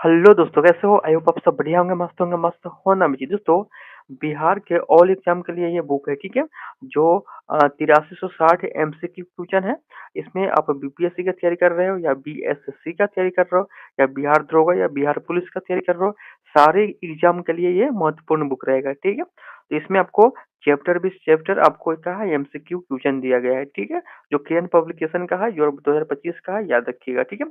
Hello दोस्तों, कैसे हो? आई होप आप सब बढ़िया होंगे, मस्त होना भी चाहिए। दोस्तों, बिहार के ऑल एग्जाम के लिए ये बुक है, ठीक है? जो 8360 एमसीक्यू क्वेश्चन है। इसमें आप बीपीएससी की तैयारी कर रहे हो या बीएसएससी का तैयारी कर रहे हो या बिहार दरोगा या बिहार पुलिस का तैयारी कर रहे हो, सारे एग्जाम के लिए ये महत्वपूर्ण बुक रहेगा, ठीक है? तो इसमें आपको चैप्टर आपको क्या है, एमसीक्यू क्वेश्चन दिया गया है, ठीक है? जो केएन पब्लिकेशन का है, यूरोप 2025 का है, याद रखिएगा, ठीक है?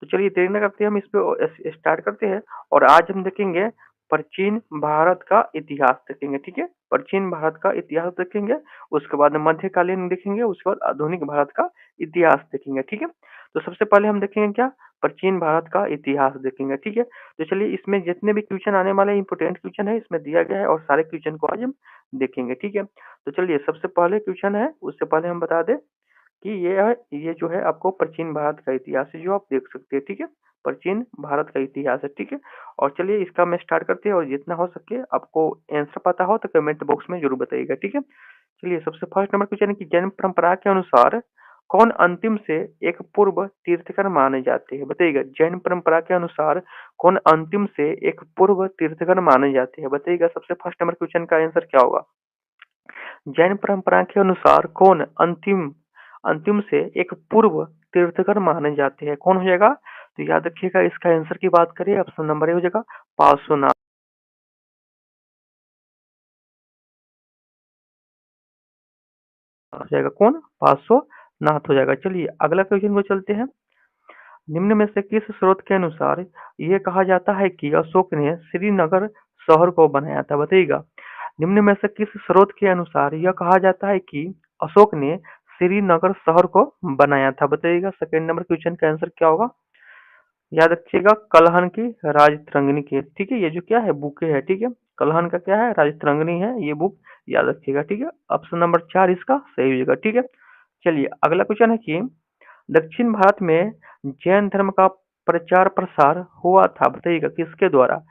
तो चलिए देर न करते हम इस पे स्टार्ट करते हैं। और आज हम देखेंगे प्राचीन भारत का इतिहास देखेंगे, ठीक है? प्राचीन भारत का इतिहास देखेंगे, उसके बाद मध्यकालीन देखेंगे, उसके बाद आधुनिक भारत का इतिहास देखेंगे, ठीक है? तो सबसे पहले हम देखेंगे क्या, प्राचीन भारत का इतिहास देखेंगे, ठीक है? तो चलिए इसमें जितने भी क्वेश्चन आने वाले इंपोर्टेंट क्वेश्चन है इसमें दिया गया है और सारे क्वेश्चन को आज हम देखेंगे, ठीक है? तो चलिए सबसे पहले क्वेश्चन है, उससे पहले हम बता दें कि ये जो है आपको प्राचीन भारत का इतिहास है, जो आप देख सकते हैं, ठीक है? प्राचीन भारत का इतिहास है, ठीक है? और चलिए इसका मैं स्टार्ट करते हैं, और जितना हो सके आपको आंसर पता हो तो कमेंट बॉक्स में जरूर बताइएगा, ठीक है? चलिए सबसे फर्स्ट नंबर क्वेश्चन है कि जैन परंपरा के अनुसार कौन अंतिम से एक पूर्व तीर्थकर माने जाते हैं? बताइएगा, जैन परंपरा के अनुसार कौन अंतिम से एक पूर्व तीर्थकर माने जाते हैं? बताइएगा, सबसे फर्स्ट नंबर क्वेश्चन का आंसर क्या होगा? जैन परंपरा के अनुसार कौन अंतिम अंतिम से एक पूर्व तीर्थकर माने जाते हैं? कौन हो जाएगा? तो याद रखिएगा, इसका आंसर की बात करें, ऑप्शन नंबर ए हो जाएगा, पार्श्वनाथ हो जाएगा। कौन? पार्श्वनाथ हो जाएगा। चलिए अगला क्वेश्चन को चलते हैं। निम्न में से किस स्रोत के अनुसार यह कहा जाता है कि अशोक ने श्रीनगर शहर को बनाया था? बताइएगा, निम्न में से किस स्रोत के अनुसार यह कहा जाता है कि अशोक ने श्रीनगर शहर को बनाया था? बताइएगा, सेकंड नंबर क्वेश्चन का आंसर क्या होगा? याद रखिएगा, कलहन की राजतरंगिणी की, ठीक है? ये जो क्या है, बुक है, ठीक है? कलहन का क्या है, राजतरंगिणी है ये बुक, याद रखिएगा, ठीक है? ऑप्शन नंबर 4 इसका सही हो जाएगा, ठीक है? चलिए अगला क्वेश्चन है कि दक्षिण भारत में जैन धर्म का प्रचार प्रसार हुआ था? बताइएगा, किसके द्वारा?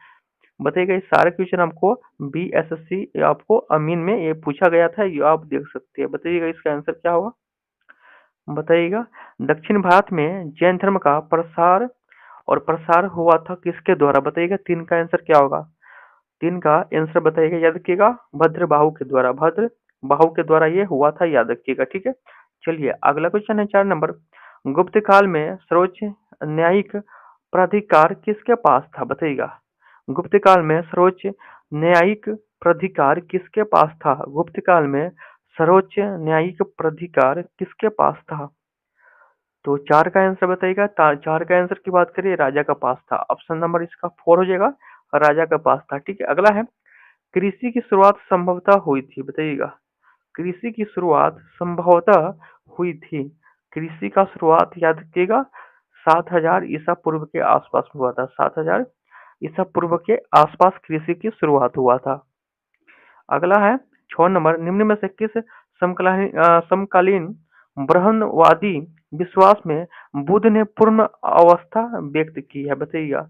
बताइएगा, ये सारे क्वेश्चन आपको बीएसएससी आपको अमीन में ये पूछा गया था, ये आप देख सकते हैं। बताइएगा इसका आंसर क्या होगा? बताइएगा, दक्षिण भारत में जैन धर्म का प्रसार हुआ था किसके द्वारा? बताइएगा, तीन का आंसर क्या होगा? तीन का आंसर बताइएगा, याद रखिएगा, भद्र बाहु के द्वारा, भद्र बाहु के द्वारा ये हुआ था, याद रखिएगा, ठीक है? चलिए अगला क्वेश्चन है 4 नंबर। गुप्त काल में सर्वोच्च न्यायिक प्राधिकार किसके पास था? बताइएगा, गुप्त काल में सर्वोच्च न्यायिक प्राधिकार किसके पास था? गुप्त काल में सर्वोच्च न्यायिक प्राधिकार किसके पास था? तो 4 का आंसर बताइएगा। 4 का आंसर की बात करिए, राजा का पास था। ऑप्शन नंबर इसका 4 हो जाएगा, राजा का पास था, ठीक है? अगला है, कृषि की शुरुआत संभवतः हुई थी? बताइएगा, कृषि की शुरुआत संभवतः हुई थी। कृषि का शुरुआत याद रखिएगा 7000 ईसा पूर्व के आसपास हुआ था। 7000 ईसा पूर्व के आसपास कृषि की शुरुआत हुआ था। अगला है 6 नंबर। निम्न में से किस समकालीन ब्रह्मवादी विश्वास में बुद्ध ने पूर्ण अवस्था व्यक्त की है? बताइएगा,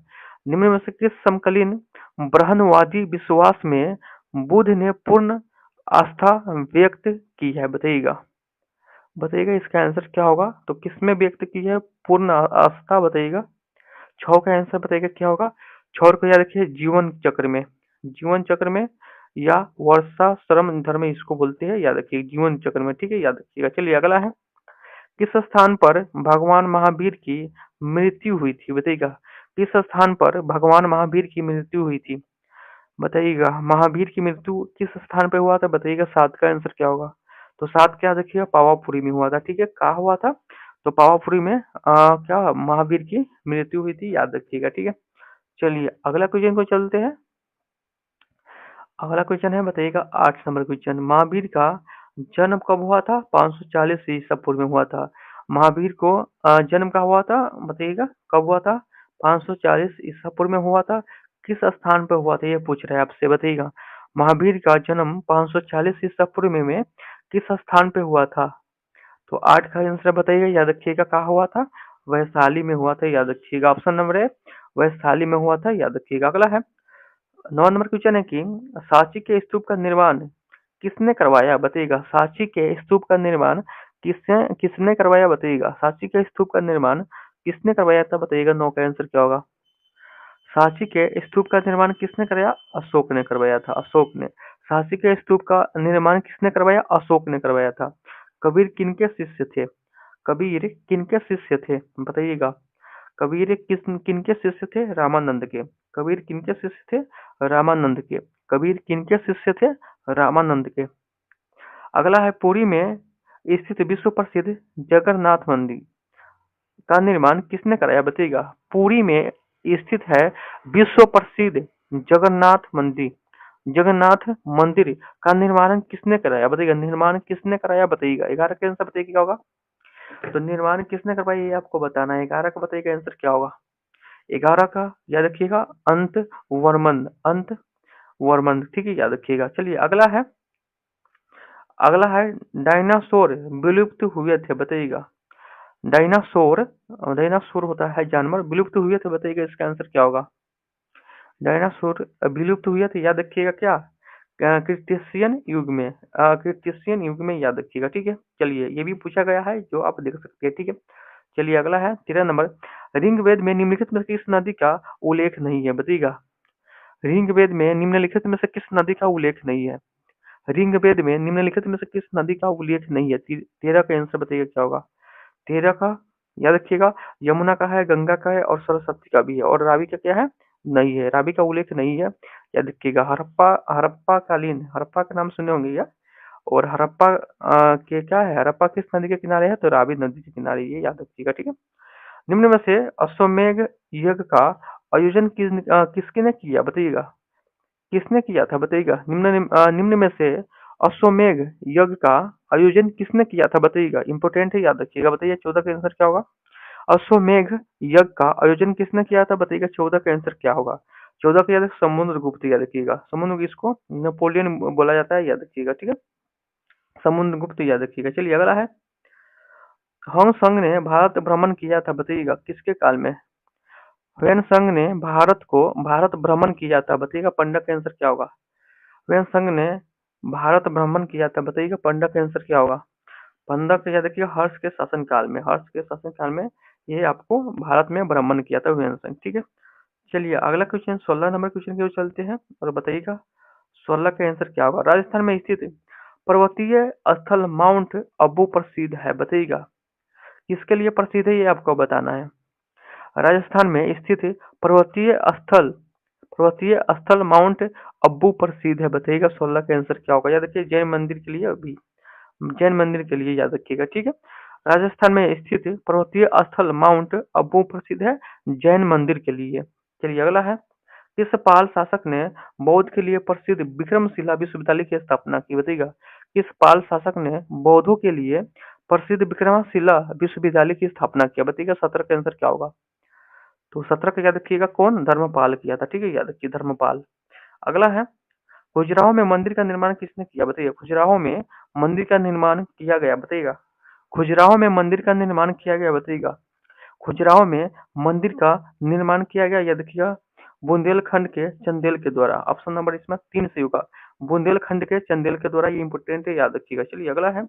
निम्न में से किस समकालीन ब्रह्मवादी विश्वास में बुद्ध ने पूर्ण आस्था व्यक्त की है? बताइएगा, बताइएगा इसका आंसर क्या होगा? तो किसमें व्यक्त की है पूर्ण आस्था? बताइएगा, छह का आंसर बताइएगा क्या होगा? छह को याद रखिए, जीवन चक्र में, जीवन चक्र में या वर्षा श्रम धर्म इसको बोलते हैं, याद रखिए, जीवन चक्र में, ठीक है? याद रखिएगा। चलिए अगला है, किस स्थान पर भगवान महावीर की मृत्यु हुई थी? बताइएगा, किस स्थान पर भगवान महावीर की मृत्यु हुई थी? बताइएगा, महावीर की मृत्यु किस स्थान पे हुआ था? बताइएगा, 7 का आंसर क्या होगा? तो 7 क्या देखिएगा, पावापुरी में हुआ था, ठीक है? कहाँ हुआ था? तो पावापुरी में क्या महावीर की मृत्यु हुई थी, याद रखिएगा, ठीक है? चलिए अगला क्वेश्चन को चलते हैं। अगला क्वेश्चन है, बताइएगा 8 नंबर क्वेश्चन, महावीर का जन्म कब हुआ था? 540 ईसा पूर्व में हुआ था। महावीर को जन्म कहाँ हुआ था? बताइएगा, कब हुआ था? 540 ईसा पूर्व में हुआ था। किस स्थान पर हुआ था, ये पूछ रहा है आपसे। बताइएगा, महावीर का जन्म 540 ईसा पूर्व में किस स्थान पे हुआ था? तो 8 का आंसर बताइएगा, याद रखिएगा, कहाँ हुआ था? वैशाली में हुआ था, याद रखिएगा। ऑप्शन नंबर है, वैशाली में हुआ था, याद रखिएगा। अगला है 9 नंबर क्वेश्चन है कि सांची के स्तूप का निर्माण किसने करवाया? बताइएगा, सांची के स्तूप का निर्माण किसने किसने करवाया? बताइएगा, सांची के स्तूप का निर्माण किसने करवाया था? बताइएगा, 9 का आंसर क्या होगा? सांची के स्तूप का निर्माण किसने कराया? अशोक ने करवाया था, अशोक ने। सांची के स्तूप का निर्माण किसने करवाया? अशोक ने करवाया था। कबीर किनके शिष्य थे? कबीर किनके शिष्य थे? बताइएगा। कबीर किनके शिष्य थे? रामानंद के। कबीर किनके शिष्य थे? रामानंद के। कबीर किनके शिष्य थे? रामानंद के। अगला है, पुरी में स्थित विश्व प्रसिद्ध जगन्नाथ मंदिर का निर्माण किसने कराया? बताइएगा। पुरी में स्थित है विश्व प्रसिद्ध जगन्नाथ मंदिर, जगन्नाथ मंदिर का निर्माण किसने कराया? बताइएगा। निर्माण किसने कराया? बताइएगा। 11 का आंसर बताइए क्या होगा? तो निर्माण किसने करवाया ये आपको बताना है। 11 का बताइएगा आंसर क्या होगा? 11 का याद रखिएगा, अंत वर्मन, अंत वर्मन, ठीक है, याद रखिएगा। चलिए अगला है, अगला है, डायनासोर विलुप्त हुए थे, बताइएगा। डायनासोर, डायनासोर होता है जानवर, विलुप्त हुए थे, बताइएगा इसका आंसर क्या होगा? डायनासोर विलुप्त हुए थे, याद रखिएगा क्या? क्रिटेशियन युग में, क्रिटेशियन युग में, याद रखिएगा, ठीक है। चलिए ये भी पूछा गया है जो आप देख सकते हैं, ठीक है। चलिए अगला है 13 नंबर, ऋग्वेद में निम्नलिखित में से किस नदी का उल्लेख नहीं है? बताइएगा। ऋग्वेद में निम्नलिखित में से किस नदी का उल्लेख नहीं है? ऋग्वेद में निम्नलिखित में से किस नदी का उल्लेख नहीं है? 13 का आंसर बताइएगा क्या होगा? 13 का याद रखिएगा, यमुना का है, गंगा का है और सरस्वती का भी है, और रावी का क्या है? नहीं है, रावी का उल्लेख नहीं है, याद रखिएगा। हड़प्पा, हड़प्पा कालीन, हड़प्पा का नाम सुने होंगे या, और हड़प्पा के क्या है, हड़प्पा किस नदी के किनारे है? तो रावी नदी के किनारे, ये याद रखिएगा, ठीक है। निम्न में से अश्वमेध यज्ञ का आयोजन किसके ने किया? बताइएगा। किसने किया था? बताइएगा। निम्न में से अश्वमेध यज्ञ का आयोजन किसने किया था? बताइएगा, इंपॉर्टेंट है, याद रखिएगा। बताइए 14 का आंसर क्या होगा? अश्वमेध यज्ञ का आयोजन किसने किया था? बताइएगा 14 का आंसर क्या होगा? 14 का याद समुद्रगुप्त, याद रखिएगा। समुद्र इसको नेपोलियन बोला जाता है, याद रखिएगा, ठीक है। समुद्रगुप्त, याद रखिएगा। चलिए अगला है, हंस संघ ने भारत भ्रमण किया था, बताइएगा किसके काल में? ह्वेन संघ ने भारत भ्रमण किया था, बताइएगा। पंडा का आंसर क्या होगा? ह्वेन संघ ने भारत भ्रमण किया था, बताइएगा। पंडा का आंसर क्या होगा? पंडा का याद रखिएगा, हर्ष के शासनकाल में, हर्ष के शासनकाल में ये आपको भारत में भ्रमण किया था ह्वेन संघ, ठीक है। चलिए अगला क्वेश्चन, 16 नंबर क्वेश्चन की ओर चलते हैं और बताइएगा 16 का आंसर क्या होगा? राजस्थान में स्थित पर्वतीय स्थल माउंट अबू प्रसिद्ध है, बताइएगा। किसके लिए प्रसिद्ध है ये आपको बताना है। राजस्थान में स्थित पर्वतीय स्थल, पर्वतीय स्थल माउंट अबू प्रसिद्ध है, बताइएगा। 16 का आंसर क्या होगा? याद रखिए, जैन मंदिर के लिए, अभी जैन मंदिर के लिए, याद रखिएगा, ठीक है। राजस्थान में स्थित पर्वतीय स्थल माउंट अबू प्रसिद्ध है जैन मंदिर के लिए। चलिए अगला है, किस पाल शासक ने बौद्ध के लिए प्रसिद्ध विक्रमशिला विश्वविद्यालय की स्थापना की? बताइएगा। किस पाल शासक ने बौद्धों के लिए प्रसिद्ध विक्रमशिला विश्वविद्यालय की स्थापना किया? बताइएगा। 17 का आंसर क्या होगा? तो 17 का याद रखिएगा, कौन? धर्मपाल किया था, ठीक है, याद रखिए, धर्मपाल। अगला है, खजुराहो में मंदिर का निर्माण किसने किया? बताइए। खजुराहो में मंदिर का निर्माण किया गया, बताइएगा। खजुराहो में मंदिर का निर्माण किया गया, बताइएगा। खजुराहो में मंदिर का निर्माण किया गया, याद रखिएगा, बुंदेलखंड के चंदेल के द्वारा। ऑप्शन नंबर इसमें 3 से होगा, बुंदेलखंड के चंदेल के द्वारा, ये इंपोर्टेंट है, याद रखिएगा। चलिए अगला है,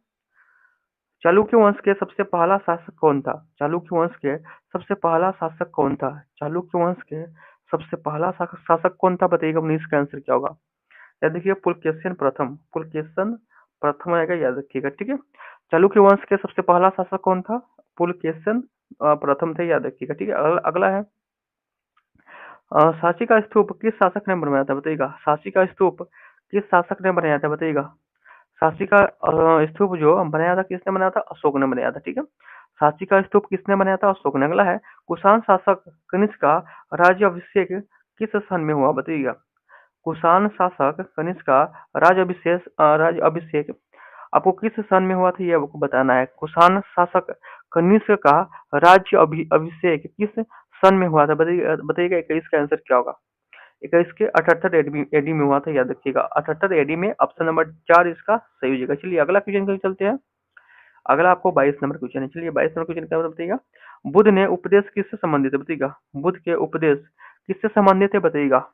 चालुक्य वंश के सबसे पहला शासक कौन था? चालुक्य वंश के सबसे पहला शासक कौन था? चालुक्य वंश के सबसे पहला शासक कौन था? बताइएगा। 19 का आंसर क्या होगा? याद रखिएगा, पुलकेशिन प्रथम, पुलकेशिन प्रथम आएगा, याद रखिएगा, ठीक है। चालुक्य वंश के सबसे पहला शासक कौन था? पुलकेशिन प्रथम थे, याद रखिएगा, ठीक है। अगला है, सांची का स्तूप किस शासक ने बनवाया था? बताइएगा। सांची का स्तूप किस शासक ने बनाया था? बताइएगा। सांची का स्तूप जो बनाया था, किसने बनाया था? अशोक ने बनाया था, ठीक है। सांची का स्तूप किसने बनाया था? अशोक ने। अगला है, कुषाण शासक कनिष्क का राज्य अभिषेक किस सन में हुआ? बताइएगा। कुषाण शासक कनिष्क का राज्य अभिषेक आपको किस सन में हुआ था, ये आपको बताना है। कुषाण शासक कनिष्क का राज्य अभिषेक किस सन में हुआ था? बताइएगा, बताइएगा। 21 का आंसर क्या होगा? 21 के 78 एडी में हुआ था, याद रखिएगा। 78 एडी में, ऑप्शन नंबर 4 इसका सही हो जाएगा। चलिए अगला क्वेश्चन की चलते हैं। अगला आपको 22 नंबर क्वेश्चन है। चलिए 22 नंबर क्वेश्चन क्या होता है बताइएगा। बुद्ध ने उपदेश किससे संबंधित है? बताइएगा। बुद्ध के उपदेश किससे संबंधित है? बताइएगा।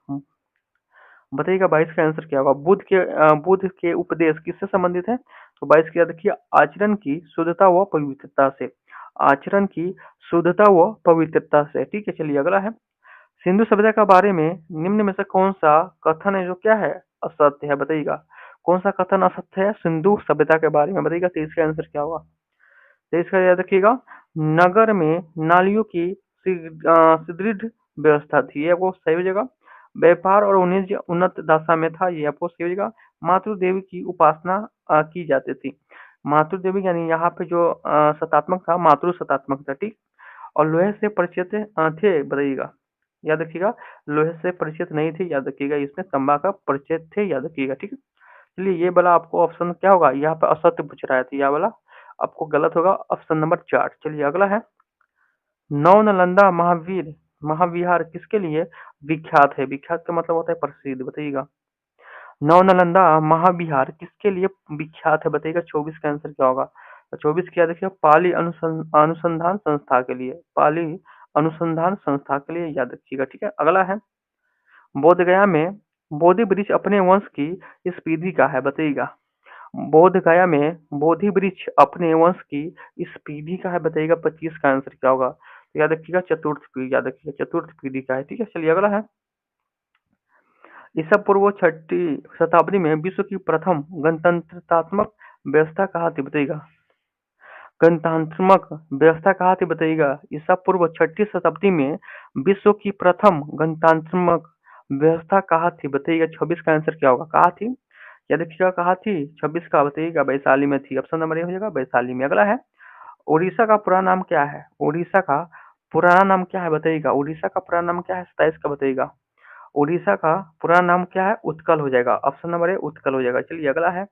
बताइएगा 22 का आंसर क्या होगा? बुद्ध के उपदेश किससे संबंधित है? तो 22 की याद रखिए, आचरण की शुद्धता व पवित्रता से, आचरण की शुद्धता व पवित्रता से, ठीक है। चलिए अगला है, सिंधु सभ्यता के बारे में निम्न में से कौन सा कथन है जो क्या है असत्य है बताइएगा। कौन सा कथन असत्य है सिंधु सभ्यता के बारे में बताइएगा। तो इसका आंसर क्या होगा। तो इसका याद रखिएगा, नगर में नालियों की सुदृढ़ व्यवस्था थी, ये आपको सही हो जाएगा। व्यापार और वाणिज्य उन्नत दशा में था, ये आपको सही हो जाएगा। मातृ देवी की उपासना की जाती थी। मातृ देवी यानी यहाँ पे जो सतात्मक था, मातृ सतात्मक था, ठीक। और लोहे से परिचित थे बताइएगा। याद रखिएगा, लोहे से परिचित नहीं थे, याद रखिएगा। इसमें तांबा का परिचय थे, याद रखिएगा, ठीक है। चलिए ये वाला आपको ऑप्शन क्या होगा, यहाँ पे असत्य पूछ रहा है तो यह वाला आपको गलत होगा, ऑप्शन नंबर 4। चलिए अगला है, नौ नालंदा महावीर महाविहार किसके लिए विख्यात है। विख्यात का मतलब होता है प्रसिद्ध, बताइएगा। नौ नालंदा महाविहार किसके लिए विख्यात है बताइएगा। 24 का आंसर क्या होगा। तो 24 क्या देखिए, पाली अनुसंधान संस्था के लिए, पाली अनुसंधान संस्था के लिए, याद रखिएगा, ठीक है। अगला है, बोध गया में बोधि वृक्ष अपने वंश की इस पीढ़ी का है, बताइएगा। बोध गया में बोधि वृक्ष अपने वंश की इस पीढ़ी का है, बताइएगा। 25 का आंसर क्या होगा। तो याद रखिएगा चतुर्थ पीढ़ी, याद रखिएगा चतुर्थ पीढ़ी का है, ठीक है। चलिए अगला है, ईसा पूर्व 6वीं शताब्दी में विश्व की प्रथम गणतंत्रात्मक व्यवस्था कहाँ थी बताइएगा। गणतंत्रात्मक व्यवस्था कहाँ थी बताइएगा। ईसा पूर्व 6वीं शताब्दी में विश्व की प्रथम गणतंत्रात्मक व्यवस्था कहाँ थी बताइएगा। 26 का आंसर क्या होगा, कहाँ थी। याद रखिएगा कहाँ थी, 26 का बताइएगा, वैशाली में थी। ऑप्शन नंबर ए हो जाएगा, वैशाली में। अगला है, उड़ीसा का पूरा नाम क्या है। उड़ीसा का पुराना नाम क्या है बताइएगा। उड़ीसा का पुराना नाम क्या है, 27 का बताइएगा। उड़ीसा का पुराना नाम क्या है, उत्कल हो जाएगा। ऑप्शन नंबर ए उत्कल हो जाएगा। चलिए अगला है,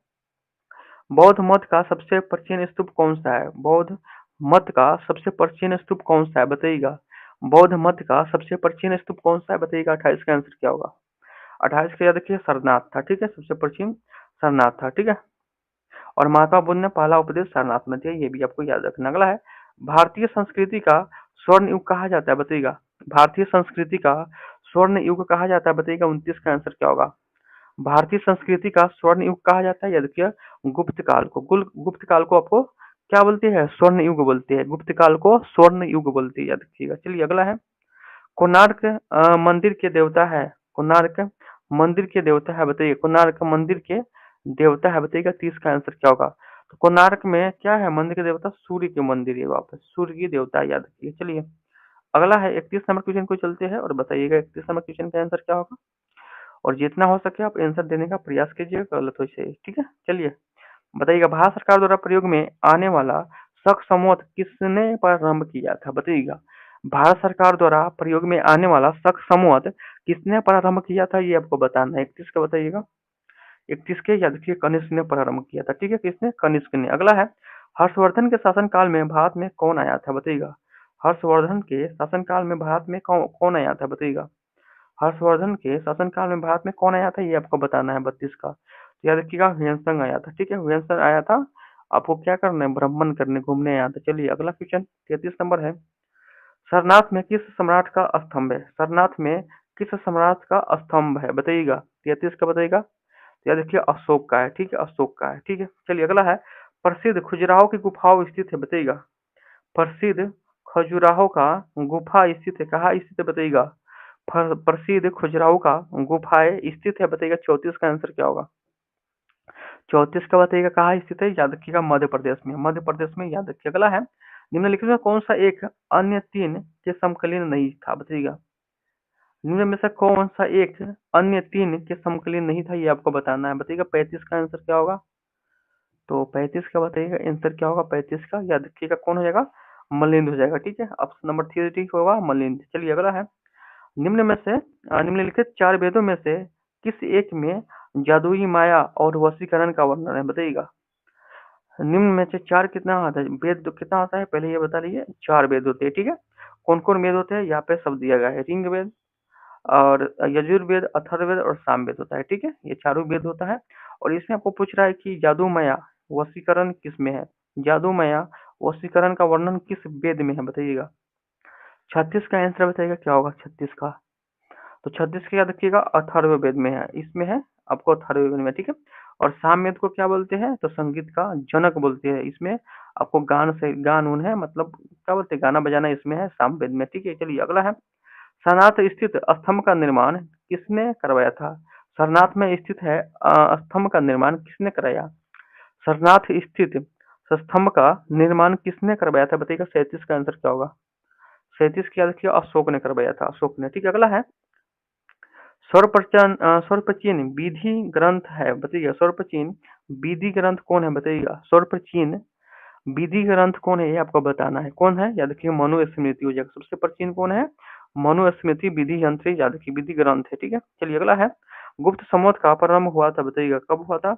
बौद्ध मत का सबसे प्राचीन स्तूप कौन सा है। बौद्ध मत का सबसे प्राचीन स्तूप कौन सा है बताइएगा। बौद्ध मत का सबसे प्राचीन स्तूप कौन सा है बताइएगा। 28 का आंसर क्या होगा। 28 का याद रखिए, सरनाथ था, ठीक है। सबसे प्राचीन सरनाथ था, ठीक है। और महात्मा बुद्ध ने पहला उपदेश सारनाथ में दिया, ये भी आपको याद रखना। अगला है, भारतीय संस्कृति का स्वर्ण युग कहा जाता है बताइएगा। भारतीय संस्कृति का स्वर्ण युग कहा जाता है बताइएगा। 29 का आंसर क्या होगा। भारतीय संस्कृति का स्वर्ण युग कहा जाता है, याद रखिए गुप्त काल को। गुप्त काल को आपको क्या बोलते हैं, स्वर्ण युग बोलते हैं। गुप्त काल को स्वर्ण युग बोलते हैं, याद रखिएगा। चलिए अगला है, कोणार्क मंदिर के देवता है। कोणार्क मंदिर के देवता है बताइए। कोणार्क मंदिर के देवता है बताइएगा। 30 का आंसर क्या होगा। तो कोणार्क में क्या है, मंदिर के देवता सूर्य के मंदिर है, वापस सूर्य की देवता है, याद रखिए। चलिए अगला है, 31 नंबर क्वेश्चन को चलते हैं और बताइएगा 31 नंबर क्वेश्चन का आंसर क्या होगा। और जितना हो सके आप आंसर देने का प्रयास कीजिएगा, गलत हो जाए, ठीक है। चलिए बताइएगा, भारत सरकार द्वारा प्रयोग में आने वाला शक समूह किसने प्रारंभ किया था बताइएगा। भारत सरकार द्वारा प्रयोग में आने वाला शक समूह किसने प्रारंभ किया था, ये आपको बताना है। 31 का बताइएगा। 31 के याद रखिए, कनिष्क ने प्रारंभ किया था, ठीक है। किसने, कनिष्क ने। अगला है, हर्षवर्धन के शासनकाल में भारत में कौन आया था बताइएगा। हर्षवर्धन के शासनकाल में भारत में कौन आया था बताइएगा। हर्षवर्धन के शासनकाल में भारत में कौन आया था, ये आपको बताना है। 32 का तो याद रखिएगा, ह्वेनसांग आया था, ठीक है। ह्वेनसांग आया था। आपको क्या करना है, भ्रमण करने, घूमने आया था। चलिए अगला क्वेश्चन 33 नंबर है, सरनाथ में किस सम्राट का स्तंभ है। सरनाथ में किस सम्राट का स्तंभ है बताइएगा। 33 का बताइएगा। तो याद रखिए अशोक का है, ठीक है, अशोक का है, ठीक है। चलिए अगला है, प्रसिद्ध खजुराहो की गुफाओं स्थित है बताइएगा। प्रसिद्ध खजुराहो का गुफा स्थित है, कहाँ स्थित है बताइएगा। प्रसिद्ध खजुराहो का गुफाएं स्थित है बताइएगा। 34 का आंसर क्या होगा। 34 का बताइएगा, कहाँ स्थित है, याद रखिएगा मध्य प्रदेश में। मध्य प्रदेश में, याद रखिए। अगला है, निम्नलिखित में कौन सा एक अन्य तीन के समकालीन नहीं था बताइएगा। निम्न में से कौन सा एक अन्य तीन के समकालीन नहीं था, ये आपको बताना है, बताइएगा। 35 का आंसर क्या होगा। तो 35 का बताइएगा आंसर क्या होगा। 35 का याद रखिएगा कौन हो जाएगा, मलिंद हो जाएगा, ठीक है। ऑप्शन नंबर 3 ठीक होगा, मलिंद। चलिए अगला है, निम्न में से निम्नलिखित 4 वेदों में से किस एक में जादुई माया और वशीकरण का वर्णन है बताइएगा। निम्न में से 4 कितना आता है, वेद कितना आता है, पहले ये बता लीजिए। 4 वेद होते हैं, ठीक है। कौन कौन वेद होते हैं, यहाँ पे सब दिया गया है। ऋग वेद और यजुर्वेद, अथर्ववेद और सामवेद होता है, ठीक है। ये चारों वेद होता है। और इसमें आपको पूछ रहा है कि जादू माया वशीकरण किस में है। जादू माया वशीकरण का वर्णन किस वेद में है बताइएगा। 36 का आंसर बताइएगा क्या होगा। 36 का, तो 36 का याद रखिएगा अथर्ववेद में है, इसमें है आपको अथर्ववेद में, ठीक है। और सामवेद को क्या बोलते हैं, तो संगीत का जनक बोलते हैं। इसमें आपको गान से गान उन है, मतलब क्या बोलते हैं, गाना बजाना इसमें है सामवेद में, ठीक है। चलिए अगला है, सारनाथ स्थित स्तंभ का निर्माण किसने करवाया था? सारनाथ में स्थित है स्तंभ का निर्माण किसने कराया? सारनाथ स्थित स्तंभ का निर्माण किसने करवाया था बताइएगा? 37 का आंसर क्या होगा? 37 की याद रखिए, अशोक ने करवाया था, अशोक ने। ठीक है, अगला है सर्वप्रचीन विधि ग्रंथ है बताइएगा? सर्वप्रचीन विधि ग्रंथ कौन है बताइएगा? सर्वप्रचीन विधि ग्रंथ कौन है, ये आपको बताना है। कौन है? याद रखिए, मनुस्मृति हो जाएगा। सबसे प्राचीन कौन है? मनुस्मृति विधि यंत्र, याद रखिए, विधि ग्रंथ है। ठीक है, चलिए अगला है गुप्त संवत का प्रारंभ हुआ था बताइएगा? कब हुआ था?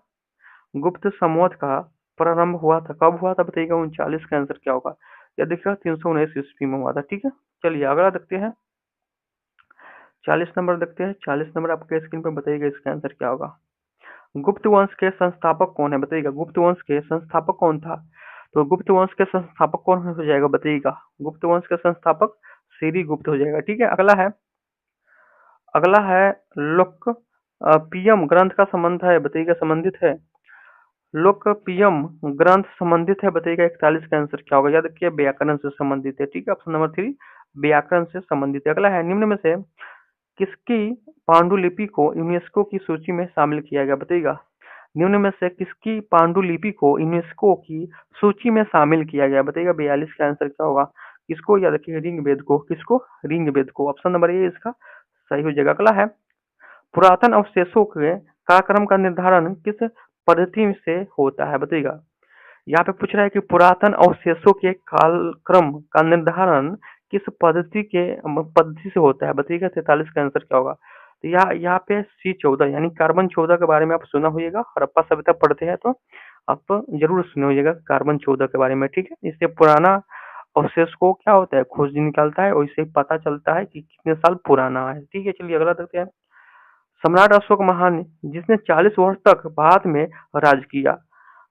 गुप्त संवत का प्रारंभ हुआ था, कब हुआ था बताइएगा? 39 का आंसर क्या होगा? या देखिएगा 319 ईस्वी में हुआ था। ठीक है, चलिए अगला देखते हैं। 40 नंबर देखते हैं। 40 नंबर आपके स्क्रीन पर बताइएगा, इसका आंसर क्या होगा? गुप्त वंश के संस्थापक कौन है बताइएगा? गुप्त वंश के संस्थापक कौन था? तो गुप्त वंश के संस्थापक कौन हो जाएगा बताइएगा? गुप्त वंश के संस्थापक श्री गुप्त हो जाएगा। ठीक है, अगला है लोकपियम ग्रंथ का संबंध है बताइएगा? संबंधित है, लोकपियम ग्रंथ संबंधित है बताइएगा? 41 का आंसर क्या होगा? याद रखिए, व्याकरण से संबंधित है। ठीक है, ऑप्शन नंबर 3 व्याकरण से संबंधित है। अगला है निम्न में से किसकी पांडुलिपि को यूनेस्को की सूची में शामिल किया गया बताइएगा? निम्न में से किसकी पांडुलिपि को यूनेस्को की सूची में शामिल किया गया बताइएगा? 42 का आंसर क्या होगा? किसको? याद रखिए, ऋग्वेद को। किसको? ऋग्वेद को। ऑप्शन नंबर ए इसका सही हो जाएगा। अगला है पुरातन अवशेषों के कालक्रम का निर्धारण किस पद्धति से होता है बताइएगा? यहाँ पे पूछ रहा है कि पुरातन अवशेषों के कालक्रम का निर्धारण किस पद्धति से होता है बताइएगा? 43 का आंसर क्या होगा? तो यहाँ पे C14 यानी कार्बन 14 के बारे में आप सुना होइएगा, हड़प्पा सभ्यता पढ़ते हैं तो आप जरूर सुने होइएगा कार्बन 14 के बारे में। ठीक है, इससे पुराना अवशेष को क्या होता है, खोज निकालता है और इससे पता चलता है कि कितने साल पुराना है। ठीक है, चलिए अगला देखते हैं। सम्राट अशोक महान जिसने 40 वर्ष तक भारत में राज किया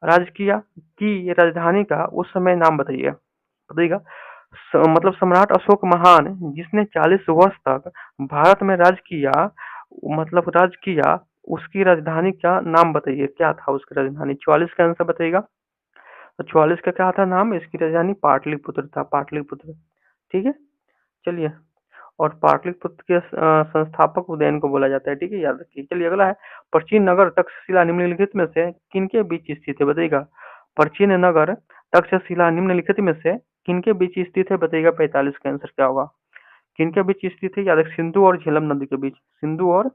राज किया की राजधानी का उस समय नाम बताइए बताइएगा? मतलब सम्राट अशोक महान जिसने 40 वर्ष तक भारत में राज किया, मतलब राज किया, उसकी राजधानी का नाम बताइए? क्या था उसकी राजधानी? 44 का आंसर बताइएगा? तो 44 का क्या था नाम? इसकी राजधानी पाटलिपुत्र था, पाटलिपुत्र। ठीक है, चलिए। और पाटलिपुत्र के संस्थापक उदयन को बोला जाता है। ठीक है, याद रखिए। चलिए अगला है प्राचीन नगर तक्षशिला निम्नलिखित में से किनके बीच स्थित है बताइएगा? प्राचीन नगर तक्षशिला निम्नलिखित में से किनके बीच स्थित है बताइएगा? 45 का आंसर क्या होगा? किनके बीच स्थित है? याद रखिए, सिंधु और झेलम नदी के बीच। सिंधु और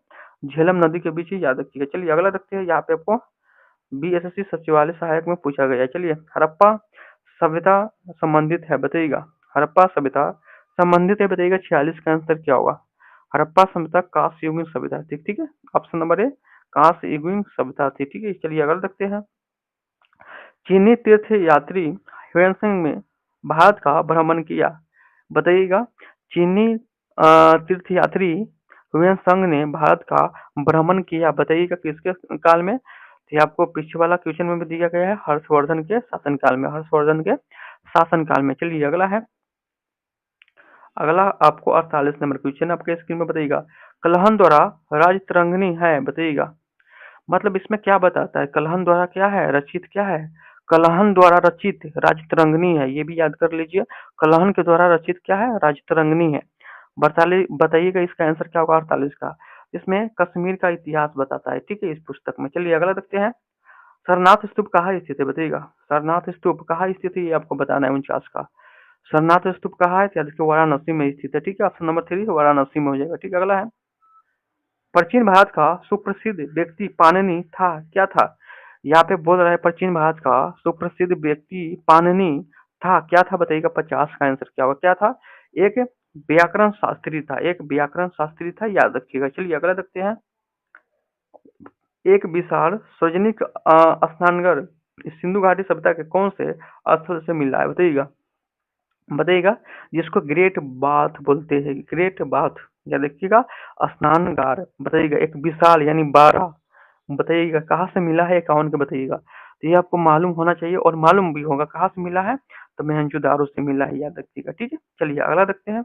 झेलम नदी के बीच ही, याद रखिएगा। चलिए अगला देखते हैं। यहाँ पे आपको बीएसएससी सचिवालय सहायक में पूछा गया है। चलिए हड़प्पा सभ्यता संबंधित है बताइएगा? हड़प्पा सभ्यता संबंधित है बताइएगा? 46 का आंसर क्या होगा? हड़प्पा सभ्यता कांस्य युगीन सभ्यता थी। ठीक है, ऑप्शन नंबर ए कांस्य युगीन सभ्यता थी। ठीक है, चलिए अगला देखते हैं। चीनी तीर्थ यात्री ह्वेनसांग में भारत का भ्रमण किया बताइएगा? चीनी तीर्थ यात्री ह्वेनसांग ने भारत का भ्रमण किया बताइएगा? किसके काल में? तो ये आपको पीछे वाला क्वेश्चन में भी दिया गया है, हर्षवर्धन के शासनकाल में, हर्षवर्धन के शासनकाल में। चलिए अगला है, अगला आपको 48 नंबर क्वेश्चन आपके स्क्रीन में बताइएगा? कलहन द्वारा राजतरंगिणी है बताइएगा? मतलब इसमें क्या बताता है? कलहन द्वारा क्या है रचित, क्या है? कलहन द्वारा रचित राजतरंगिणी है, ये भी याद कर लीजिए। कलहन के द्वारा रचित क्या है? राजतरंगिणी है। बताइएगा इसका आंसर क्या होगा? 48 का। इसमें कश्मीर का इतिहास बताता है। ठीक है, इस पुस्तक में। चलिए अगला देखते हैं। सरनाथ स्तूप कहाँ स्थित है बताइएगा? सरनाथ स्तूप कहाँ स्थित है, ये आपको बताना है 49 का। सरनाथ स्तूप कहाँ है? तो याद रखिए, वाराणसी में स्थित है। ठीक है, ऑप्शन नंबर 3 वाराणसी में हो जाएगा। ठीक है, अगला है प्राचीन भारत का सुप्रसिद्ध व्यक्ति पाणिनि था, क्या था? यहाँ पे बोल रहा है प्राचीन भारत का सुप्रसिद्ध व्यक्ति पाणिनि था, क्या था बताइएगा? 50 का आंसर क्या होगा? क्या था? एक व्याकरण शास्त्री था, एक व्याकरण शास्त्री था, याद रखिएगा। चलिए अगला देखते हैं। एक विशाल सार्वजनिक स्नानघर सिंधु घाटी सभ्यता के कौन से स्थल से मिला है बताइएगा? बताइएगा, जिसको ग्रेट बाथ बोलते हैं, ग्रेट बाथ। या देखिएगा, स्नानगार बताइएगा, एक विशाल यानी 12, बताइएगा कहाँ से मिला है, कौन के बताइएगा? तो ये आपको मालूम होना चाहिए और मालूम भी होगा कहाँ से मिला है। तो मोहनजोदारो से मिला है, याद रखिएगा। ठीक है, चलिए अगला देखते हैं।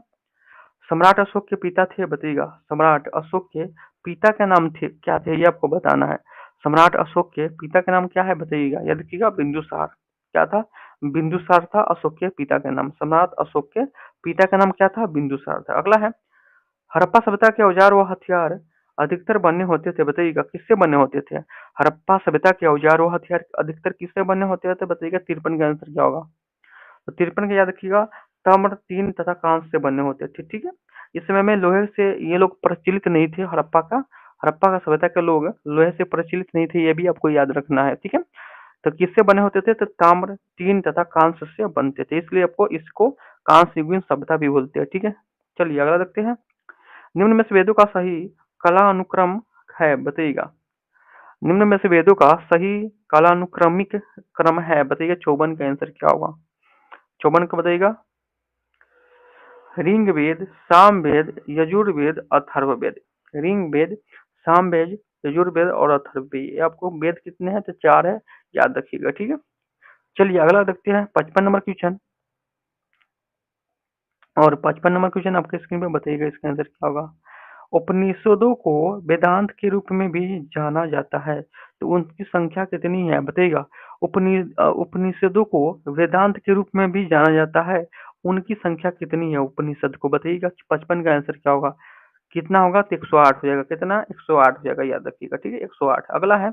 सम्राट अशोक के पिता थे बताइएगा? सम्राट अशोक के पिता का नाम थे क्या थे, ये आपको बताना है। सम्राट अशोक के पिता का नाम क्या है बताइएगा? याद रखिएगा, बिंदुसार। क्या था? बिंदुसार था अशोक के पिता का नाम। सम्राट अशोक के पिता का नाम क्या था? बिंदुसार था। अगला है हड़प्पा सभ्यता के औजार व हथियार अधिकतर बने होते थे, बताइएगा किससे बने होते थे? हड़प्पा सभ्यता के औजार व हथियार अधिकतर किससे बने होते थे, बताइएगा 53 का आंसर क्या होगा? तो 53 का याद रखिएगा, ताम्र, तीन तथा कांस्य से बने होते थे, ठीक है। इस समय में लोहे से ये लोग प्रचलित नहीं थे, हड़प्पा का सभ्यता के लोग लोहे से प्रचलित नहीं थे, ये भी आपको याद रखना है, ठीक है। तो किससे बने होते थे? तो ताम्र, तीन तथा कांस्य से बनते थे, इसलिए आपको इसको कांस्य युगीन सभ्यता भी बोलते हैं, ठीक है। चलिए अगला देखते हैं। निम्न में से वेदों का सही कला अनुक्रम है, बताइएगा। निम्न में से वेदों का सही कालानुक्रमिक क्रम है, बताइएगा। 54 का आंसर क्या होगा? 54 का बताइएगा। ऋग्वेद, सामवेद, यजुर्वेद, अथर्ववेद। ऋग्वेद, सामवेद, यजुर्वेद और अथर्ववेद। ये आपको वेद कितने हैं? तो 4 है, याद रखिएगा, ठीक है। चलिए अगला देखते हैं 55 नंबर क्वेश्चन। और 55 नंबर क्वेश्चन आपके स्क्रीन पे बताइएगा, इसका आंसर क्या होगा? उपनिषदों को वेदांत के रूप में भी जाना जाता है, तो उनकी संख्या कितनी है, बताइएगा। उपनिषदों को वेदांत के रूप में भी जाना जाता है, उनकी संख्या कितनी है उपनिषद को, बताइएगा। 55 का आंसर क्या होगा? कितना होगा? तो 108 हो जाएगा। कितना? 108 हो जाएगा, याद रखिएगा, ठीक है। 108 अगला है।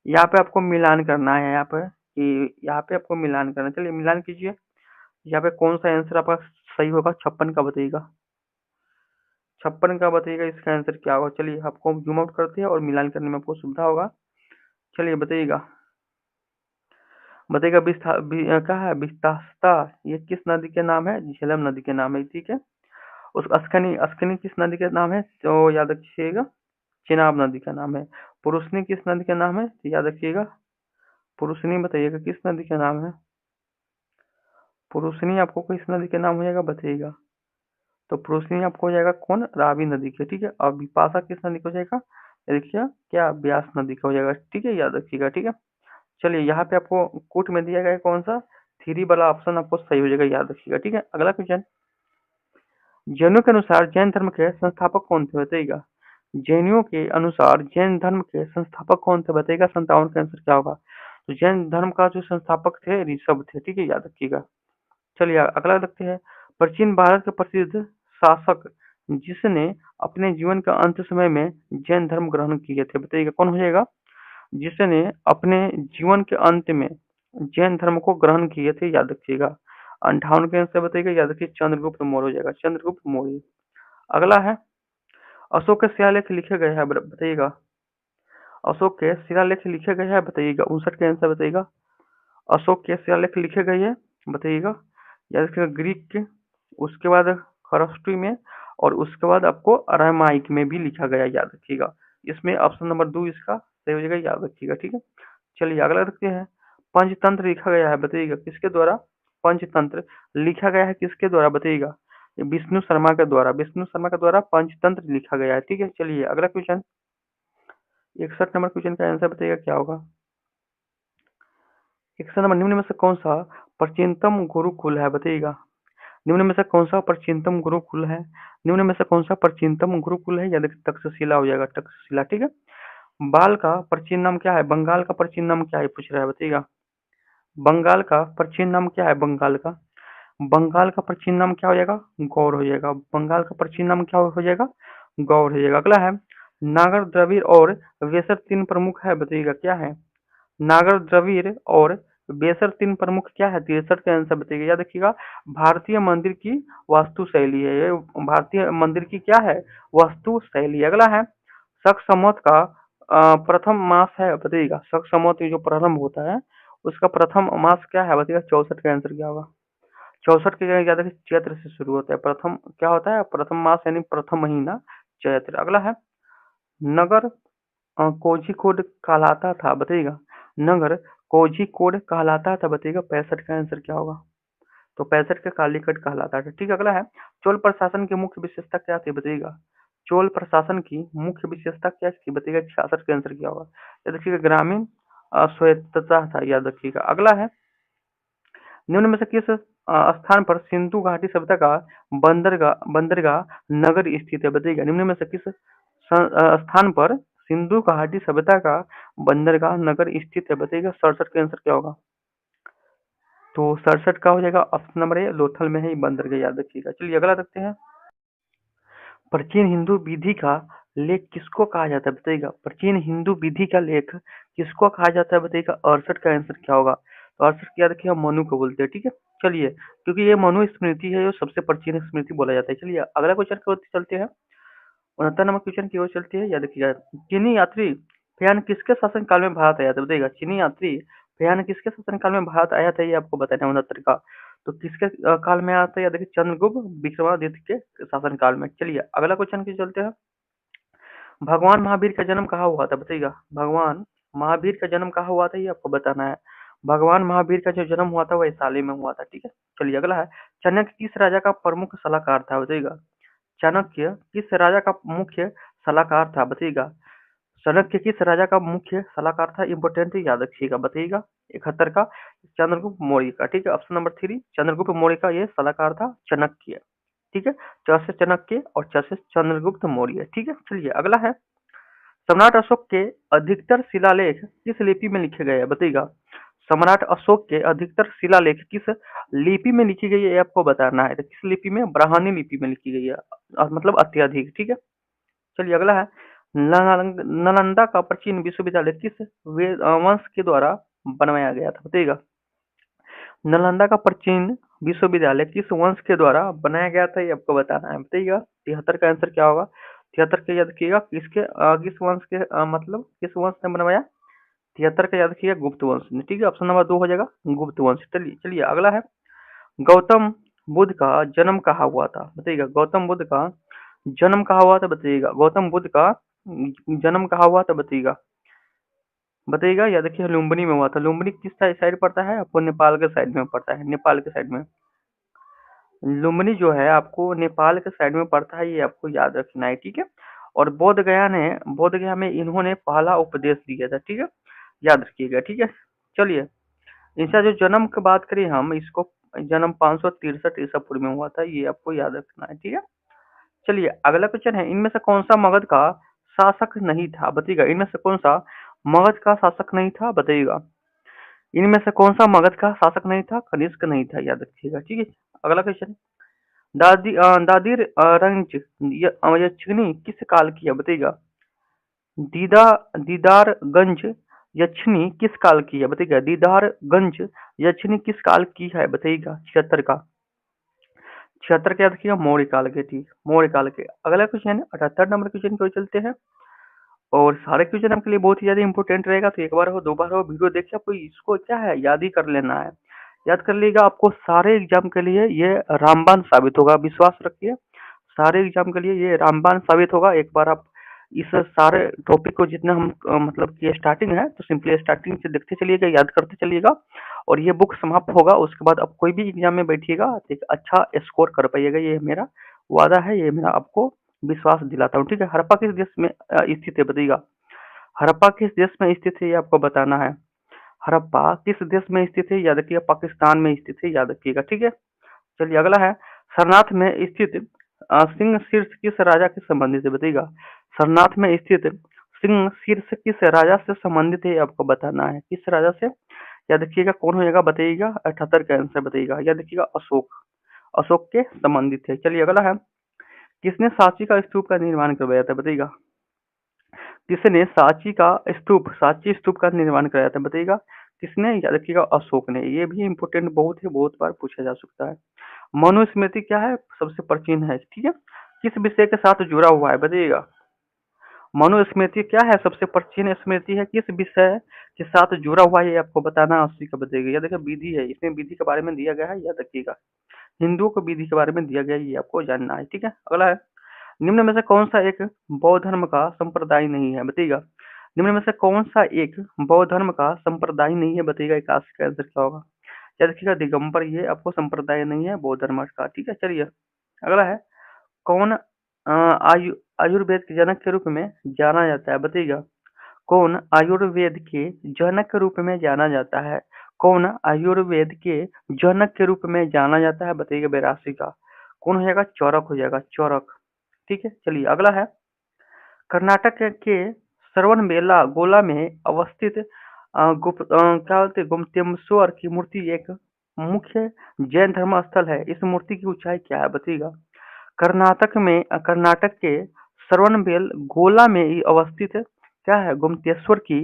यहाँ पे आपको मिलान करना है, यहाँ पे कि यहाँ पे आपको मिलान करना है। चलिए मिलान कीजिए। यहाँ पे कौन सा आंसर आपका सही होगा? 56 का बताइएगा। 56 का बताइएगा, इसका आंसर क्या होगा? चलिए आपको जूम आउट करते हैं और मिलान करने में आपको सुविधा होगा। चलिए बताइएगा। बताइएगा क्या है विस्तास्ता, ये किस नदी के नाम है? झेलम नदी के नाम है, ठीक है। उस अस्कनी अस्कनी किस नदी के नाम है? तो याद रखिएगा, चिनाब नदी का नाम है। पुरुषनी किस नदी का नाम है? तो याद रखिएगा, पुरुषनी बताइएगा किस नदी का नाम है? पुरुषनी आपको किस नदी के नाम हो जाएगा, बताइएगा। तो प्रोसनी आपको हो जाएगा कौन? रावी नदी के, ठीक है। और विपाशा किस नदी का हो जाएगा? देखिए क्या, ब्यास नदी का हो जाएगा, ठीक है, याद रखिएगा, ठीक है। चलिए यहाँ पे आपको कूट में दिया गया है कौन सा? थ्री वाला ऑप्शन आपको सही हो जाएगा, याद रखिएगा, ठीक है। अगला क्वेश्चन। जैनों के अनुसार जैन धर्म के संस्थापक कौन थे, बताइएगा। जैनियों के अनुसार जैन धर्म के संस्थापक कौन थे, बताइएगा। 57 का आंसर क्या होगा? तो जैन धर्म का जो संस्थापक थे ऋषभ थे, ठीक है, याद रखिएगा। चलिए अगला देखते हैं। प्राचीन भारत के प्रसिद्ध शासक जिसने अपने जीवन के अंत समय में जैन धर्म ग्रहण किए थे, बताइएगा कौन हो जाएगा? जिसने अपने जीवन के अंत में जैन धर्म को ग्रहण किए थे, याद रखिएगा। 58 के आंसर बताइएगा, याद रखिए। चंद्रगुप्त मौर्य हो जाएगा, चंद्रगुप्त मौर्य। अगला है। अशोक के शिलालेख लिखे गए हैं, बताइएगा। अशोक के शिलालेख लिखे गए हैं, बताइएगा। 59 के आंसर बताइएगा। अशोक के शिलालेख लिखे गए हैं, बताइएगा। याद रखिएगा ग्रीक के, उसके बाद खरष्टी में, और उसके बाद आपको अरामाइक में भी लिखा गया, याद रखिएगा। इसमें ऑप्शन नंबर 2 इसका सही हो जाएगा, याद रखिएगा, ठीक है। चलिए अगला रखते हैं। पंचतंत्र लिखा गया है, बताइएगा किसके द्वारा? पंचतंत्र लिखा गया है किसके द्वारा, बताइएगा। विष्णु शर्मा के द्वारा, विष्णु शर्मा के द्वारा पंचतंत्र लिखा गया है, ठीक है। चलिए अगला क्वेश्चन। 61 नंबर क्वेश्चन का आंसर बताइएगा क्या होगा? 61 नंबर। निम्न में से कौन सा प्राचीनतम गुरुकुल है, बताइएगा। निम्न में से कौन सा प्राचीनतम गुरुकुल है? निम्न में से कौन सा प्राचीनतम गुरुकुल है? याद रखिए तक्षशिला हो जाएगा, तक्षशिला, ठीक है। बाल का प्राचीन नाम क्या है? बंगाल का प्राचीन नाम क्या है, पूछ रहा है, बताइएगा। बंगाल का प्राचीन नाम क्या है? बंगाल का, बंगाल का प्राचीन नाम क्या हो जाएगा? गौड़ हो जाएगा। बंगाल का प्राचीन नाम क्या हो जाएगा? गौड़ हो जाएगा। अगला है। नागर, द्रविड़ और वेसर तीन प्रमुख है, बताइएगा क्या है? नागर, द्रविड़ और बेसर तीन प्रमुख क्या है? 63 का आंसर बताइएगा, याद रखिएगा। भारतीय मंदिर की वास्तु शैली है ये, भारतीय मंदिर की क्या है? वास्तु शैली। अगला है। शक संवत का प्रथम मास है, बताइएगा। शक संवत जो प्रारंभ होता है उसका प्रथम मास क्या है, बताइएगा। 64 का आंसर क्या होगा? 64 के याद रखिए चैत्र से शुरू होता है। प्रथम क्या होता है? प्रथम मास यानी प्रथम महीना चैत्र। अगला है। नगर कोझिकोड कहलाता था, बताइएगा। नगर कोझिकोड कहलाता था, बताइएगा। 65 का आंसर क्या होगा? तो 65 का कालीकट कहलाता था, ठीक है। अगला है। चोल प्रशासन की मुख्य विशेषता क्या थी, बताइएगा। चोल प्रशासन की मुख्य विशेषता क्या थी, बताइएगा। 66 का आंसर क्या होगा? याद रखिएगा ग्रामीण स्वायत्तता था, याद रखिएगा। अगला है। निम्न में से किस स्थान पर सिंधु घाटी सभ्यता का बंदरगाह बंदरगाह नगर स्थित है, बताइएगा। निम्न में से किस स्थान पर सिंधु घाटी सभ्यता का बंदरगाह नगर स्थित है, बताइएगा। 67 का आंसर क्या होगा? तो 67 का हो जाएगा ऑप्शन नंबर ए, लोथल में है ये बंदरगाह, याद रखिएगा। चलिए अगला देखते हैं। प्राचीन हिंदू विधि का लेख किसको कहा जाता है बताइएगा? प्राचीन हिंदू विधि का लेख किसको कहा जाता है बताइएगा? 68 का आंसर क्या होगा? तो 68 क्या रखिए, हम मनु को बोलते हैं, ठीक है। चलिए, क्योंकि ये मनु स्मृति है जो सबसे प्राचीन स्मृति बोला जाता है। चलिए अगला क्वेश्चन की ओर चलते हैं। 69 नंबर क्वेश्चन की ओर चलते हैं, याद रखिएगा। चीनी यात्री फयान किसके शासन काल में भारत आया था बताइएगा? चीनी यात्री फयान किसके शासन काल में भारत आया था, ये आपको बताना है 69 का। तो किसके काल में आया था? याद रखिए, चंद्रगुप्त विक्रमादित्य के शासन काल में। चलिए अगला क्वेश्चन की चलते हैं। भगवान महावीर का जन्म कहाँ हुआ था बताइएगा? भगवान महावीर का जन्म कहाँ हुआ था, ये आपको बताना है। भगवान महावीर का जो जन्म हुआ था वैशाली में हुआ था, ठीक है। चलिए अगला है, चाणक्य किस राजा का प्रमुख सलाहकार था बताइएगा? चाणक्य किस राजा का मुख्य सलाहकार था बताइएगा? चाणक्य किस राजा का मुख्य सलाहकार था, इंपोर्टेंट है, याद रखिएगा, बताइएगा। 71 का चंद्रगुप्त मौर्य का, ठीक है। ऑप्शन नंबर 3 चंद्रगुप्त मौर्य का ये सलाहकार था चाणक्य, ठीक है। च से चाणक्य और च से चंद्रगुप्त मौर्य, ठीक है। चलिए अगला है, सम्राट अशोक के अधिकतर शिलालेख किस लिपि में लिखे गए हैं बताइएगा? सम्राट अशोक के अधिकतर शिलालेख किस लिपि में लिखी गई है, ये आपको बताना है। तो किस लिपि में? ब्राह्मणी लिपि में लिखी गई है, मतलब अत्यधिक, ठीक है। चलिए अगला है, नालंदा का प्राचीन विश्वविद्यालय किस वंश के द्वारा बनवाया गया था बताइएगा? नालंदा का प्राचीन विश्वविद्यालय किस वंश के द्वारा बनाया गया था, ये आपको बताना है, बताइएगा। 73 का आंसर क्या होगा? 73 का याद रखिएगा, किस वंश के मतलब किस वंश ने बनवाया? 73 का याद रखिएगा, गुप्त वंश ने, ठीक है। ऑप्शन नंबर 2 हो जाएगा, गुप्त वंश। चलिए चलिए अगला है, गौतम बुद्ध का जन्म कहाँ हुआ था बताइएगा? गौतम बुद्ध का जन्म कहाँ हुआ था बताइएगा? गौतम बुद्ध का जन्म कहाँ हुआ था बताइएगा? बताइएगा, या देखिए लुम्बिनी में हुआ था। लुम्बिनी किस साइड पड़ता है आपको? नेपाल के साइड में पड़ता है, नेपाल के साइड में। लुम्बिनी जो है आपको नेपाल के साइड में पड़ता है, ये आपको याद रखना है, ठीक है। और बोध गया में इन्होंने पहला उपदेश दिया था, ठीक है, याद रखिएगा, ठीक है। चलिए, इनका जो जन्म की बात करें हम, इसको जन्म 563 ईसा पूर्व में हुआ था, ये आपको याद रखना है, ठीक है। चलिए अगला क्वेश्चन है, इनमें से कौन सा मगध का शासक नहीं था बताइएगा? इनमें से कौन सा मगध का शासक नहीं था बताइएगा? इनमें से कौन सा मगध का शासक नहीं था? कनिष्क नहीं था, याद रखिएगा, ठीक है। अगला क्वेश्चन, दादिर रंज यक्षिणी किस काल की है बताइएगा? दीदा दीदारगंज यक्षिणी किस काल की है बताइएगा? दीदारगंज यक्षिणी किस काल की है बताइएगा? 76 का, 76 क्या रखिएगा? मौर्य काल के, ठीक, मौर्य काल के। अगला क्वेश्चन है 78 नंबर क्वेश्चन को चलते हैं। और सारे क्वेश्चन आपके लिए बहुत ही ज्यादा इंपॉर्टेंट रहेगा, तो एक बार हो दो बार हो वीडियो देखिए, आपको इसको क्या है याद ही कर लेना है। याद कर लीजिएगा, आपको सारे एग्जाम के लिए ये रामबाण साबित होगा, विश्वास रखिए। सारे एग्जाम के लिए ये रामबाण साबित होगा। एक बार आप इस सारे टॉपिक को जितना हम मतलब कि स्टार्टिंग है तो सिंपली स्टार्टिंग से देखते चलिएगा, याद करते चलिएगा। और ये बुक समाप्त होगा उसके बाद आप कोई भी एग्जाम में बैठिएगा तो एक अच्छा स्कोर कर पाइएगा, ये मेरा वादा है, ये मेरा आपको विश्वास दिलाता हूँ, ठीक है। हड़प्पा किस देश में स्थित है बताइएगा? हड़प्पा किस देश में स्थित है, ये आपको बताना है। हड़प्पा किस देश में स्थित है? याद रखिएगा, पाकिस्तान में स्थित है, याद रखिएगा, ठीक है। चलिए अगला है, सरनाथ में स्थित सिंह शीर्ष किस राजा के संबंधित है बताइएगा? सरनाथ में स्थित सिंह शीर्ष किस राजा से संबंधित है, आपको बताना है, किस राजा से? याद रखिएगा, कौन हो जाएगा बताइएगा? 78 का आंसर बताइएगा, याद रखिएगा, अशोक, अशोक के संबंधित है। चलिए अगला है, किसने सांची का स्तूप का निर्माण करवाया था बताइएगा? किसने सांची स्तूप का निर्माण कराया था बताइएगा? किसने? याद रखिएगा, अशोक ने। ये भी इंपोर्टेंट बहुत है, बहुत बार पूछा जा सकता है। मनुस्मृति क्या है? सबसे प्राचीन है, ठीक है। किस विषय के साथ जुड़ा हुआ है बताइएगा? मनुस्मृति क्या है? सबसे प्राचीन स्मृति है, किस विषय के साथ जुड़ा हुआ है, ये आपको बताना है, उसी का बताइएगा। याद रखिए, विधि है, इसमें विधि के बारे में दिया गया है, याद रखिएगा। हिंदुओं को विधि के बारे में दिया गया है, ये आपको जानना है, ठीक है। अगला है, निम्न में से कौन सा एक बौद्ध धर्म का संप्रदाय नहीं है बताइएगा? निम्न में से कौन सा एक बौद्ध धर्म का संप्रदाय नहीं है बताइएगा? 81 का आंसर क्या होगा? याद रखिएगा, दिगंबर, ये आपको संप्रदाय नहीं है बौद्ध धर्म का, ठीक है। चलिए अगला है, कौन आयुर्वेद के जनक के रूप में जाना जाता है बताइएगा? कौन आयुर्वेद के जनक के रूप में जाना जाता है? कौन आयुर्वेद के जनक के रूप में जाना जाता है बताइएगा? 82 का, कौन हो जाएगा? चौरक हो जाएगा, चौरक, ठीक है। चलिए अगला है, कर्नाटक के श्रवणबेला गोला में अवस्थित क्या बोलते हैं, गुप्तेश्वर की मूर्ति एक मुख्य जैन धर्म स्थल है। इस मूर्ति की ऊंचाई क्या है बताइएगा? कर्नाटक के श्रवणबेलगोला में ही अवस्थित क्या है, गोमतेश्वर की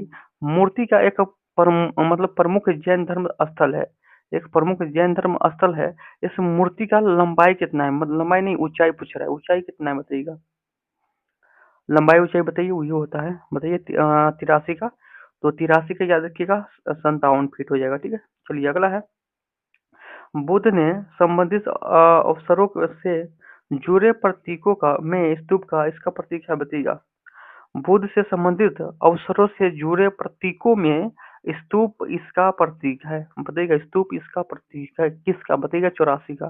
मूर्ति का एक मतलब प्रमुख जैन धर्म स्थल है। एक प्रमुख जैन धर्म स्थल है। इस मूर्ति का लंबाई कितना है, मतलब लंबाई नहीं, ऊंचाई पूछ रहा है, ऊंचाई कितना है बताइएगा। लंबाई ऊंचाई बताइए, वही होता है, बताइए 83 का। तो 83 का याद रखिएगा, 57 फीट हो जाएगा, ठीक है। चलिए अगला है, बुद्ध ने संबंधित अवसरों से जुड़े प्रतीकों का में स्तूप का इसका प्रतीक है बताइएगा। बुद्ध से संबंधित अवसरों से जुड़े प्रतीकों में स्तूप इसका प्रतीक है, बताइएगा। स्तूप इसका प्रतीक है किसका, बताइएगा। 84 का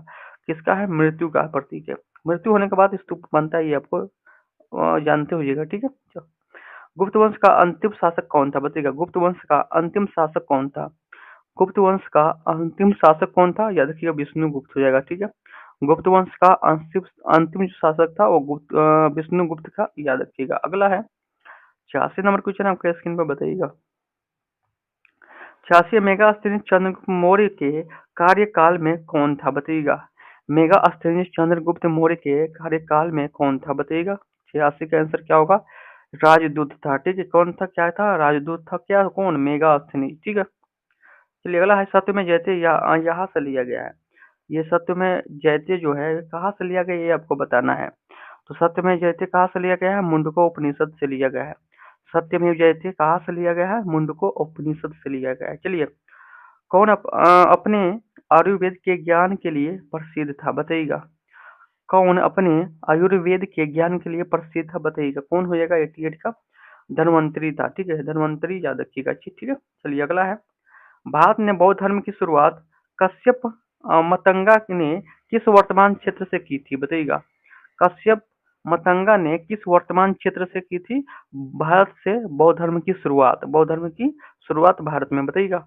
किसका है, मृत्यु का प्रतीक है। मृत्यु होने के बाद स्तूप बनता है, ये आपको जानते होइएगा, ठीक है। गुप्त वंश का अंतिम शासक कौन था, बताइएगा। गुप्त वंश का अंतिम शासक कौन था, गुप्त वंश का अंतिम शासक कौन था, याद रखिएगा विष्णुगुप्त हो जाएगा, ठीक है। गुप्त वंश का अंतिम अंतिम जो शासक था वो विष्णुगुप्त का, याद रखिएगा। अगला है 86 नंबर क्वेश्चन, आपके स्क्रीन पर बताइएगा। 86 मेगा अस्थिनी चंद्रगुप्त मौर्य के कार्यकाल में कौन था, बताइएगा। मेगा अस्थिनी चंद्रगुप्त मौर्य के कार्यकाल में कौन था, बताइएगा। 86 का आंसर क्या होगा, राजदूत था, ठीक है। कौन था, क्या था, राजदूत था, क्या, कौन, मेगा अस्थिनी, ठीक है। चलिए अगला है, सत्य में जयते यहाँ से लिया गया है। ये सत्य में जयते जो है कहाँ से लिया गया, ये आपको बताना है। तो सत्य में जयते कहाँ से लिया गया है, मुंडको उपनिषद से लिया गया है। सत्यमेव जयते कहाँ से लिया गया है, मुंडको उपनिषद से लिया गया है। चलिए, कौन अपने आयुर्वेद के ज्ञान के लिए प्रसिद्ध था, बताइएगा। कौन अपने आयुर्वेद के ज्ञान के लिए प्रसिद्ध था, बताइएगा। कौन हो जाएगा 88 का, धन्वंतरी था, ठीक है। धन्वंतरी याद रखिएगा, ठीक है। चलिए अगला है, भारत ने बौद्ध धर्म की शुरुआत कश्यप मतंगा ने किस वर्तमान क्षेत्र से की थी, बताइएगा। कश्यप मतंगा ने किस वर्तमान क्षेत्र से की थी, भारत से बौद्ध धर्म की शुरुआत, बौद्ध धर्म की शुरुआत भारत में, बताइएगा।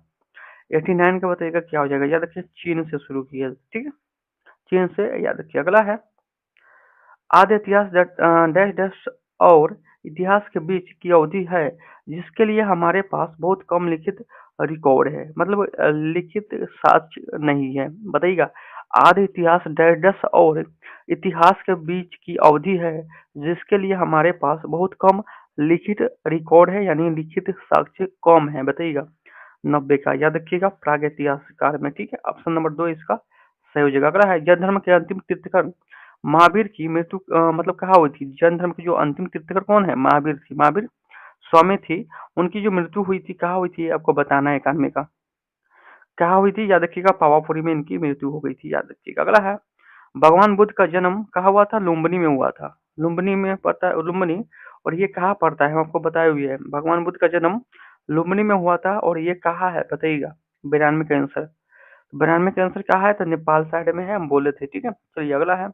89 का बताइएगा क्या हो जाएगा, याद रखिए चीन से शुरू की है, ठीक है। चीन से, याद रखिए। अगला है, आदि इतिहास डैश डैश और इतिहास के बीच की अवधि है जिसके लिए हमारे पास बहुत कम लिखित रिकॉर्ड है, मतलब लिखित साक्ष्य नहीं है, बताइएगा। आदि इतिहास डैश डैश और इतिहास के बीच की अवधि है जिसके लिए हमारे पास बहुत कम लिखित रिकॉर्ड है, यानी लिखित साक्ष्य कम है, बताइएगा। 90 का, याद रखिएगा, प्रागैतिहासिक काल में, ठीक है। ऑप्शन नंबर 2 इसका सही हो जाएगा। अगला है, जैन धर्म के अंतिम तीर्थकर महावीर की मृत्यु मतलब कहाँ हुई थी, जैन धर्म की जो अंतिम तीर्थकर कौन है, महावीर थी, महावीर स्वामी थी। उनकी जो मृत्यु हुई थी कहाँ हुई थी, आपको बताना है 91 का। कहाँ हुई थी, याद रखिएगा, पावापुरी में इनकी मृत्यु हो गई थी, याद रखिएगा। अगला है, भगवान बुद्ध का जन्म कहाँ हुआ था, लुम्बिनी में हुआ था। लुम्बिनी में पड़ता है, लुम्बिनी। और ये कहाँ पड़ता है, हम आपको बताए हुए हैं, भगवान बुद्ध का जन्म लुम्बिनी में हुआ था। और ये कहाँ है, बताइएगा। 92 का आंसर, 92 का आंसर कहाँ है, तो नेपाल साइड में है, हम बोले थे, ठीक है। चलिए अगला है,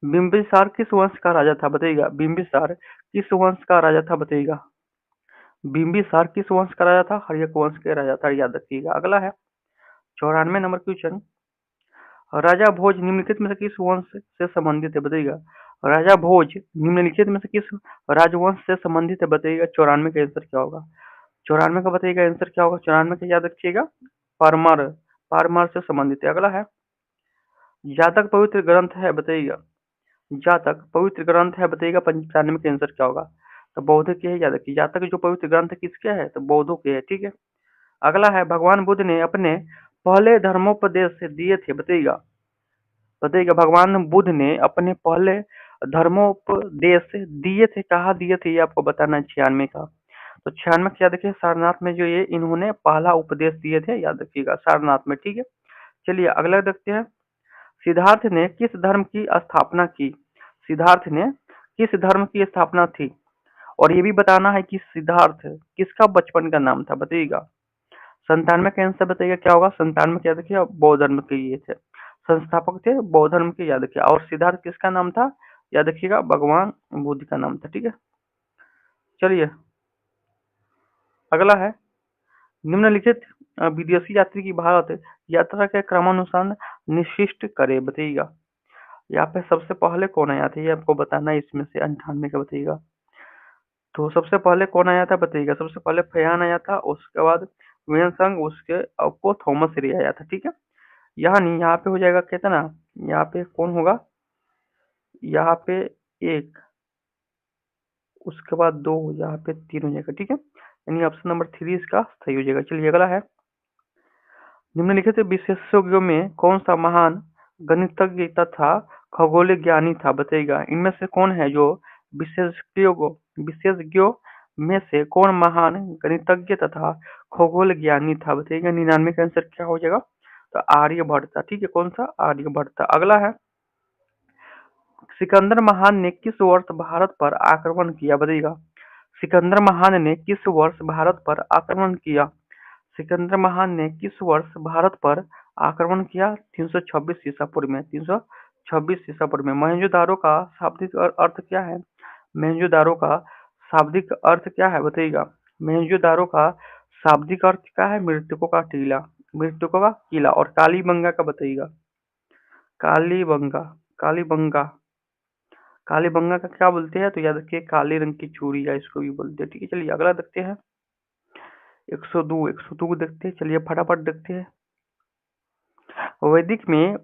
बिम्बिसार किस वंश का राजा था, बताइएगा। बिम्बिसार किस वंश का राजा था, बताइएगा। बिम्बिसार किस वंश का राजा था, हर्यक वंश के राजा था, याद रखिएगा। अगला है 94 नंबर क्वेश्चन, राजा भोज निम्नलिखित में से किस वंश से संबंधित है, बताइएगा। राजा भोज निम्नलिखित में से किस राजवंश से संबंधित है, बताइएगा। 94 का आंसर क्या होगा, 94 का बताइएगा आंसर क्या होगा। 94 का याद रखिएगा, परमार, परमार से संबंधित है। अगला है, जातक पवित्र ग्रंथ है, बताइएगा। जातक पवित्र ग्रंथ है, बताइएगा। 95 का आंसर क्या होगा, तो बौद्ध के है, याद रखिए। जातक जो पवित्र ग्रंथ है किसके है, तो बौद्धों के है, ठीक है। अगला है, भगवान बुद्ध ने अपने पहले धर्मोपदेश दिए थे, बताइएगा। बताइएगा, भगवान बुद्ध ने अपने पहले धर्मोपदेश दिए थे, कहाँ दिए थे, ये आपको बताना है। 96 का, तो 96 का याद रखिए, सारनाथ में जो ये इन्होंने पहला उपदेश दिए थे, याद रखिएगा, सारनाथ में, ठीक है। चलिए अगला देखते हैं, सिद्धार्थ ने किस धर्म की स्थापना की, सिद्धार्थ ने किस धर्म की स्थापना थी। और ये भी बताना है कि सिद्धार्थ किसका बचपन का नाम था, बताइएगा। 97 का आंसर बताइएगा क्या होगा। 97 का याद रखिए, बौद्ध धर्म के ये थे, संस्थापक थे बौद्ध धर्म के, याद रखिए। और सिद्धार्थ किसका नाम था, याद रखिएगा, भगवान बुद्ध का नाम था, ठीक है। चलिए अगला है, निम्नलिखित विदेशी यात्री की भारत यात्रा के क्रमानुसार निश्चित करे, बताइएगा। यहाँ पे सबसे पहले कौन आया था, ये आपको बताना है, इसमें से 98 का, बताइएगा। तो सबसे पहले कौन आया था, बताइएगा। सबसे पहले फयान आया था, उसके बाद वेनसंग, उसके आपको थॉमस रे आया था, ठीक है। यहाँ नहीं, यहाँ पे हो जाएगा, कहते ना, यहाँ पे कौन होगा, यहाँ पे एक, उसके बाद दो, यहाँ पे तीन हो जाएगा, ठीक है। यानी ऑप्शन नंबर थ्री इसका सही हो जाएगा। चलिए अगला है, निम्नलिखित विशेषज्ञों में कौन सा महान गणितज्ञ तथा खगोलीय ज्ञानी था, बताइएगा। इनमें से कौन है जो विशेषज्ञों विशेषज्ञों में से कौन महान गणितज्ञ तथा खगोल ज्ञानी था, बताइएगा। 99 का आंसर क्या हो जाएगा? तो आर्यभट्ट था, ठीक है। कौन सा? आर्यभट्ट था। अगला है, सिकंदर महान ने किस वर्ष भारत पर आक्रमण किया, बताइएगा। सिकंदर महान ने किस वर्ष भारत पर आक्रमण किया? सिकंदर महान ने किस वर्ष भारत पर आक्रमण किया? 326 ईसा पूर्व में। 326 ईसा पूर्व में। मोहनजोदारो का शाब्दिक अर्थ क्या है? मोहनजोदारो का शाब्दिक अर्थ क्या है, बताइएगा। मोहनजोदारो का शाब्दिक अर्थ क्या है? मृतकों का टीला, मृतकों का किला। और कालीबंगा का बताइएगा। कालीबंगा, कालीबंगा, कालीबंगा का क्या बोलते हैं? तो याद रखिए काले रंग की चूड़ी, या इसको भी बोलते हैं, ठीक है। चलिए अगला देखते हैं, 102, 102 को देखते हैं। चलिए फटाफट देखते हैं। वैदिक में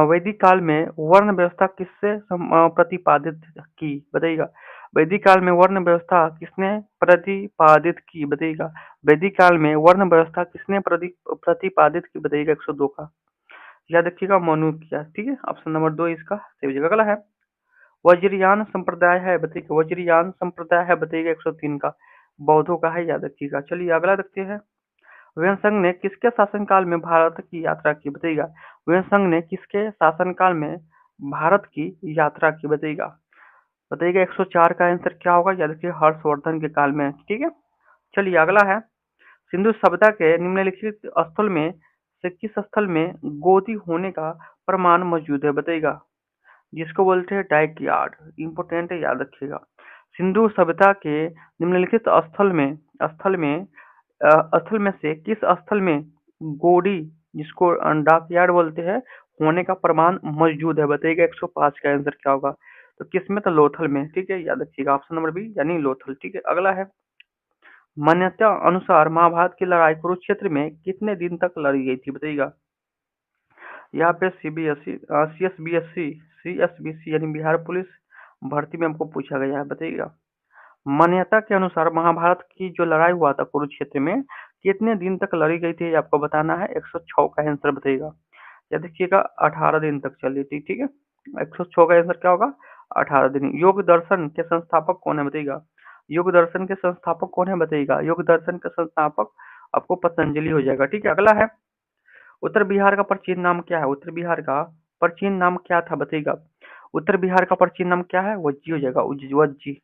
वैदिक काल में वर्ण व्यवस्था किससे प्रतिपादित की, बताइएगा। वैदिक काल में वर्ण व्यवस्था किसने प्रतिपादित की, बताइएगा। वैदिक काल में वर्ण व्यवस्था किसने प्रतिपादित की, बताइएगा। 102 का याद रखिएगा, मनु किया, ठीक है। ऑप्शन नंबर दो इसका सही हो जाएगा। अगला है, वज्रयान संप्रदाय है, बताइए। वज्रयान संप्रदाय है, बताइएगा। 103 का बौद्धों का है, याद रखिएगा। चलिए अगला देखते हैं, वेनसंग ने किसके शासनकाल में भारत की यात्रा की, बताइएगा। वेनसंग ने किसके शासनकाल में भारत की यात्रा की, बताइएगा। बताइएगा 104 का आंसर क्या होगा, याद रखिए हर्षवर्धन के काल में, ठीक है। चलिए अगला है, सिंधु सभ्यता के निम्नलिखित स्थल में से किस स्थल में गोदी होने का प्रमाण मौजूद है, बताइएगा। जिसको बोलते हैं डाइक यार्ड, इंपोर्टेंट है, याद रखिएगा। सिंधु सभ्यता के निम्नलिखित स्थल में स्थल में से किस स्थल में गोडी, जिसको डाक यार्ड बोलते हैं, होने का प्रमाण मौजूद है, बताइएगा। 105 का आंसर क्या होगा? तो किस में? तो लोथल में, ठीक है। याद रखिएगा ऑप्शन नंबर बी, यानी लोथल, ठीक है। अगला है, मान्यता अनुसार महाभारत की लड़ाई कुरुक्षेत्र में कितने दिन तक लड़ी गई थी, बताइएगा। यहाँ पे सीबीएसई, सीएसबीएसई, सीएसबीसी यानी बिहार पुलिस भर्ती में हमको पूछा गया है, बताइएगा। मान्यता के अनुसार महाभारत की जो लड़ाई हुआ था कुरुक्षेत्र में, कितने दिन तक लड़ी गई थी, ये आपको बताना है। 106 का आंसर बताइएगा। या देखिएगा 18 दिन तक चली थी, ठीक है। 106 का आंसर क्या होगा? 18 दिन। योग दर्शन के संस्थापक कौन है, बताइएगा। योग दर्शन के संस्थापक कौन है, बताइएगा। योग दर्शन के संस्थापक आपको पतंजलि हो जाएगा, ठीक है। अगला है, उत्तर बिहार का प्राचीन नाम क्या है? उत्तर बिहार का प्राचीन नाम क्या था, बताइएगा। उत्तर बिहार का प्राचीन नाम क्या है? वज्जी हो जाएगा, वज्जी।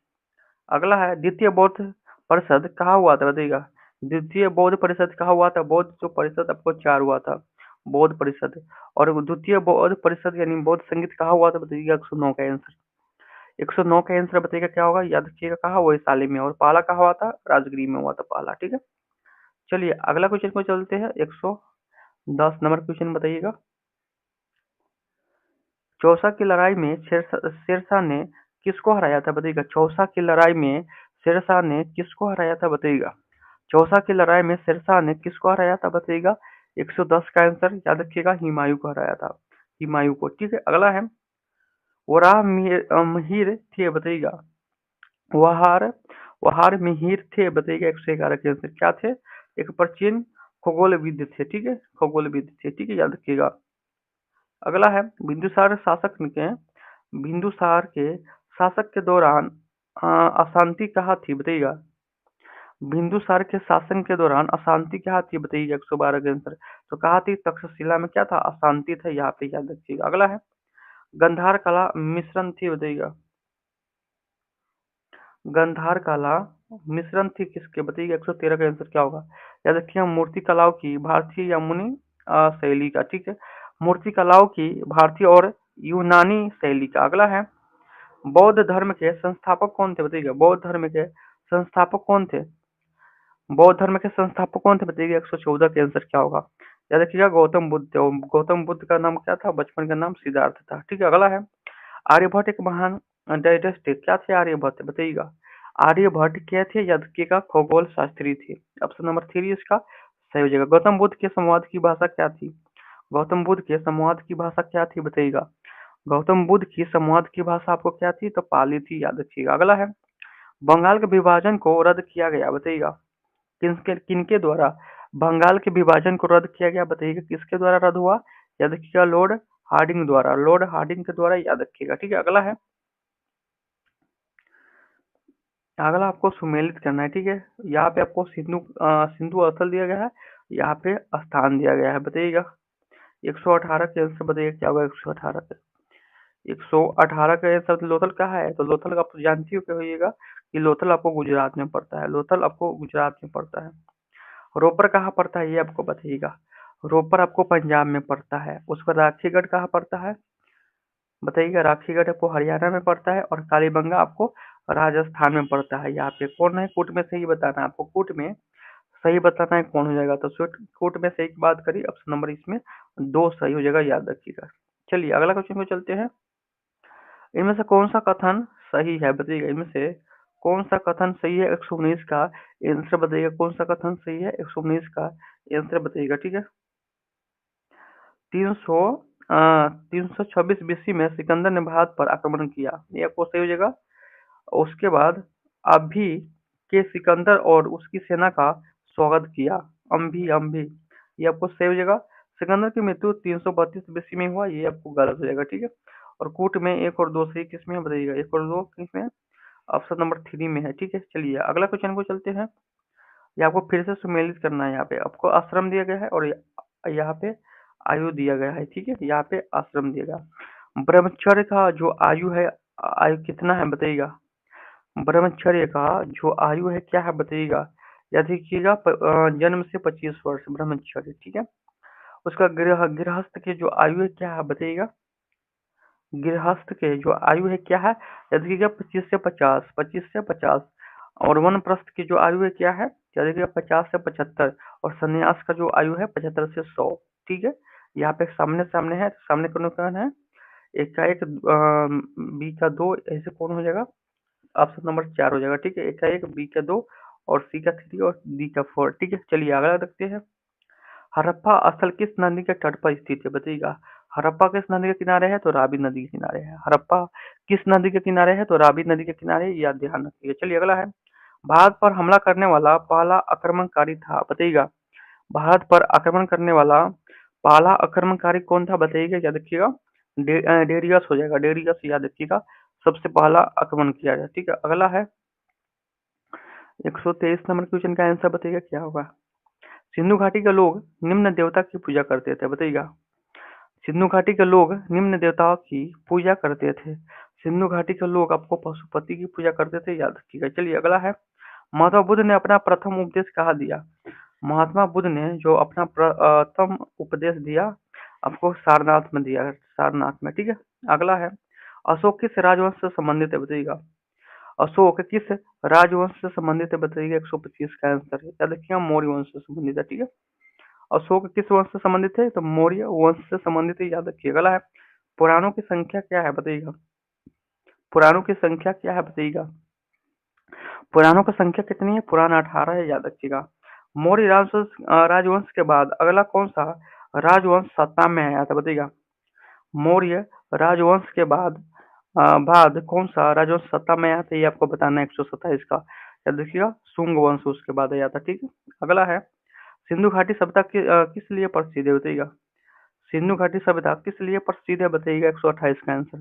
अगला है, द्वितीय बौद्ध परिषद कहाँ हुआ था, बताइएगा। द्वितीय बौद्ध परिषद कहाँ हुआ था? बौद्ध जो परिषद आपको चार हुआ था, बौद्ध परिषद। और द्वितीय बौद्ध परिषद यानी बौद्ध संगीत कहाँ हुआ था, बताइएगा। 109 का आंसर, 109 का आंसर बताइएगा क्या होगा, याद रखिएगा। कहाँ? वैशाली में। और पहला कहाँ हुआ था? राजगीर में हुआ था पहला, ठीक है। चलिए अगला क्वेश्चन को चलते हैं, 110 नंबर क्वेश्चन बताइएगा। चौसा की लड़ाई में शेरशाह ने किसको हराया था, बताइएगा। चौसा की लड़ाई में शेरशाह ने किसको हराया था, बताइएगा। चौसा की लड़ाई में शेरशाह ने किसको हराया था, बताइएगा। 110 का आंसर याद रखिएगा, हुमायूं को हराया था, हुमायूं को, ठीक है। अगला है, वराह मिहिर थे, बताइएगा। वहार वहार मिहिर थे, बताइएगा। 111 के आंसर क्या थे? एक प्राचीन खगोलविद थे, ठीक है। खगोलविद थे, ठीक है, याद रखिएगा। अगला है, बिंदुसार के शासक के दौरान अशांति कहाँ थी, बताइएगा। बिंदुसार के शासन के दौरान अशांति कहाँ थी, बताइएगा। 112 के आंसर तो कहाँ थी? तक्षशिला में क्या था? अशांति था, यहाँ पे याद रखिएगा। अगला है, गंधार कला मिश्रण थी, बताइएगा। गंधार कला मिश्रण थी किसके, बताइएगा। 113 का आंसर क्या होगा? याद रखिएगा, मूर्ति कलाओं की भारतीय या मुनि शैली का, ठीक है। मूर्ति कलाओं की भारतीय और यूनानी शैली का। अगला है, बौद्ध धर्म के संस्थापक कौन थे, बताइएगा। बौद्ध धर्म के संस्थापक कौन थे? बौद्ध धर्म के संस्थापक कौन थे, बताइएगा। 114 के आंसर क्या होगा? याद रखिएगा, गौतम बुद्ध। और गौतम बुद्ध का नाम क्या था? बचपन का नाम सिद्धार्थ था, ठीक है। अगला है, आर्यभट्ट एक महान डायटिस्ट क्या थे? आर्यभट्ट, बताइएगा। आर्यभट्ट क्या थे? याद रखिएगा, खगोल शास्त्री थे। ऑप्शन नंबर थ्री इसका सही हो जाएगा। गौतम बुद्ध के संवाद की भाषा क्या थी? गौतम बुद्ध के संवाद की भाषा क्या थी, बताइएगा। गौतम बुद्ध की संवाद की भाषा आपको क्या थी? तो पाली थी, याद रखिएगा। अगला है, बंगाल के विभाजन को रद्द किया गया, बताइएगा। किसके किनके द्वारा बंगाल के विभाजन को रद्द किया गया, बताइएगा किसके द्वारा रद्द हुआ? याद रखिएगा, लॉर्ड हार्डिंग द्वारा, लॉर्ड हार्डिंग के द्वारा, याद रखिएगा। ठीक है, अगला है, अगला आपको सुमेलित करना है। ठीक है, यहाँ पे आपको सिंधु स्थल दिया गया है, यहाँ पे स्थान दिया गया है, बताइएगा। 118 के आंसर बताइएगा क्या होगा? 118 का, 118 का आंसर लोथल कहाँ है? तो लोथल आप तो जानती हो क्या होइएगा कि लोथल आपको गुजरात में पड़ता है, लोथल आपको गुजरात में पड़ता है। रोपर कहाँ पड़ता है ये आपको बताइएगा। रोपर आपको पंजाब में पड़ता है। उसका राखीगढ़ कहाँ पड़ता है? बताइएगा। राखीगढ़ आपको हरियाणा में पड़ता है, और कालीबंगा आपको राजस्थान में पड़ता है। यहाँ पे कौन है कूट में सही बताना है आपको, कूट में सही बताना है कौन हो जाएगा। तो कूट में सही की बात करी, ऑप्शन नंबर इसमें दो सही हो जाएगा, याद रखिएगा। चलिए अगला क्वेश्चन को चलते हैं। इनमें से कौन सा कथन सही है, बताइएगा। इनमें से कौन सा कथन सही है? 119 का आंसर बताइएगा। कौन सा कथन सही है? 119 का आंसर बताइएगा। ठीक है, 300 326 बीसी में सिकंदर ने भारत पर आक्रमण किया, ये आपको सही हो जाएगा। उसके बाद अभी के सिकंदर और उसकी सेना का स्वागत किया, अम्भी अम्भी, ये आपको सही हो जाएगा। सिकंदर की मृत्यु 332 बीसी में हुआ, ये आपको गलत हो जाएगा। ठीक है, और कूट में एक और दो सही किसमें है बताइएगा? एक और दो किसमें? ऑप्शन नंबर 3 में है। ठीक है, चलिए अगला क्वेश्चन को चलते हैं। ये आपको फिर से सुमेलित करना है। यहाँ पे आपको आश्रम दिया गया है, और यहाँ पे आयु दिया गया है। ठीक है, यहाँ पे आश्रम दिया गया। ब्रह्मचर्य का जो आयु है, आयु कितना है बताइएगा। ब्रह्मचर्य का जो आयु है क्या है बताइएगा। याद रखिएगा, जन्म से 25 वर्ष ब्रह्मचर्य। ठीक है, उसका गृहस्थ की जो आयु है क्या है बताइएगा। गृहस्थ के जो आयु है क्या है? याद रखिएगा, 25 से 50, 25 से 50। और वानप्रस्थ की जो आयु है क्या है? याद रखिएगा, 50 से 75। और सन्यास का जो आयु है 75 से 100। ठीक है, यहाँ पे सामने सामने है, सामने कौन है? एक का एक, बी का दो, ऐसे कौन हो जाएगा? ऑप्शन नंबर 4 हो जाएगा। ठीक है, एक का एक, बी का दो, और सी का 3, और डी का 4। ठीक है, चलिए अगला देखते हैं। हड़प्पा स्थल किस नदी के तट पर स्थित है बताइएगा। हड़प्पा किस नदी के किनारे है? तो रावी नदी के किनारे है। हड़प्पा किस नदी के किनारे है? तो रावी नदी के किनारे, यह ध्यान रखिएगा। चलिए अगला है, भारत पर हमला करने वाला पहला आक्रमणकारी था, बताइएगा। भारत पर आक्रमण करने वाला पहला आक्रमणकारी कौन था बताइएगा, याद रखिएगा। डेरियस हो जाएगा, डेरियस, याद रखिएगा। सबसे पहला आक्रमण किया गया। ठीक है, अगला है, 123 नंबर क्वेश्चन का आंसर बताइएगा क्या होगा। सिंधु घाटी के लोग निम्न देवता की पूजा करते थे, बताइएगा। सिंधु घाटी के लोग निम्न देवताओं की पूजा करते थे। सिंधु घाटी के लोग आपको पशुपति की पूजा करते थे, याद रखिएगा। चलिए अगला है, महात्मा बुद्ध ने अपना प्रथम उपदेश कहाँ दिया? महात्मा बुद्ध ने जो अपना प्रथम उपदेश दिया, आपको सारनाथ में दिया है, सारनाथ में। ठीक है, अगला है, अशोक किस राजवंश से संबंधित है बताइएगा। अशोक किस राजवंश से संबंधित है बताइएगा। 125 का आंसर है, याद रखिएगा, मौर्य वंश से संबंधित है। ठीक है, अशोक किस वंश से संबंधित है? तो मौर्य वंश से संबंधित है, याद रखिएगा। अगला है, पुराणों की संख्या क्या है बताइएगा। पुराणों की संख्या क्या है बताइएगा। पुराणों की संख्या कितनी है? पुराण 18 है, याद रखिएगा। मौर्य राजवंश के बाद अगला कौन सा राजवंश सत्ता में आया था बताइएगा। मौर्य राजवंश के बाद कौन सा राजवंश सत्ता में आया था, ये आपको बताना है। 127 का, याद रखिएगा, शुंग वंश उसके बाद आया था। ठीक है, अगला है, सिंधु घाटी सभ्यता किस लिए प्रसिद्ध है बताइएगा। सिंधु घाटी सभ्यता किस लिए प्रसिद्ध है बताइएगा। 128 का आंसर,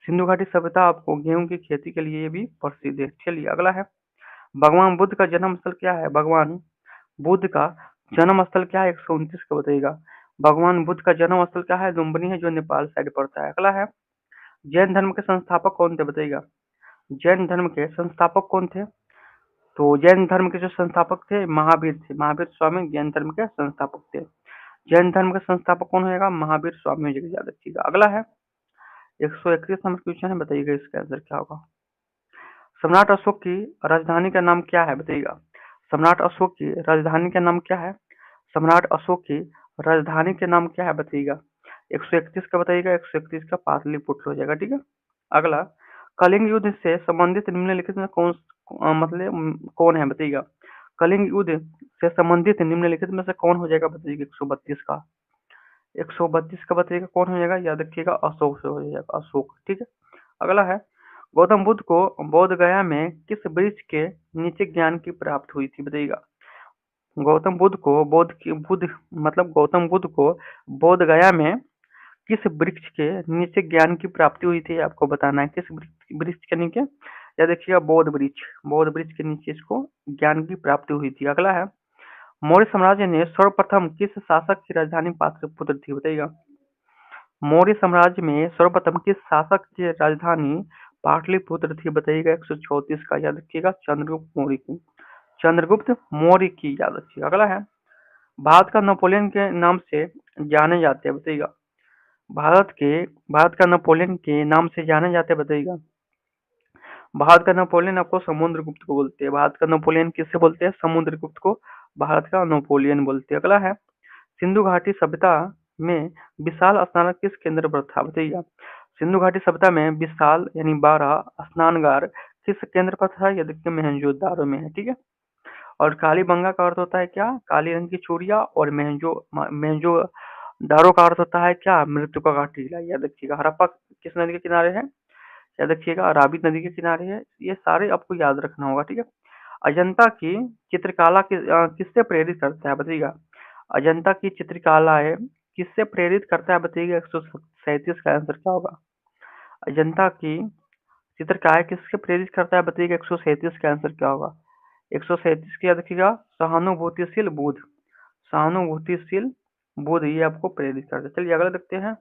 सिंधु घाटी सभ्यता आपको गेहूं की खेती के लिए भी प्रसिद्ध है। चलिए अगला है, भगवान बुद्ध का जन्म स्थल क्या है? भगवान बुद्ध का जन्म स्थल क्या है? 129 का बताइएगा। भगवान बुद्ध का जन्म स्थल क्या है? लुम्बिनी है, जो नेपाल साइड पड़ता है। अगला है, जैन धर्म के संस्थापक कौन थे बताइएगा। जैन धर्म के संस्थापक कौन थे? तो जैन धर्म के जो संस्थापक थे, महावीर थे। महावीर स्वामी जैन धर्म के संस्थापक थे। जैन धर्म के संस्थापक कौन होगा? महावीर स्वामी हो जाएगा, याद रखिएगा। अगला है, 131 नंबर क्वेश्चन है, बताइएगा इसका आंसर क्या होगा। सम्राट अशोक की राजधानी का नाम क्या है बताइएगा। सम्राट अशोक की राजधानी का नाम क्या है? सम्राट अशोक की राजधानी के नाम क्या है बताइएगा। 131 का बताइएगा। 131 का पाटलिपुत्र हो जाएगा। ठीक है, अगला, कलिंग युद्ध से संबंधित निम्नलिखित में कौन है बताइएगा। कलिंग युद्ध से संबंधित निम्नलिखित में से कौन हो जाएगा बताइएगा। 132 का, 132 का बताइएगा कौन हो जाएगा, याद रखिएगा अशोक से हो जाएगा, अशोक। ठीक है, अगला है गौतम बुद्ध को बोध गया में किस वृक्ष के नीचे ज्ञान की प्राप्ति हुई थी, बताइएगा। गौतम बुद्ध को बुद्ध मतलब गौतम बुद्ध को बोध गया में किस वृक्ष के नीचे ज्ञान की प्राप्ति हुई थी, आपको बताना है। किस वृक्ष के नीचे, या देखिएगा बोध वृक्ष के नीचे इसको ज्ञान की प्राप्ति हुई थी। अगला है मौर्य साम्राज्य ने सर्वप्रथम किस शासक की राजधानी पाटलिपुत्र थी, बताइएगा। मौर्य साम्राज्य में सर्वप्रथम किस शासक की राजधानी पाटलिपुत्र थी, बताइएगा। 134 का, याद रखिएगा चंद्रगुप्त मौर्य की, चंद्रगुप्त मौर्य की, याद रखिएगा। अगला है भारत का नेपोलियन के नाम से जाने जाते हैं, बताइएगा। भारत के भारत का नेपोलियन के नाम से जाने जाते हैं, बताइएगा। भारत का नेपोलियन आपको समुद्रगुप्त को बोलते हैं। भारत का नेपोलियन किससे बोलते हैं, समुद्रगुप्त को भारत का नेपोलियन बोलते हैं। अगला है सिंधु घाटी सभ्यता में विशाल स्नानक किस केंद्र पर था, बताइएगा। सिंधु घाटी सभ्यता में विशाल यानी 12 स्नानगार किस केंद्र पर था, यह देखिए मोहनजोदारो में है। ठीक है, और कालीबंगा का अर्थ होता है क्या, काली रंग की चूड़ियां, और मेहंजो दारो का अर्थ होता है क्या, मृत्यु का टीला। याद रखिएगा हड़प्पा किस नदी के किनारे है, याद रखिएगा रावी नदी के किनारे है। ये सारे आपको याद रखना होगा। ठीक है, अजंता की चित्रकला किससे प्रेरित करता है, बताइएगा। अजंता की चित्रकला है किससे प्रेरित करता है, बताइएगा। 137 का आंसर क्या होगा। अजंता की चित्रकार किससे प्रेरित करता है, बताइएगा। 137 का आंसर क्या होगा। 137 की याद रखिएगा सहानुभूतिशील बुद्ध, सहानुभूतिशील बुद्ध ये आपको प्रेरित करता है। चलिए अगला देखते हैं।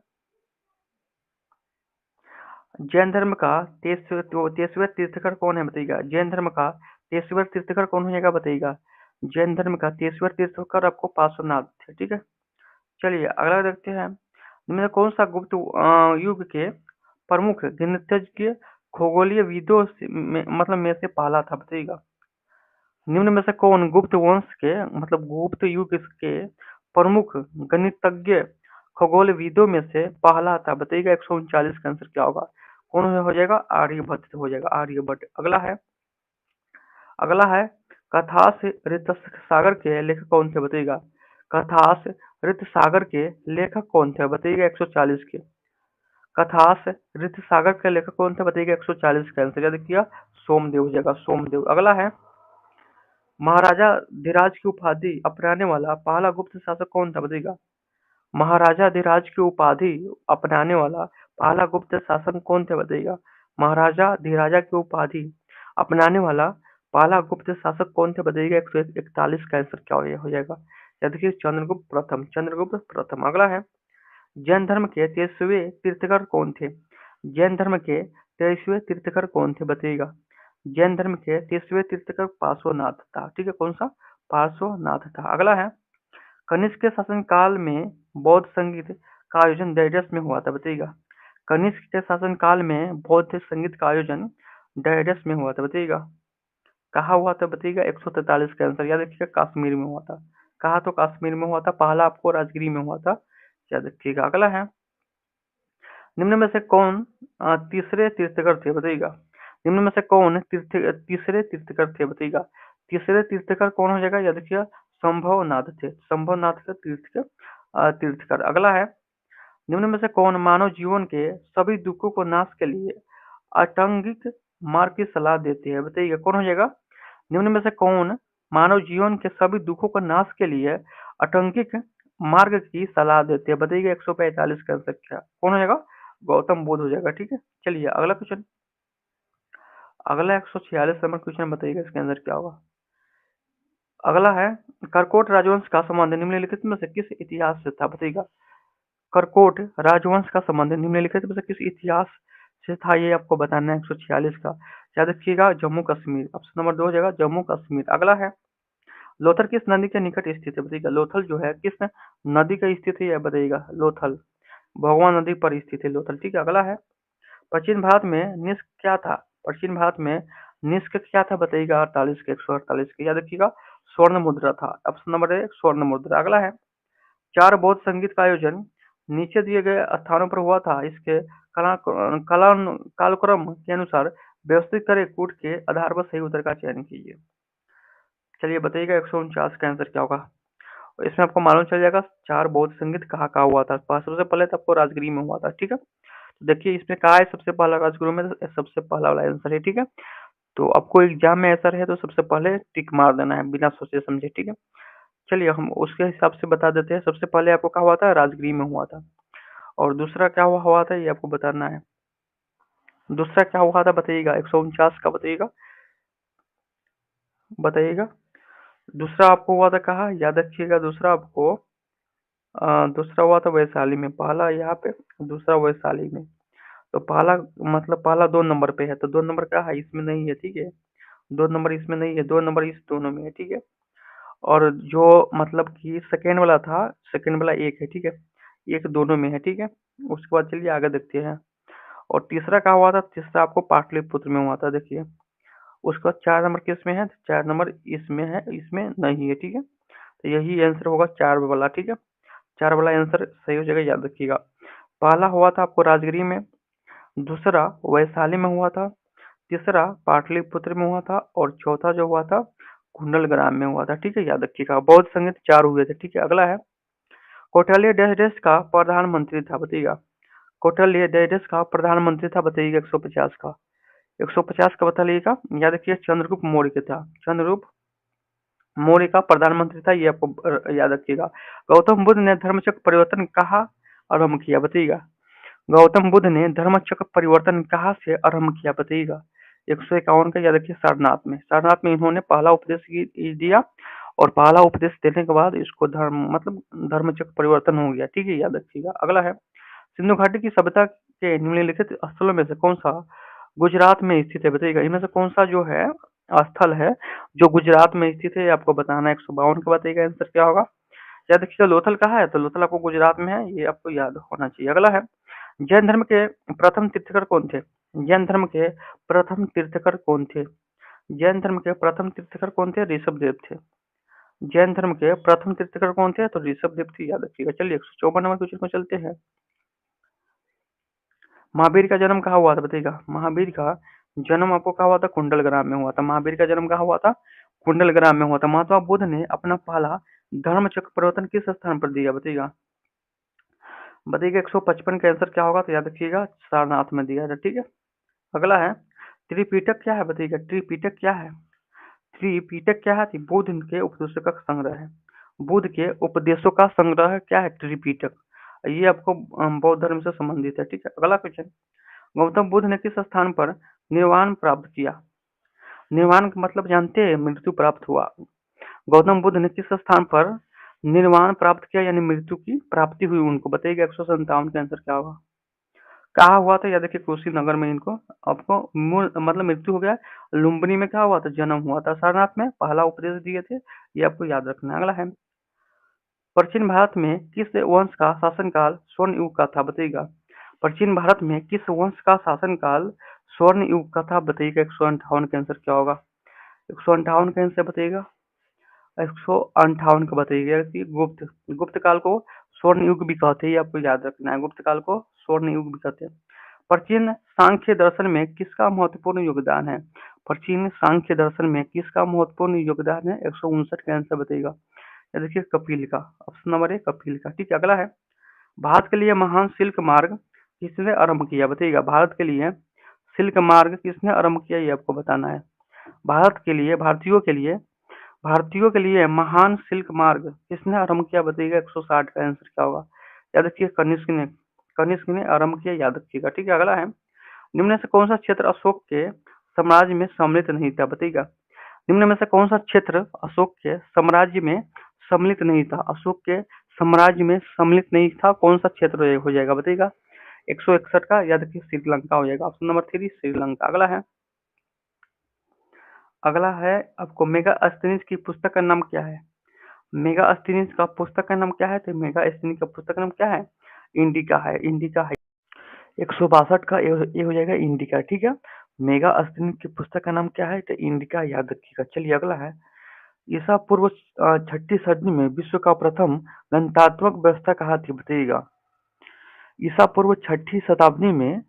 जैन धर्म का 23वें तीर्थकर कौन है, बताइएगा। जैन धर्म का 23वें तीर्थकर कौन हो जाएगा, बताइएगा। जैन धर्म का 23वें तीर्थकर आपको पार्श्वनाथ थे। ठीक है, चलिए अगला देखते हैं। इनमें कौन सा गुप्त युग के प्रमुख गणितज्ञ खगोलीय विदों मतलब में से पहला था, बताइएगा। निम्न में से कौन गुप्त वंश के मतलब गुप्त युग के प्रमुख गणितज्ञ खगोलविदों में से पहला था, बताइएगा। 139 का आंसर क्या होगा, कौन हो जाएगा, आर्यभट्ट हो जाएगा, आर्यभट्ट। अगला है कथास ऋतसागर के लेखक कौन थे, बताइएगा। कथास ऋतसागर के लेखक कौन थे, बताइएगा। 140 के कथास ऋतसागर के लेखक कौन थे, बताइएगा। 140 का आंसर याद किया सोमदेव हो जाएगा, सोमदेव। अगला है महाराजा धीराज की उपाधि अपनाने वाला पहला गुप्त शासक कौन था, बताइएगा। महाराजा धीराज की उपाधि अपनाने वाला पहला गुप्त शासक कौन थे, बताइएगा। महाराजा धीराजा की उपाधि अपनाने वाला पहला गुप्त शासक कौन थे, बताइएगा। 141 का आंसर क्या हो जाएगा, या देखिए चंद्रगुप्त प्रथम, चंद्रगुप्त प्रथम। अगला है जैन धर्म के 23वें तीर्थकर कौन थे, जैन धर्म के 23वें तीर्थकर कौन थे, बताइएगा। जैन धर्म के 23वें तीर्थकर पार्श्वनाथ था। ठीक है, कौन सा, पार्श्वनाथ था। अगला है कनिष्क के शासनकाल में बौद्ध संगीत का आयोजन डैडस में हुआ था, बताइएगा। कनिष्क के शासनकाल में बौद्ध संगीत का आयोजन डैडस में हुआ था, बताइएगा। कहाँ हुआ था, बताइएगा। 143 का आंसर याद रखिएगा कश्मीर में हुआ था। कहा तो कश्मीर में हुआ था, पहला आपको राजगिरी में हुआ था, याद रखिएगा। अगला है निम्न में से कौन तीसरे तीर्थकर थे, बताइएगा। निम्न में से कौन तीसरे तीर्थकर थे, बताइएगा। तीसरे तीर्थकर कौन हो जाएगा, याद रखिएगा संभवनाथ थे, संभवनाथ का तीर्थकर। अगला है निम्न में से कौन मानव जीवन के सभी दुखों को नाश के लिए अटांगिक मार्ग की सलाह देते हैं, बताइएगा। कौन हो जाएगा, निम्न में से कौन मानव जीवन के सभी दुखों को नाश के लिए अटांगिक मार्ग की सलाह देते हैं, बताइएगा। 145 का आंसर क्या, कौन हो जाएगा, गौतम बुद्ध हो जाएगा। ठीक है, चलिए अगला क्वेश्चन। अगला 146 नंबर क्वेश्चन बताइएगा इसके अंदर क्या होगा। अगला है करकोट राजवंश का संबंध निम्नलिखित में से किस इतिहास से था, बताइएगा। करकोट राजवंश का संबंध निम्नलिखित में से किस इतिहास से था, ये आपको बताना है। 146 का याद रखिएगा जम्मू कश्मीर, ऑप्शन नंबर 2 हो जाएगा जम्मू कश्मीर। अगला है लोथल किस नदी के निकट स्थित है, बताइएगा। लोथल जो है किस नदी का स्थित है, यह बताइएगा। लोथल भगवा नदी पर स्थित है लोथल। ठीक है, अगला है प्राचीन भारत में निष्क क्या था, प्राचीन भारत में निष्क क्या था, बताइएगा। 48 के 148 के, याद रखिएगा स्वर्ण मुद्रा था, ऑप्शन नंबर 1 स्वर्ण मुद्रा। अगला है चार बौद्ध संगीत का आयोजन नीचे दिए गए स्थानों पर हुआ था, इसके कला कला कालक्रम के अनुसार व्यवस्थित करें, कूट के आधार पर सही उत्तर का चयन कीजिए। चलिए बताइएगा 149 का आंसर क्या होगा। इसमें आपको मालूम चल जाएगा 4 बौद्ध संगीत कहाँ-कहाँ हुआ था। सबसे पहले तो आपको राजगिरी में हुआ था, ठीक है? तो देखिए इसमें कहाँ है सबसे पहला राजगुरु में, तो सबसे पहला वाला आंसर है, ठीक है? तो आपको एग्जाम में ऐसा रहे तो सबसे पहले टिक मार देना है बिना सोचे समझे, ठीक है? चलिए हम उसके हिसाब से बता देते हैं। सबसे पहले आपको कहाँ हुआ था? राजगिरी में हुआ था। और दूसरा क्या हुआ था ये आपको बताना है। दूसरा क्या हुआ था बताइएगा? 149 का बताइएगा, बताइएगा। दूसरा आपको हुआ था कहाँ? याद रखिएगा। दूसरा आपको दूसरा हुआ था वैशाली में। पहला यहाँ पे, दूसरा वैशाली में। तो पहला मतलब पहला 2 नंबर पे है, तो 2 नंबर कहाँ है? इसमें नहीं है, ठीक है? 2 नंबर इसमें नहीं है, 2 नंबर इस दोनों में है, ठीक है? और जो मतलब कि सेकंड वाला था, सेकंड वाला एक है, ठीक है? एक दोनों में है, ठीक है? उसके बाद चलिए आगे देखते हैं। और तीसरा कहाँ हुआ था? तीसरा आपको पाटलिपुत्र में हुआ था, देखिए। उसका 4 नंबर किस में है? 4 नंबर इसमें है, इसमें नहीं है, ठीक है? तो यही आंसर होगा 4 वाला, ठीक है? 4 वाला आंसर सही हो जाएगा, याद रखिएगा। पहला हुआ था आपको राजगिरी में, दूसरा वैशाली में हुआ था, तीसरा पाटलिपुत्र में हुआ था, और चौथा जो हुआ था कुंडलग्राम में हुआ था, ठीक है? याद रखिएगा। बौद्ध संगीत 4 हुए थे, ठीक है? अगला है कौटिल्य डैश डैश का प्रधानमंत्री था, बताइएगा। कौटिल्य डैश डैश का प्रधानमंत्री था, बताइएगा। 150 का, 150 का बताइएगा। याद रखिए चंद्रगुप्त मौर्य के था, चंद्रगुप्त मौर्य का प्रधानमंत्री था, ये आपको याद रखिएगा। गौतम बुद्ध ने धर्मचक्र परिवर्तन कहाँ आरंभ किया, बताइएगा। गौतम बुद्ध ने धर्मचक्र परिवर्तन कहाँ से आरंभ किया, बताइएगा। 151 का, याद रखिए सारनाथ में। सारनाथ में इन्होंने पहला उपदेश दिया, और पहला उपदेश देने के बाद इसको धर्म मतलब धर्मचक्र परिवर्तन हो गया, ठीक है? याद रखिएगा। अगला है सिंधु घाटी की सभ्यता के निम्नलिखित स्थलों में से कौन सा गुजरात में स्थित है, बताइएगा। इनमें से कौन सा जो है स्थल है जो गुजरात में स्थित है, ये आपको बताना है। 152 का बताइएगा आंसर क्या होगा। याद रखिएगा लोथल कहाँ है? तो लोथल आपको गुजरात में है, ये आपको याद होना चाहिए। अगला है जैन धर्म के प्रथम तीर्थकर कौन थे? जैन धर्म के प्रथम तीर्थकर कौन थे? जैन धर्म के प्रथम तीर्थकर कौन थे? ऋषभ देव थे। जैन धर्म के प्रथम तीर्थकर कौन थे? तो ऋषभ देव थे, याद रखिएगा। चलिए 154 नंबर क्वेश्चन को चलते हैं। महावीर का जन्म कहाँ हुआ था, बताइएगा। महावीर का जन्म आपको कहाँ हुआ था? कुंडलग्राम में हुआ था। महावीर का जन्म कहाँ हुआ था? कुंडलग्राम में हुआ था। महात्मा बुद्ध ने अपना पहला धर्म चक्र परिवर्तन किस स्थान पर दिया, बताइएगा। बताइएगा 155 का आंसर क्या होगा? तो याद रखिएगा सारनाथ में दिया था, ठीक है? अगला है त्रिपिटक क्या है, बताइएगा। त्रिपिटक क्या है? त्रिपिटक क्या है? बुद्ध के उपदेशों का संग्रह है। बुद्ध के उपदेशों का संग्रह क्या है? त्रिपिटक। ये आपको बौद्ध धर्म से संबंधित है, ठीक है? अगला क्वेश्चन, गौतम बुद्ध ने किस स्थान पर निर्वाण प्राप्त किया? निर्वाण का मतलब जानते हैं? मृत्यु प्राप्त हुआ। गौतम बुद्ध ने किस स्थान पर निर्वाण प्राप्त किया, यानी मृत्यु की प्राप्ति हुई उनको, बताइएगा। 157 का आंसर क्या होगा? कहा हुआ था? याद रखिए कुशीनगर में इनको आपको मतलब मृत्यु हो गया। लुम्बिनी में क्या हुआ था? जन्म हुआ था। सारनाथ में पहला उपदेश दिए थे, ये आपको याद रखना है। अगला है प्राचीन भारत में किस वंश का शासनकाल स्वर्ण युग का था, बताइएगा। प्राचीन भारत में किस वंश का शासनकाल स्वर्ण युग का था, बताइएगा। 158 का आंसर क्या होगा? 158 का आंसर बताइएगा। 158 का बताइएगा कि गुप्त गुप्त काल को स्वर्ण युग भी कहते हैं, ये आपको याद रखना है। गुप्त काल को स्वर्ण युग भी कहते हैं। प्राचीन सांख्य दर्शन में किसका महत्वपूर्ण योगदान है? प्राचीन सांख्य दर्शन में किसका महत्वपूर्ण योगदान है? 159 का आंसर बताइएगा। ये देखिए कपिल का, ऑप्शन नंबर ए कपिल का, ठीक है? अगला है भारत के लिए महान सिल्क मार्ग किसने आरंभ किया, बताइएगा। भारत के लिए सिल्क मार्ग किसने आरंभ किया, ये आपको बताना है। भारत के लिए भारतीयों के लिए महान सिल्क मार्ग किसने आरंभ किया, बताइएगा। 160 का आंसर क्या होगा? याद रखिए कनिष्क ने आरंभ किया, याद रखिएगा, ठीक है? अगला है निम्न में से कौन सा क्षेत्र अशोक के साम्राज्य में सम्मिलित नहीं था, बताइएगा। निम्न में से कौन सा क्षेत्र अशोक के साम्राज्य में सम्मिलित नहीं था? अशोक के साम्राज्य में सम्मिलित नहीं था, कौन सा क्षेत्र हो जाएगा, बताइएगा। 161 का, याद रखिए श्रीलंका हो जाएगा। Option number 3 Sri Lanka. अगला है आपको मेगास्थनीज की पुस्तक का नाम क्या है? मेगास्थनीज का पुस्तक का नाम क्या है? तो मेगास्थनीज का पुस्तक का नाम क्या है? इंडिका है, इंडिका है। 162 का ये हो जाएगा इंडिका, ठीक है? मेगास्थनीज की पुस्तक का नाम क्या है? तो इंडिका, याद रखिएगा। चलिए अगला है ईसा पूर्व 6ठी सदी में विश्व का प्रथम गणतात्मक व्यवस्था कहाँ थी, बताइएगा। ईसा पूर्व 6ठी शताब्दी में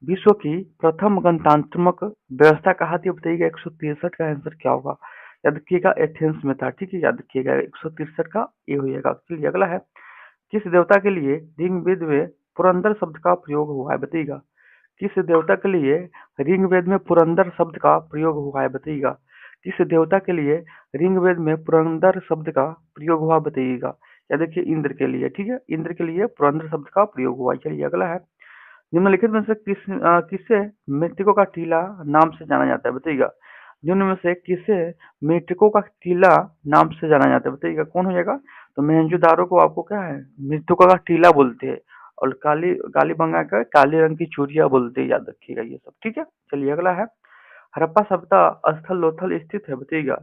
विश्व की प्रथम गणतांत्रिक व्यवस्था कहाँ थी, बताइएगा। 163 का आंसर क्या होगा? याद रखिएगा एथेंस में था। ठीक है, याद रखिएगा 163 का ये हो जाएगा। चलिए अगला है, किस देवता के लिए ऋग्वेद में पुरंदर शब्द का प्रयोग हुआ है बताइएगा। किस देवता के लिए ऋग्वेद में पुरंदर शब्द का प्रयोग हुआ है बताइएगा। किस देवता के लिए ऋग्वेद में पुरंदर शब्द का प्रयोग हुआ बताइएगा। या देखिए इंद्र के लिए। ठीक है, इंद्र के लिए पुरंदर शब्द का प्रयोग हुआ है। चलिए अगला है, निम्नलिखित में से किसे मृतकों का टीला नाम से जाना जाता है बताइएगा। निम्न में से किसे मृतकों का टीला नाम से जाना जाता है बताइएगा, कौन हो जाएगा। तो मोहनजोदारो को आपको क्या है, मृतकों का टीला बोलते हैं। और कालीबंगा का काले रंग की चूड़िया बोलते हैं, याद रखिएगा ये सब। ठीक है, चलिए अगला है, हड़प्पा सभ्यता स्थल लोथल स्थित है बताइएगा।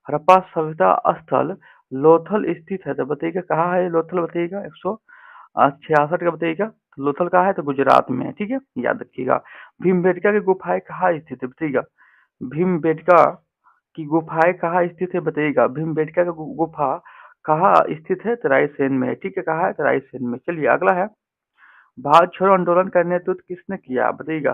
हड़प्पा सभ्यता स्थल लोथल स्थित है तो बताइएगा कहाँ है लोथल बताइएगा। 166 का बताइएगा। तो लोथल कहाँ है, तो गुजरात में है। ठीक है, याद रखिएगा। भीमबेटका की गुफाएं कहाँ स्थित है बताइएगा। भीमबेटका की गुफाएं कहाँ स्थित है बताइएगा। भीमबेटका की गुफा कहाँ स्थित है, तो रायसेन में है। ठीक है, कहाँ है, तो रायसेन में। चलिए अगला है, भारत छोड़ो आंदोलन का नेतृत्व किसने किया बताइएगा।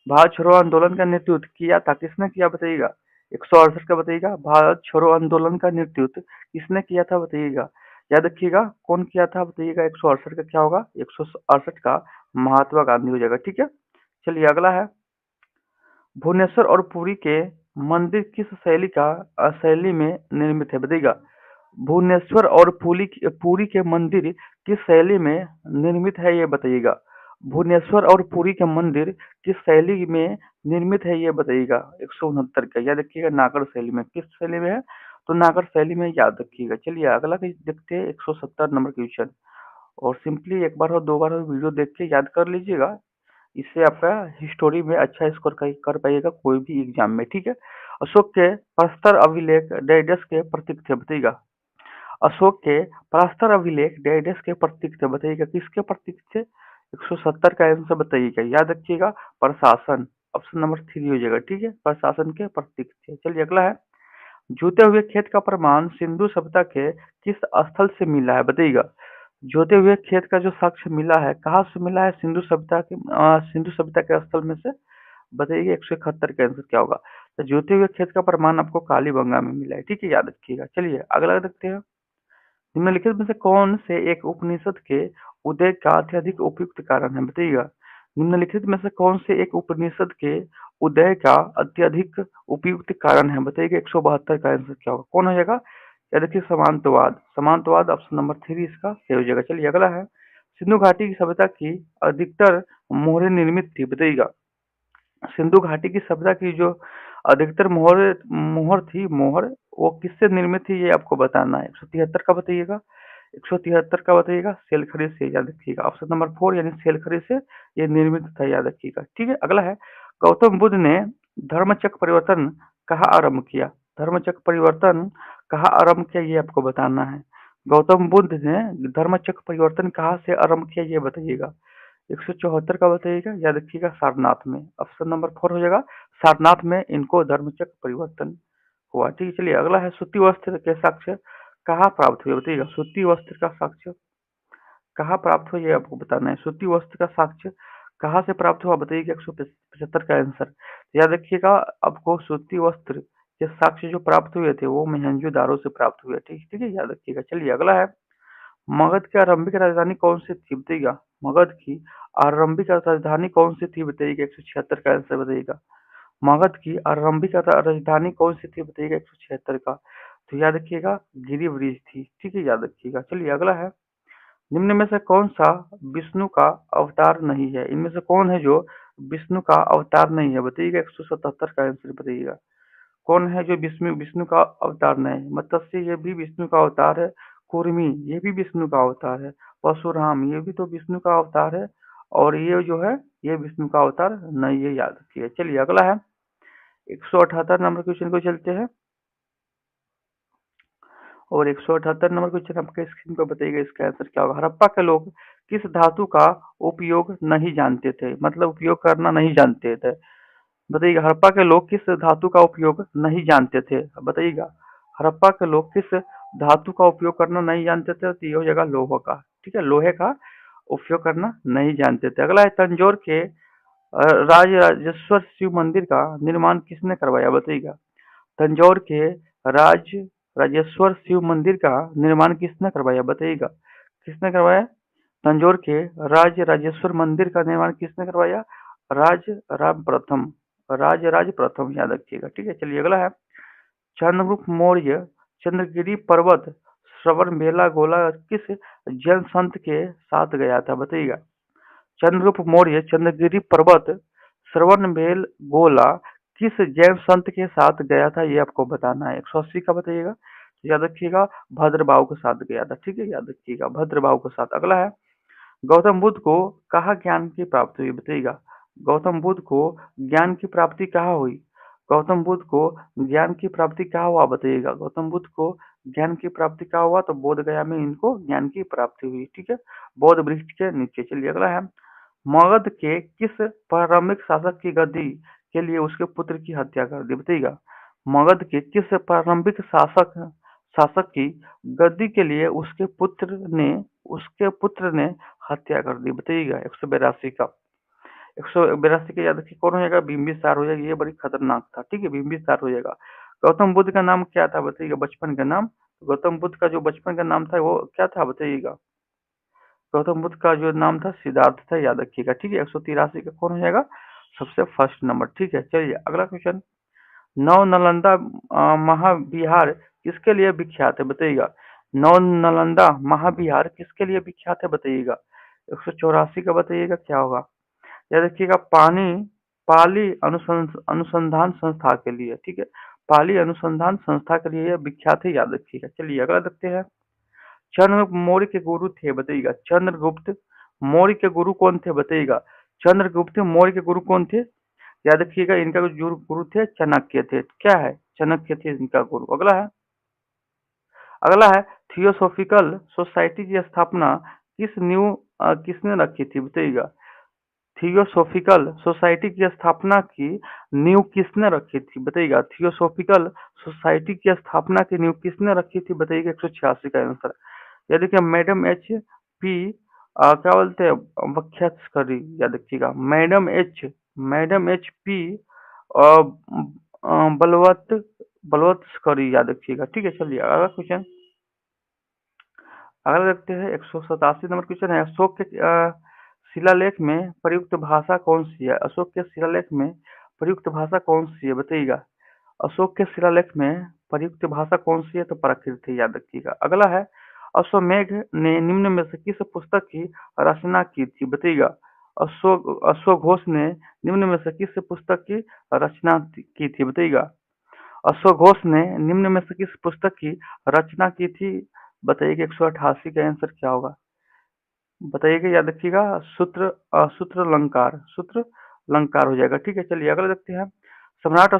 भारत छोड़ो आंदोलन का नेतृत्व किया था, किसने किया बताइएगा। 168 का बताइएगा। भारत छोड़ो आंदोलन का नेतृत्व किसने किया था बताइएगा। याद रखिएगा कौन किया था बताइएगा। 168 का क्या होगा, 168 का महात्मा गांधी हो जाएगा। ठीक है, चलिए अगला है, भुवनेश्वर और पुरी के मंदिर किस शैली में निर्मित है बताइएगा। भुवनेश्वर और पुरी के मंदिर किस शैली में निर्मित है ये बताइएगा। भुवनेश्वर और पुरी के मंदिर किस शैली में निर्मित है ये बताइएगा। 169 का, याद रखिएगा नागर शैली में। किस शैली में है, तो नागर शैली में, याद रखिएगा। चलिए अगला देखते हैं 170 नंबर क्वेश्चन। और सिंपली एक बार और दो बार वीडियो देख के याद कर लीजिएगा। इससे आपका हिस्टोरी में अच्छा स्कोर कर पाइएगा कोई भी एग्जाम में। ठीक है, अशोक के प्रस्तर अभिलेख डायडस के प्रतीक थे बताइएगा। अशोक के प्रस्तर अभिलेख डायडस के प्रतीक थे बताइएगा। किसके प्रतीक थे, 170 का आंसर बताइएगा। याद रखिएगा प्रशासन, ऑप्शन नंबर 3 हो जाएगा। ठीक है, प्रशासन के प्रतीक थे। चलिए अगला है, जोते हुए खेत का प्रमाण सिंधु सभ्यता के किस स्थल से मिला है बताइएगा। जोते हुए खेत का जो साक्ष्य मिला है कहाँ से मिला है, सिंधु सभ्यता के स्थल में से बताइए। 171 का आंसर क्या होगा, तो जोते हुए खेत का प्रमाण आपको कालीबंगा में मिला है। ठीक है, याद रखिएगा। चलिए अगला देखते हैं, निम्नलिखित में से कौन से एक उपनिषद के उदय का अत्यधिक उपयुक्त कारण है बताइएगा। निम्नलिखित में से कौन से एक उपनिषद के उदय का अत्यधिक उपयुक्त कारण है बताइएगा। 172 का आंसर क्या होगा, कौन हो जाएगा। या देखिए समांतवाद। समांतवाद ऑप्शन नंबर 3 इसका सही हो जाएगा। चलिए अगला है, सिंधु घाटी की सभ्यता की अधिकतर मोहरें निर्मित थी बताइएगा। सिंधु घाटी की सभ्यता की जो अधिकतर मोहर मोहर थी मोहर वो किससे निर्मित थी ये आपको बताना है। 173 का बताइएगा। 173 का बताइएगा सेलखड़ी से, याद रखिएगा। ऑप्शन नंबर 4 यानी सेलखड़ी से ये निर्मित था, याद रखिएगा। ठीक है, अगला है, गौतम बुद्ध ने धर्मचक्र परिवर्तन कहाँ आरंभ किया। धर्मचक्र परिवर्तन कहाँ आरंभ किया ये आपको बताना है। गौतम बुद्ध ने धर्मचक्र परिवर्तन कहाँ से आरंभ किया ये बताइएगा। 174 का बताइएगा। याद रखिएगा सारनाथ में, ऑप्शन नंबर 4 हो जाएगा। सारनाथ में इनको धर्मचक्र परिवर्तन हुआ। ठीक है, चलिए अगला है, सूती वस्त्र के साक्ष्य कहाँ प्राप्त हुए बताइएगा। सूती वस्त्र का साक्ष्य कहाँ प्राप्त हुआ ये आपको बताना है। सूती वस्त्र का साक्ष्य कहाँ से प्राप्त हुआ बताइएगा। 175 का आंसर। याद रखिएगा आपको सूती वस्त्र के साक्ष्य जो प्राप्त हुए थे वो मोहनजोदारो से प्राप्त हुए। ठीक ठीक है, याद रखिएगा। चलिए अगला है, मगध की आरंभिक राजधानी कौन सी थी बताइएगा। मगध की आरंभिक राजधानी कौन सी थी बताइएगा। 176 का आंसर बताइएगा। मगध की आरंभिक राजधानी कौन सी थी बताइएगा। 176 का, तो याद रखिएगा गिरिवृज थी। ठीक है, याद रखिएगा। चलिए अगला है, निम्न में से कौन सा विष्णु का अवतार नहीं है। इनमें से कौन है जो विष्णु का अवतार नहीं है बताइएगा। 177 का आंसर बताइएगा। कौन है जो विष्णु विष्णु का अवतार नहीं, मत्स्य ये भी विष्णु का अवतार है। कुर्मी ये भी विष्णु का अवतार है। परशुराम ये भी तो विष्णु का अवतार है। और ये जो है ये विष्णु का अवतार नहीं है, याद रखिए। चलिए अगला है, 178 नंबर क्वेश्चन को चलते हैं। और 178 नंबर क्वेश्चन आपके स्क्रीन पर बताइएगा इसका आंसर क्या होगा। हड़प्पा के लोग किस धातु का उपयोग नहीं जानते थे, मतलब उपयोग करना नहीं जानते थे बताइएगा। हड़प्पा के लोग किस धातु का उपयोग नहीं जानते थे बताइएगा। हड़प्पा के लोग किस धातु का उपयोग करना नहीं जानते थे, तो ये हो जाएगा लोहा का। ठीक है, लोहे का उपयोग करना नहीं जानते थे। अगला है, तंजौर के राजराजेश्वर शिव मंदिर का निर्माण किसने करवाया बताइएगा। तंजौर के राज राजेश्वर शिव मंदिर का निर्माण किसने करवाया बताइएगा? किसने करवाया? तंजौर के राज राजेश्वर मंदिर का निर्माण किसने करवाया? राज राम प्रथम, राज राज प्रथम, याद रखिएगा। ठीक है, चलिए अगला है, चंद्रगुप्त मौर्य चंद्रगिरी पर्वत श्रवण बेला गोला किस जैन संत के साथ गया था बताइएगा? चंद्रगुप्त मौर्य चंद्रगिरी पर्वत श्रवणबेल गोला किस जैन संत के साथ गया था, ये आपको बताना है। 180 का बताइएगा, याद रखिएगा। भद्रबाहु के साथ गया था। ठीक है, याद रखिएगा, भद्रबाहु के साथ। अगला है, गौतम बुद्ध को कहाँ ज्ञान की प्राप्ति हुई बताइएगा? गौतम बुद्ध को ज्ञान की प्राप्ति कहाँ हुई? गौतम बुद्ध को ज्ञान की प्राप्ति कहाँ हुआ बताइएगा? गौतम बुद्ध को ज्ञान की प्राप्ति कहाँ हुआ? तो बोध गया में इनको ज्ञान की प्राप्ति हुई। ठीक है, बोध वृक्ष के नीचे। चलिए अगला है, मगध के किस प्रारंभिक शासक की गद्दी के लिए उसके पुत्र की हत्या कर दी बताइएगा? मगध के किस प्रारंभिक शासक शासक की गद्दी के लिए उसके पुत्र ने हत्या कर दी बताइएगा? 182 का। 182 का याद रखिए, कौन हो जाएगा? बिम्बिसार हो जाएगा। ये बड़ी खतरनाक था। ठीक है, बिम्बिसार हो जाएगा। गौतम बुद्ध का नाम क्या था बताइएगा? बचपन का नाम। गौतम बुद्ध का जो बचपन का नाम था वो क्या था बताइएगा? गौतम बुद्ध का जो नाम था सिद्धार्थ था, याद रखिएगा। ठीक है, 183 का कौन हो जाएगा? सबसे फर्स्ट नंबर। ठीक है, चलिए अगला क्वेश्चन, नव नालंदा महाविहार किसके लिए विख्यात है बताइएगा? नव नालंदा महाविहार किसके लिए विख्यात है बताइएगा? 184 का बताइएगा क्या होगा? याद रखिएगा, पाली अनुसंधान संस्था के लिए। ठीक है, पाली अनुसंधान संस्था के लिए यह विख्यात है, याद रखिएगा। चलिए अगला देखते हैं, चंद्रगुप्त मौर्य के गुरु थे बताइएगा? चंद्रगुप्त मौर्य के गुरु कौन थे बताइएगा? चंद्रगुप्त मौर्य के गुरु कौन थे? याद रखिएगा, इनका जो गुरु थे चाणक्य थे। क्या है? चाणक्य थे इनका गुरु। अगला है, थियोसॉफिकल सोसाइटी की स्थापना किसने रखी थी बताइएगा? थियोसॉफिकल सोसाइटी की स्थापना की नींव किसने रखी थी बताइएगा? थियोसॉफिकल सोसाइटी की स्थापना की नींव किसने रखी थी बताइएगा? 186 का आंसर। याद रखिए, क्या बोलते हैं, वख्यास्करी, याद रखिएगा। मैडम एच पी बलवत बलवत्सकरी, याद रखिएगा। ठीक है, चलिए अगला क्वेश्चन, अगला देखते हैं। 187 नंबर क्वेश्चन है, अशोक के शिलालेख में प्रयुक्त भाषा कौन सी है? अशोक के शिलालेख में प्रयुक्त भाषा कौन सी है बताइएगा? अशोक के शिलालेख में प्रयुक्त भाषा कौन सी है? तो प्राकृत है, याद रखिएगा। अगला है, अश्वमेध ने निम्न में से किस पुस्तक की रचना की थी बताइएगा? अश्वघोष ने निम्न में से किस पुस्तक की रचना की थी बताइएगा? अश्वघोष ने निम्न में से किस पुस्तक की रचना की थी बताइएगा? 188 का आंसर क्या होगा बताइएगा? याद रखिएगा, सूत्र अलंकार हो जाएगा। ठीक है, चलिए अगला देखते हैं, सम्राट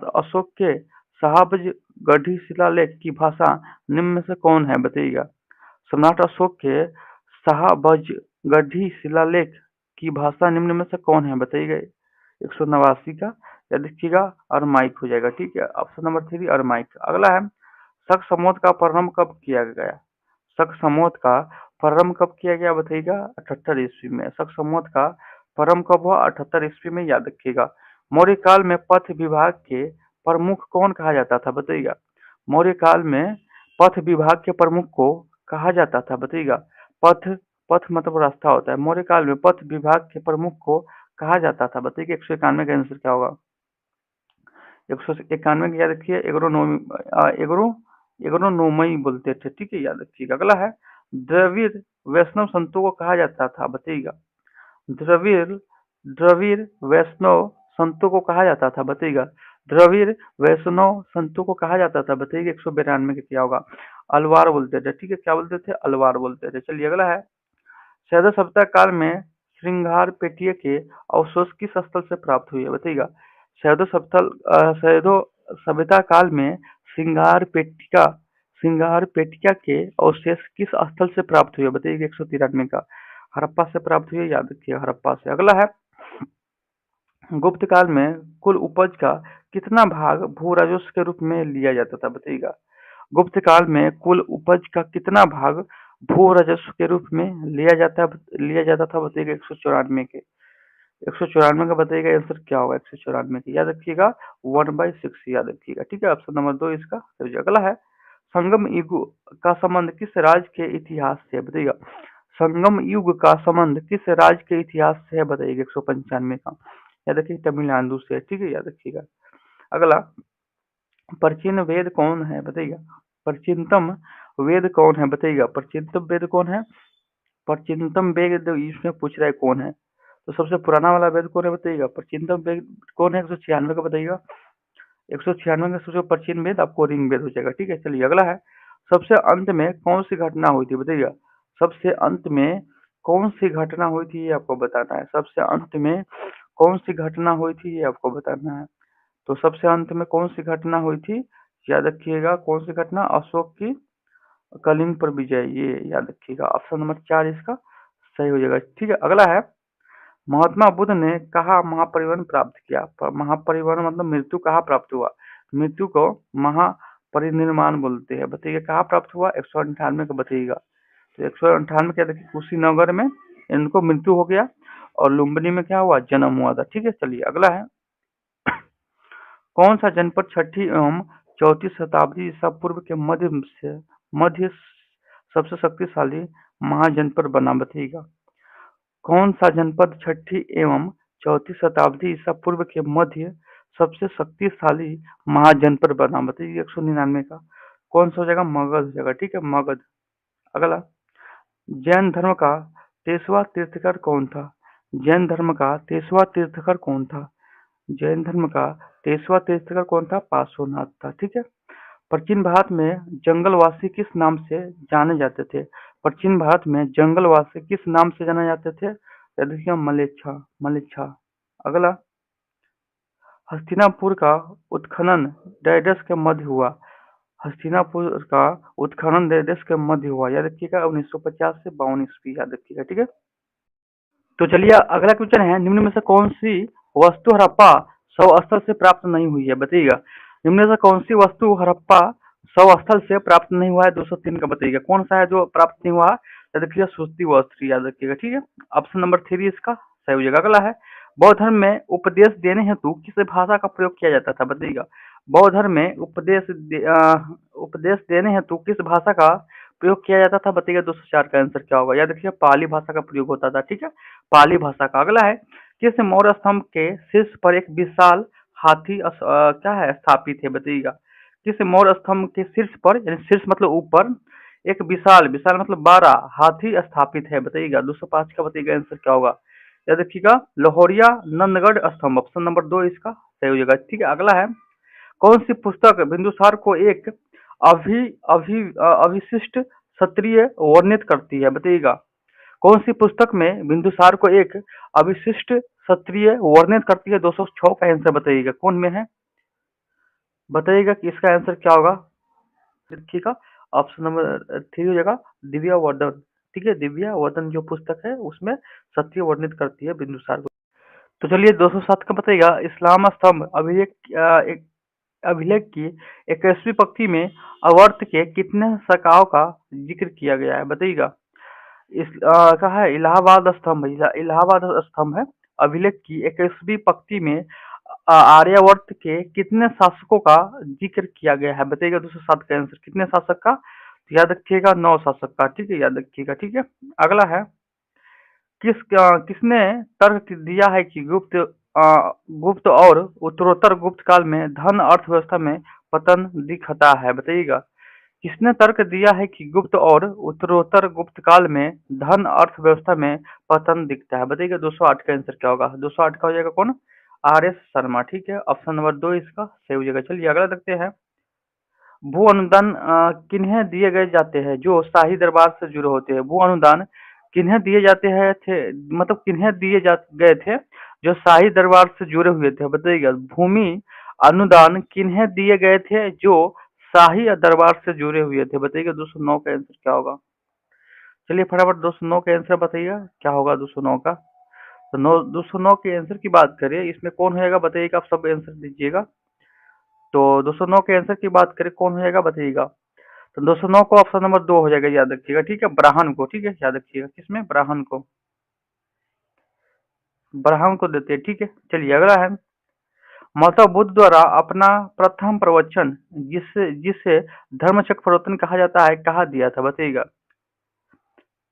अशोक के शाहबज गढ़ी शिलालेख की भाषा निम्न में से कौन है बताइएगा? सम्राट अशोक के शाहबज गढ़ी शिलालेख की भाषा निम्न में से कौन है बताइएगा? 189 का, याद रखिएगा, अरमाइक हो जाएगा। ठीक है, ऑप्शन नंबर 3 अरमाइक। अगला है, शक समोध का प्रारंभ कब किया गया? शक समोध का प्रारंभ कब किया गया बताइएगा? 78 ईस्वी में। शक समोध का प्रारंभ कब हुआ? 78 ईस्वी में, याद रखिएगा। मौर्य काल में पथ विभाग के प्रमुख कौन कहा जाता था बताइएगा? मौर्य काल में पथ विभाग के प्रमुख को कहा जाता था बताइएगा? पथ पथ मतलब रास्ता होता है। मौर्य काल में पथ विभाग के प्रमुख को कहा जाता था बताइए? 191 का आंसर क्या होगा? 191 की याद रखिए, एग्रोनोमई बोलते थे। ठीक है, याद रखिएगा। अगला है, द्रविड़ वैष्णव संतों को कहा जाता था बताइएगा? द्रविड़ द्रविड़ वैष्णव संतों को कहा जाता था बताइएगा? द्रविड़ वैष्णव संतों को कहा जाता था बताइएगा? 192 का क्या होगा? अलवार बोलते थे। ठीक है, क्या बोलते थे? अलवार बोलते थे। चलिए अगला है, शैदव सभ्यता काल में श्रृंगार पेटिया के अवशेष किस स्थल से प्राप्त हुए बताइएगा? शैदव सभ्यता काल में श्रृंगार पेटिका श्रृंगार पेटिका के अवशेष किस स्थल से प्राप्त हुए बताइएगा? 193 का, हड़प्पा से प्राप्त हुए, याद रखिए, हड़प्पा से। अगला है, गुप्त काल में कुल उपज का कितना भाग भू राजस्व के रूप में लिया जाता था बताइएगा? गुप्त काल में कुल उपज का कितना भाग भू राजस्व के रूप में लिया जाता था बताइएगा? 194 के। 194 का बताइएगा आंसर क्या होगा 194 की, याद रखिएगा 1/6 याद रखिएगा, ठीक है। ऑप्शन नंबर 2 इसका सही हो। अगला है संगम युग का संबंध किस राज्य के इतिहास से है बताइएगा। संगम युग का संबंध किस राज्य के इतिहास से है बताइएगा 195 का, याद रखिए तमिलनाडु से, ठीक है, याद रखिएगा। अगला प्राचीन वेद कौन है बताइएगा। प्राचीनतम वेद कौन है बताइएगा। प्राचीनतम वेद कौन है। प्राचीनतम वेद इसमें पूछ रहा है कौन है, तो सबसे पुराना वाला वेद कौन है बताइएगा। प्राचीनतम वेद कौन है 196 का बताइएगा। 196 का सबसे प्राचीन वेद आपको ऋग्वेद हो जाएगा, ठीक है। चलिए अगला है सबसे अंत में कौन सी घटना हुई थी बताइएगा। सबसे अंत में कौन सी घटना हुई थी ये आपको बताना है। सबसे अंत में कौन सी घटना हुई थी ये आपको बताना है। तो सबसे अंत में कौन सी घटना हुई थी, याद रखिएगा कौन सी घटना, अशोक की कलिंग पर विजय, ये याद रखिएगा। ऑप्शन नंबर 4 इसका सही हो जाएगा, ठीक है। अगला है महात्मा बुद्ध ने कहाँ महापरिनिर्वाण प्राप्त किया। महापरिनिर्वाण मतलब मृत्यु कहाँ प्राप्त हुआ। मृत्यु को महापरिनिर्वाण बोलते हैं, बताइए कहाँ प्राप्त हुआ 198 का बताइएगा। तो 198 क्या देखिए कुशीनगर में इनको मृत्यु हो गया और लुम्बिनी में क्या हुआ जन्म हुआ था, ठीक है। चलिए अगला है कौन सा जनपद छठी एवं चौथी शताब्दी ईसा पूर्व के मध्य सबसे शक्तिशाली महाजनपद बना बताइएगा। कौन सा जनपद छठी एवं चौथी शताब्दी ईसा पूर्व के मध्य सबसे शक्तिशाली महाजनपद बना बताइए 199 का। कौन सा हो जाएगा, मगध हो जाएगा, ठीक है, मगध। अगला जैन धर्म का 23वां तीर्थंकर कौन था। जैन धर्म का 23वां तीर्थंकर कौन था। जैन धर्म का 23वां तीर्थंकर कौन था, पार्श्वनाथ था, ठीक है। प्राचीन भारत में जंगलवासी किस नाम से जाने जाते थे। प्राचीन भारत में जंगलवासी किस नाम से जाने जाते थे, या देखिए मलेच्छा, मलेच्छा। अगला हस्तिनापुर का उत्खनन डैडस के मध्य हुआ। हस्तिनापुर का उत्खनन डैडस के मध्य हुआ, याद रखिएगा 1950 से 52 ईस्वी, याद रखिएगा, ठीक है। तो चलिए अगला क्वेश्चन है निम्न में से कौन सी वस्तु हड़प्पा शव स्थल से प्राप्त नहीं हुई है बताइएगा। निम्न में से कौन सी वस्तु हड़प्पा शव स्थल से प्राप्त नहीं हुआ है 203 का बताइएगा। कौन सा है जो प्राप्त नहीं हुआ है, याद रखिएगा सूती वस्त्र, याद रखिएगा, ठीक है। ऑप्शन नंबर 3 इसका सही हो जाएगा। अगला है बौद्ध धर्म में उपदेश देने हेतु किस भाषा का प्रयोग किया जाता था बताइएगा। बौद्ध धर्म में उपदेश देने हेतु किस भाषा का प्रयोग किया जाता था बताइएगा। 204 का आंसर क्या होगा, याद रखिए पाली भाषा का प्रयोग होता था, ठीक है, पाली भाषा का। अगला है किस मौर्य स्तंभ के शीर्ष पर एक विशाल हाथी क्या है स्थापित है बताइएगा। किस मौर्य स्तंभ के शीर्ष पर, यानी शीर्ष मतलब ऊपर, एक विशाल, विशाल मतलब 12 हाथी स्थापित है बताइएगा। 205 का बताइएगा आंसर क्या होगा, याद रखिएगा लोहरिया नंदगढ़ स्तंभ, ऑप्शन नंबर 2 इसका सही हो जाएगा, ठीक है। अगला है कौन सी पुस्तक बिंदुसार को एक अभि अभि अविशिष्ट क्षत्रिय वर्णित करती है बताइएगा। कौन सी पुस्तक में बिंदुसार को एक अविशिष्ट क्षत्रिय वर्णित करती है। 206 का आंसर बताइएगा कौन में है, बताइएगा कि इसका आंसर क्या होगा। देखिएगा ऑप्शन नंबर 3 हो जाएगा दिव्या वर्धन, ठीक है, दिव्या वर्धन जो पुस्तक है उसमें क्षत्रिय वर्णित करती है बिंदुसार को। तो चलिए 207 का बताइएगा इस्लाम स्तंभ एक अभिलेख की 21वीं पंक्ति में आवर्त के कितने शाखाओं का जिक्र किया गया है बताइएगा। इस कहा है इलाहाबाद स्तंभ, इलाहाबाद स्तंभ है। अभिलेख की 21वीं पंक्ति में आर्यावर्त के कितने शासकों का जिक्र किया गया है बताइएगा। 207 का आंसर कितने शासक का, तो याद रखिएगा 9 शासक का, ठीक है, याद रखिएगा, ठीक है। अगला है किसने तर्क दिया है कि गुप्त और उत्तरोत्तर गुप्त काल में धन अर्थव्यवस्था में पतन दिखता है बताइएगा। किसने तर्क दिया है कि गुप्त और उत्तरोत्तर गुप्त काल में धन अर्थव्यवस्था में पतन दिखता है बताइएगा। 208 का आंसर क्या होगा, 208 का हो जाएगा कौन, RS शर्मा, ठीक है, ऑप्शन नंबर 2 इसका सही हो जाएगा। चलिए अगला देखते हैं भू अनुदान किन्हें दिए गए जाते हैं जो शाही दरबार से जुड़े होते हैं। भू अनुदान किन्हें दिए जाते हैं थे, मतलब किन्हें दिए जा गए थे जो शाही दरबार से जुड़े हुए थे बताइएगा। भूमि अनुदान किन्हें दिए गए थे जो शाही दरबार से जुड़े हुए थे बताइएगा। 209 का आंसर क्या होगा, चलिए फटाफट 209 का आंसर बताइएगा क्या होगा 209 का। तो 209 के आंसर की बात करें इसमें कौन हो जाएगा बताइएगा, आप सब आंसर दीजिएगा। तो 209 के आंसर की बात करें कौन हो जाएगा बताइएगा। तो 209 को ऑप्शन नंबर 2 हो जाएगा, याद रखिएगा, ठीक है, ब्राह्मण को, ठीक है, याद रखिएगा किसमें, ब्राह्मण को। ब्राह्मण को देते हैं, ठीक है। चलिए अगला है, महात्मा बुद्ध द्वारा अपना प्रथम प्रवचन जिसे जिसे धर्मचक्र प्रवर्तन कहा जाता है, कहा दिया था, बताइएगा।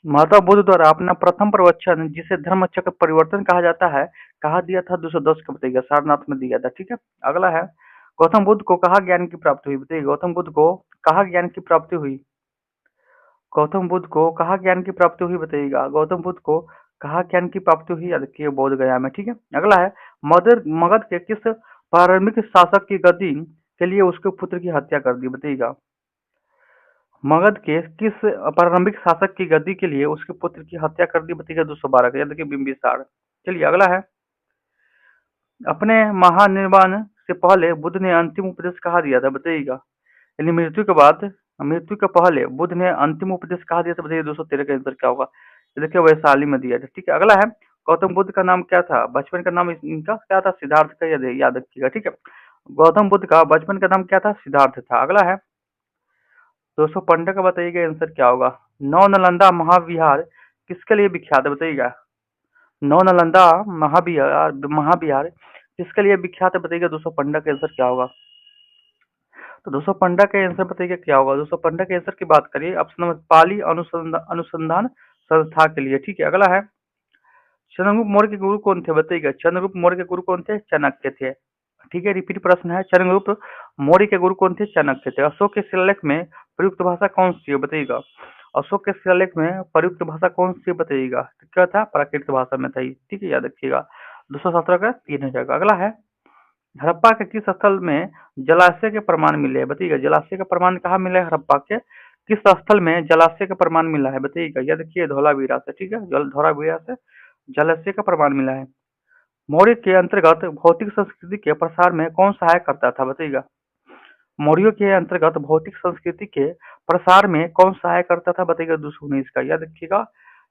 महात्मा बुद्ध द्वारा अपना प्रथम प्रवचन जिसे धर्मचक्र परिवर्तन कहा जाता है, कहा दिया था, 210 का बताइएगा, सारनाथ में दिया था, ठीक है। अगला है, गौतम बुद्ध को कहा ज्ञान की प्राप्ति हुई, बताइए गौतम बुद्ध को कहा ज्ञान की प्राप्ति हुई। गौतम बुद्ध को कहा ज्ञान की प्राप्ति हुई, बताइएगा। गौतम बुद्ध को कहा ज्ञान की प्राप्ति हुई, याद रखिए बोध गया में, ठीक है। अगला है, मगध के किस प्रारंभिक शासक की गद्दी के लिए उसके पुत्र की हत्या कर दी, बताइएगा। मगध के किस प्रारंभिक शासक की गद्दी के लिए उसके पुत्र की हत्या कर दी, बताइएगा। 212 का, याद रखिए बिंबिसार। चलिए अगला है, अपने महानिर्वाण से पहले बुद्ध ने अंतिम उपदेश कहा दिया था, बताइएगा। यानी मृत्यु के पहले बुद्ध ने अंतिम उपदेश कहा दिया था, बताइए। 213 का आंसर क्या होगा, ये देखिए वैशाली में दिया था, ठीक है। अगला है, गौतम बुद्ध का नाम क्या था, बचपन का नाम इनका क्या था, सिद्धार्थ का, याद रखिएगा, ठीक है। गौतम बुद्ध का बचपन का नाम क्या था, सिद्धार्थ था। अगला है, 215 का बताइएगा आंसर क्या होगा। नौ नालंदा महाविहार किसके लिए विख्यात है, बताइएगा। नौ नालंदा महाविहार महाविहार किसके लिए विख्यात है, बताइएगा। 215 का आंसर क्या होगा। तो 215 का आंसर बताइए क्या होगा। 215 के आंसर की बात करिए, ऑप्शन नंबर पाली अनुसंधान अनुसंधान संस्था के लिए, ठीक है। अगला है, चंद्रगुप्त मौर्य के गुरु कौन थे, बताइएगा। चंद्रगुप्त मौर्य के गुरु कौन थे, चाणक्य थे, ठीक है। रिपीट प्रश्न है, चंद्रगुप्त मौर्य के गुरु कौन थे, चाणक्य थे। अशोक के शिलालेख में प्रयुक्त भाषा कौन सी है, बताइएगा। अशोक के शिलालेख में प्रयुक्त भाषा कौन सी है, बताइएगा। तो क्या था, प्राकृत भाषा में था, ठीक है, याद रखिएगा। 217 का 3 हो जाएगा। अगला है, हड़प्पा के किस स्थल में जलाशय के प्रमाण मिले हैं, बताइएगा। जलाशय का प्रमाण कहाँ मिला है, हड़प्पा के किस स्थल में जलाशय का प्रमाण मिला है, बताइएगा। यह देखिए धौलावीरा से, ठीक है, धौलावीरा से जलाशय का प्रमाण मिला है। मौर्य के अंतर्गत भौतिक संस्कृति के प्रसार में कौन सहायक करता था, बताइएगा। मौर्यों के अंतर्गत भौतिक संस्कृति के प्रसार में कौन सहायक करता था, बताइएगा। 219 का, याद रखिएगा।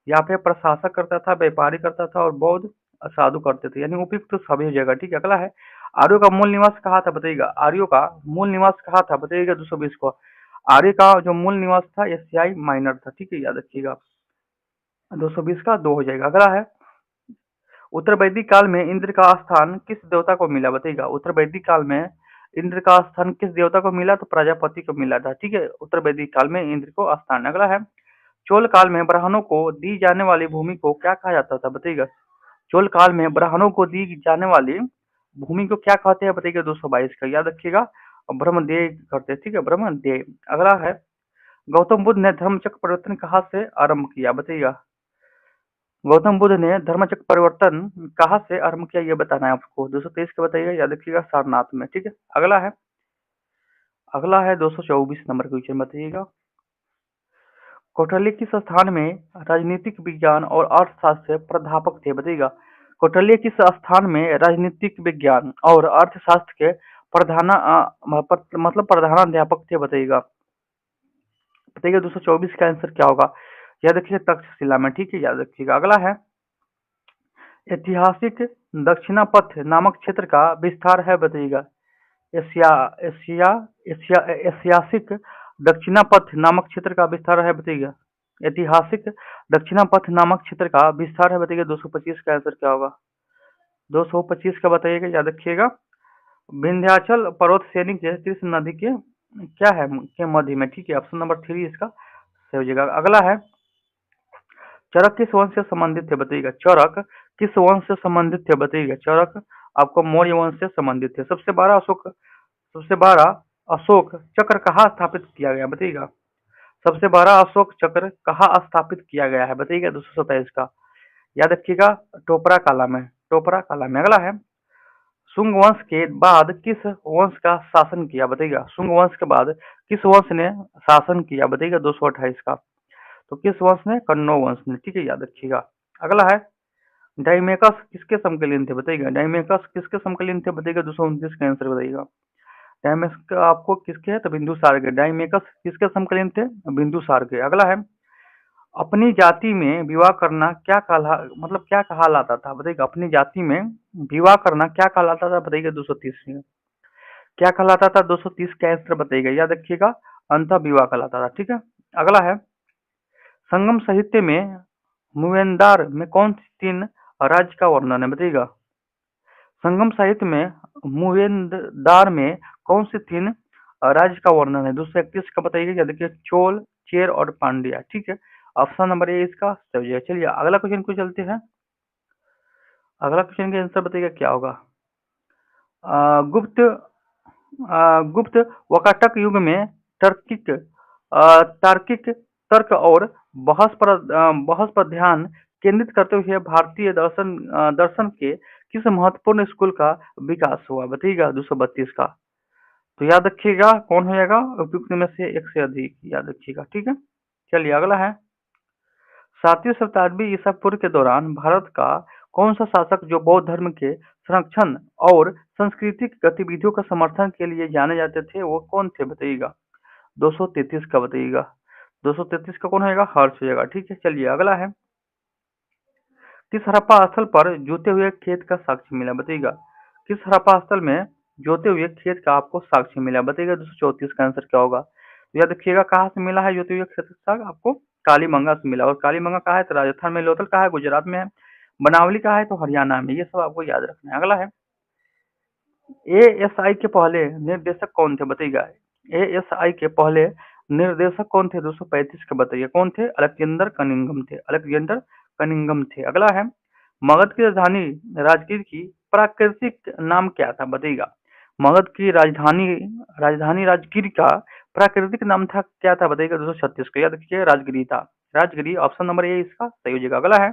यहाँ पे प्रशासक करता था, व्यापारी करता था और बौद्ध साधु करते थे, यानी उपयुक्त तो सभी जगह, ठीक है। अगला है, आर्यों का मूल निवास कहाँ था, बताइएगा। आर्यों का मूल निवास कहाँ था, बताइएगा। 220 को, आर्य का जो मूल निवास था एशियाई माइनर था, ठीक है, याद रखिएगा। 220 का 2 हो जाएगा। अगला है, उत्तर वैदिक काल में इंद्र का स्थान किस देवता को मिला, बताइएगा। उत्तर वैदिक काल में इंद्र का स्थान किस देवता को मिला, तो प्रजापति को मिला था, ठीक है। उत्तर वैदिक काल में इंद्र को स्थान। अगला है, चोल काल में ब्राह्मणों को दी जाने वाली भूमि को क्या कहा जाता था, बताइएगा। चोल काल में ब्राह्मणों को दी जाने वाली भूमि को क्या कहते हैं, बताइएगा। 222 का, याद रखिएगा। ब्रह्मदेय करते हैं, ठीक है, ब्रह्मदेय। अगला है, गौतम बुद्ध ने धर्मचक्र परिवर्तन कहाँ से आरंभ किया, बताइएगा। गौतम बुद्ध ने धर्मचक्र परिवर्तन कहाँ से आरंभ किया, ये बताना है आपको। 223 का बताइएगा, याद रखिएगा, सारनाथ में, ठीक है। अगला है 224 नंबर क्वेश्चन, बताइएगा। कौटिल्य किस स्थान में राजनीतिक विज्ञान और अर्थशास्त्र से प्राध्यापक थे, बताइएगा। कौटिल्य किस स्थान में राजनीतिक विज्ञान और अर्थशास्त्र के मतलब प्रधानाध्यापक थे, बताइएगा। 224 का आंसर क्या होगा, याद रखिए तक्षशिला में, ठीक है, याद रखिएगा। अगला है, ऐतिहासिक दक्षिणापथ नामक क्षेत्र का विस्तार है, बताइएगा। एशिया एशिया एशिया ऐतिहासिक दक्षिणापथ नामक क्षेत्र का विस्तार है, बताइएगा। ऐतिहासिक दक्षिणापथ नामक क्षेत्र का विस्तार है, बताइएगा। 225 का आंसर क्या होगा, 225 का बताइएगा, याद रखिएगा। विंध्याचल पर्वत श्रेणी के कृष्ण नदी के क्या है, के मध्य में, ठीक है। ऑप्शन नंबर 3 इसका सही हो जाएगा। अगला है, चरक किस वंश से संबंधित थे, बताइएगा। चरक किस वंश से संबंधित थे, बताइएगा। चरक आपको मौर्य वंश से संबंधित थे। सबसे बड़ा अशोक चक्र कहाँ स्थापित किया गया, बताइएगा। सबसे बड़ा अशोक चक्र कहाँ स्थापित किया गया है, बताइएगा। 227 का, याद रखिएगा, टोपरा काला में। अगला है, शुंग वंश के बाद किस वंश का शासन किया, बताइएगा। शुंग वंश के बाद किस वंश ने शासन किया, बताइएगा। 228 का, तो किस वंश ने, कन्नौ वंश ने, ठीक है, याद रखिएगा। अगला है, डाइमेकस किसके समकालीन थे, बताइएगा। डाइमेकस किसके समकालीन थे, बताइएगा। 229 का आंसर बताइएगा। डाइमेकस आपको किसके है, तो बिंदुसार के। डाइमेकस किसके समकालीन थे, बिंदुसार के। अगला है, अपनी जाति में विवाह करना क्या कहलाता था, बताइएगा। अपनी जाति में विवाह करना क्या कहलाता था, बताइएगा। 230 में क्या कहलाता था, 230 का आंसर बताइएगा, याद रखिएगा, अंतः विवाह कहलाता था, ठीक है। अगला है, संगम साहित्य में मूवेंदार में कौन सी 3 राज्य का वर्णन है, बताइएगा। संगम साहित्य में मूवेंदार में कौन से तीन राज्य का वर्णन है? 231 का बताइएगा। क्या देखिए, चोल, चेर और पांड्या, ठीक है। ऑप्शन नंबर ए इसका सही हो जाएगा। चलिए अगला क्वेश्चन को चलते हैं। अगला क्वेश्चन का आंसर बताइएगा क्या होगा। गुप्त गुप्त वकाटक युग में तार्किक तर्क और बहस पर ध्यान केंद्रित करते हुए भारतीय दर्शन के किस महत्वपूर्ण स्कूल का विकास हुआ? बताइएगा 232 का। तो याद रखिएगा कौन हो जाएगा उपयुक्त में से एक से अधिक, याद रखिएगा, ठीक है। चलिए अगला है। 7वीं शताब्दी ईसा पूर्व के दौरान भारत का कौन सा शासक जो बौद्ध धर्म के संरक्षण और सांस्कृतिक गतिविधियों का समर्थन के लिए जाने जाते थे, वो कौन थे? बताइएगा 233 का। बताइएगा 233 का कौन होगा? हर्ष हो जाएगा, ठीक है। चलिए अगला है। किस हड़प्पा स्थल पर जोते हुए खेत का साक्ष्य मिला? बताइएगा किस हड़प्पा स्थल में जोते हुए खेत का आपको साक्ष्य मिला? बताइएगा 234 का आंसर क्या होगा? तो याद रखिएगा कहाँ से मिला है जोते हुए खेत का साग? आपको कालीमंगा से मिला। और कालीमंगा कहाँ है? तो राजस्थान में। लोथल कहाँ है? गुजरात में है। बनावली कहाँ है? तो हरियाणा में। ये सब आपको याद रखना है। अगला है। एएसआई के पहले निर्देशक कौन थे? बताइएगा एएसआई के पहले निर्देशक कौन थे? 235 के बताइए कौन थे? अलेक्जेंडर कनिंघम थे। अलेक्जेंडर कनिंघम थे। अगला है। मगध की राजधानी राजगीर की प्राकृतिक नाम क्या था? बताइएगा मगध की राजधानी राजगीर का प्राकृतिक नाम था क्या था? बताइएगा 236 का। याद रखिए राजगिरी था। राजगिरी ऑप्शन नंबर ए इसका सही हो जाएगा। अगला है।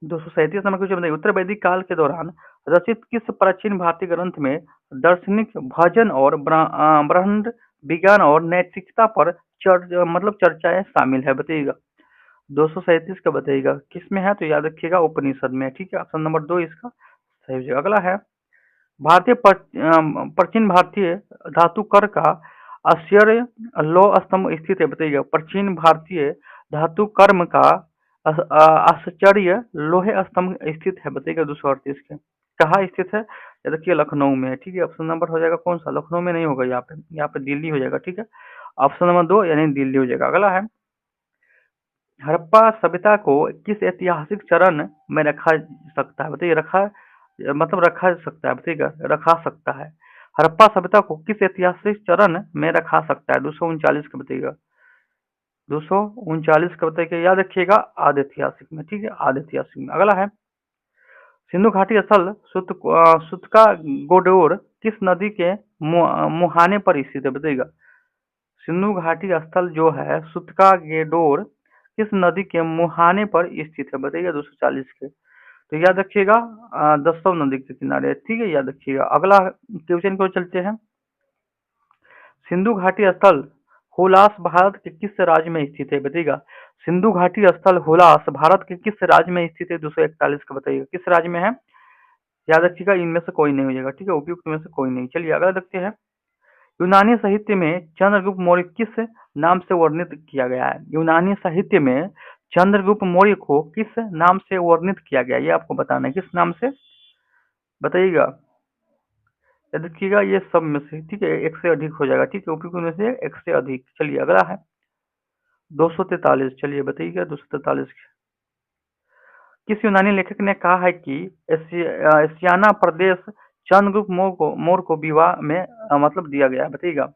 237 नंबर क्वेश्चन बताइए। उत्तर वैदिक काल के दौरान रचित किस प्राचीन भारतीय ग्रंथ में दार्शनिक भजन और ब्रह्मांड विज्ञान और नैतिकता पर मतलब चर्चाएं शामिल है? बताइएगा 237 का बताइएगा किस में है? तो याद रखिएगा उपनिषद में, ठीक है। ऑप्शन नंबर 2 इसका सही हो जाएगा। अगला है। प्राचीन भारतीय धातु कर का आश्चर्य लौह स्तंभ स्थित है? बताइएगा प्राचीन भारतीय धातु कर्म का आश्चर्य लोहे स्तंभ स्थित है? बताइएगा 238 के। कहाँ स्थित है? ये देखिए लखनऊ में है, ठीक है। ऑप्शन नंबर हो जाएगा कौन सा? लखनऊ में नहीं होगा, यहाँ पे दिल्ली हो जाएगा, ठीक है। ऑप्शन नंबर 2 यानी दिल्ली हो जाएगा। अगला है। हड़प्पा सभ्यता को किस ऐतिहासिक चरण में रखा सकता है? बताइए रखा सकता है, बताइएगा रखा सकता है। हड़प्पा सभ्यता को किस ऐतिहासिक चरण में रखा सकता है? 239 का बताइएगा 239 का बताइएगा। याद रखिएगा आध ऐतिहासिक में, ठीक है, आध ऐतिहासिक में। अगला है। सिंधु घाटी स्थल सुतका गोडोर किस नदी के मुहाने पर स्थित है? बताइएगा सिंधु घाटी स्थल जो है सुतका गेडोर किस नदी के मुहाने पर स्थित है? बताइएगा 240 के। तो याद रखिएगा दसव नदी के किनारे, ठीक है, याद रखिएगा। अगला क्वेश्चन को चलते हैं। सिंधु घाटी स्थल हुलास भारत के किस राज्य में स्थित है? बताइएगा सिंधु घाटी स्थल हुलास भारत के किस राज्य में स्थित है? 241 का बताइएगा किस राज्य में है? याद रखिएगा इनमें से कोई नहीं हो जाएगा, ठीक है, उपयुक्त में से कोई नहीं। चलिए अगला देखते हैं। यूनानी साहित्य में चंद्रगुप्त मौर्य किस नाम से वर्णित किया गया है? यूनानी साहित्य में चंद्रगुप्त मौर्य को किस नाम से वर्णित किया गया है? ये आपको बताना है किस नाम से, बताइएगा। याद रखिएगा ये सब में से, ठीक है, एक से अधिक हो जाएगा, ठीक है, उपयुक्त में से एक से अधिक। चलिए अगला है 243। चलिए बताइएगा 243 किस यूनानी लेखक ने कहा है कि एशियाना प्रदेश चंद्रगुप्त मौर्य को विवाह में मतलब दिया गया है? बताइएगा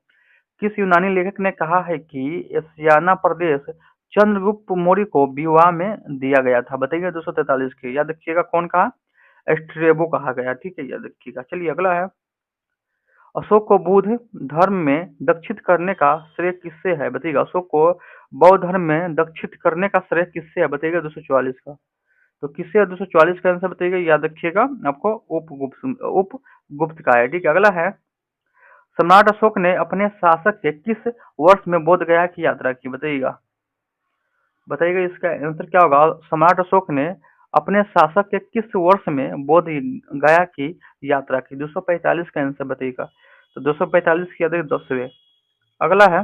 किस यूनानी लेखक ने कहा है कि एशियाना प्रदेश चंद्रगुप्त मौर्य को विवाह में दिया गया था? बताइएगा 243 के। याद रखिएगा कौन कहा? स्ट्रेबो कहा गया, ठीक है, याद रखिएगा। चलिए अगला है। अशोक को बौद्ध धर्म में दीक्षित करने का श्रेय किससे है? बताइएगा अशोक को बौद्ध धर्म में दीक्षित करने का श्रेय किससे है? बताइएगा 244 का। तो किससे? 244 का आंसर बताइएगा, याद रखिएगा आपको उपगुप्त का है, ठीक है। अगला है। सम्राट अशोक ने अपने शासक के किस वर्ष में बोध गया की यात्रा की? बताइएगा इसका आंसर क्या होगा? सम्राट अशोक ने अपने शासक के किस वर्ष में बोध गया की यात्रा की? 245 का आंसर बताइएगा। तो 245 की याद 10वें। अगला है।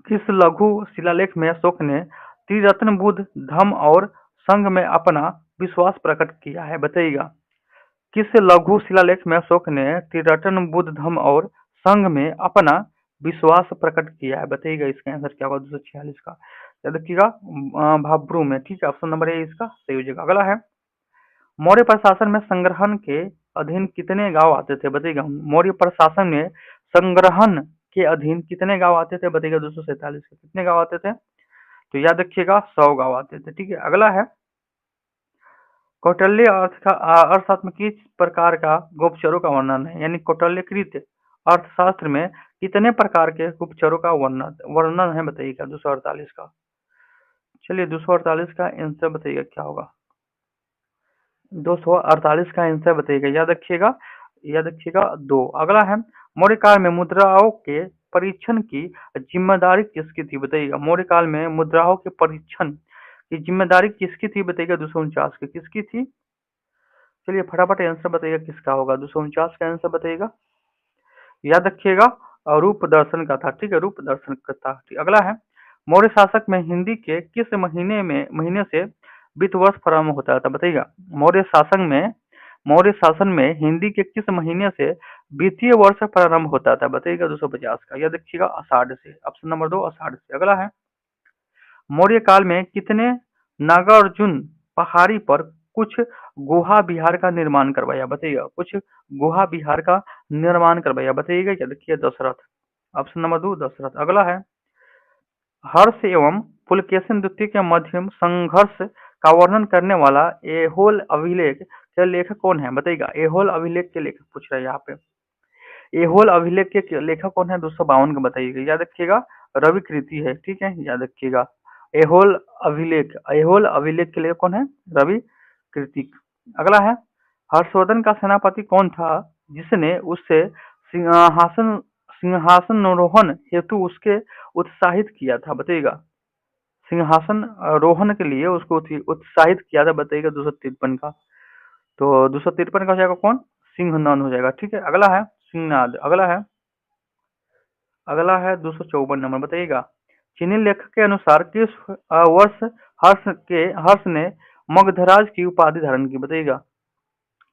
किस लघु शिलालेख में अशोक ने त्रिरत्न बुद्ध धम्म और संघ में अपना विश्वास प्रकट किया है? बताइएगा किस लघु शिलालेख में अशोक ने त्रिरत्न बुद्ध धम्म और संघ में अपना विश्वास प्रकट किया है? बताइएगा इसका आंसर क्या होगा? 246 का। याद रखिएगा भाब्रू में, ठीक है। ऑप्शन नंबर ए इसका सही हो जाएगा। अगला है, मौर्य प्रशासन में संग्रहण के अधीन कितने गांव आते थे, बताइएगा। मौर्य प्रशासन में संग्रहण के अधीन कितने गांव आते थे, बताइएगा। 247 के कितने गांव आते थे, तो याद रखिएगा 100 गांव आते थे, ठीक है। अगला है, कौटिल्य अर्थशास्त्र में किस प्रकार का गुप्तचरों का वर्णन है, यानी कौटिल्यकृत अर्थशास्त्र में कितने प्रकार के गुप्तचरों का वर्णन वर्णन है, बताइएगा। 248 का, चलिए 248 का आंसर बताइएगा क्या होगा। 248 का आंसर बताइएगा, याद रखिएगा दो। अगला है, मौर्य काल में मुद्राओं के परीक्षण की जिम्मेदारी किसकी थी, बताइएगा। मौर्य काल में मुद्राओं के परीक्षण की जिम्मेदारी किसकी थी, बताइएगा। 249 की किसकी थी, चलिए फटाफट आंसर बताइएगा किसका होगा। 249 का आंसर बताइएगा, याद रखिएगा रूप दर्शन का था, ठीक है। रूप दर्शन का था, ठीक। अगला है, मौर्य शासक में हिंदी के किस महीने से वित्त वर्ष प्रारंभ होता था, बताइएगा। मौर्य शासन में हिंदी के किस महीने से वित्तीय वर्ष प्रारंभ होता था, बताइएगा। 250 का, याद रखिएगा आषाढ़ से। ऑप्शन नंबर 2 आषाढ़ से। अगला है, मौर्य काल में कितने नागार्जुन पहाड़ी पर कुछ गुहा विहार का निर्माण करवाया, बताइएगा। कुछ गुहा विहार का निर्माण करवाया, बताइएगा। क्या देखिए, दशरथ। Option number 2 Dasharath. अगला है, हर्ष एवं पुलकेशिन द्वितीय के मध्य संघर्ष का वर्णन करने वाला ऐहोल अभिलेख के लेखक कौन है, बताइएगा। ऐहोल अभिलेख के लेखक पूछ रहे हैं यहाँ पे। ऐहोल अभिलेख के लेखक कौन है, 252 का, बताइएगा। याद रखिएगा रवि कृति है, ठीक है, याद रखिएगा। ऐहोल अभिलेख के लेखक कौन है, रवि कृतिक। अगला है, हर्षवर्धन का सेनापति कौन था जिसने उससे सिंहासन सिंहासनारोहण हेतु उसके उत्साहित किया था, बताइएगा। सिंहासन रोहन के लिए उसको उत्साहित किया था, बताइएगा। 253 का, तो 253 का हो जाएगा कौन, सिंहनाद हो जाएगा, ठीक है। अगला है सिंहनाद। अगला है 254 नंबर, बताइएगा। चीनी लेखक के अनुसार किस वर्ष हर्ष ने मगधराज की उपाधि धारण की, बताइएगा।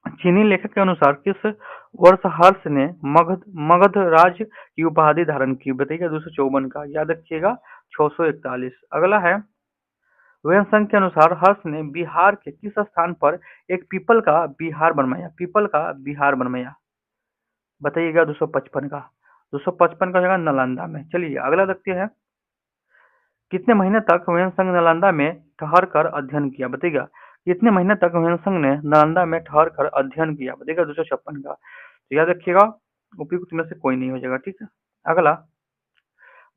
चीनी लेखक के अनुसार किस वर्ष हर्ष ने मगधराज की उपाधि धारण की, बताइएगा। 254 का, याद रखिएगा 641। अगला है, वेनसंग के अनुसार हर्ष ने बिहार के किस स्थान पर एक पीपल का बिहार बनवाया, बताइएगा। 255 का, 255 का जगह नालंदा में। चलिए अगला देखते हैं, कितने महीने तक वेनसंग नालंदा में ठहर कर अध्ययन किया, बताइएगा। कितने महीने तक वेनसंग ने नालंदा में ठहर कर अध्ययन किया, बताइएगा। 256 का, तो याद रखिएगा उपयुक्त में से कोई नहीं हो जाएगा, ठीक है। अगला,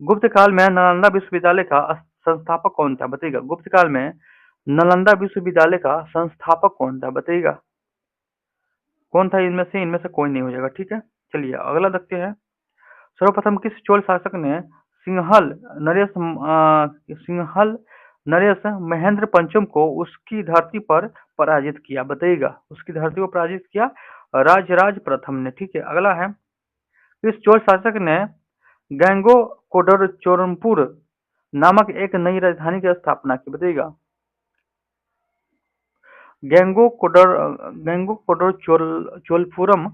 गुप्त काल में नालंदा विश्वविद्यालय का संस्थापक कौन था, बताइएगा। गुप्त काल में नालंदा विश्वविद्यालय का संस्थापक कौन था, बताइएगा। कौन था इनमें से कोई नहीं हो जाएगा, ठीक है। चलिए अगला देखते हैं, सर्वप्रथम किस चोल शासक ने सिंहल नरेश महेंद्र पंचम को उसकी धरती पर पराजित किया, बताइएगा। उसकी धरती पर पराजित किया राजराज प्रथम ने, ठीक है। अगला है, किस चोल शासक ने गैंगो कोडरचोरमपुर नामक एक नई राजधानी की स्थापना की, बताइएगा। गैंगो कोडर चोलपुरम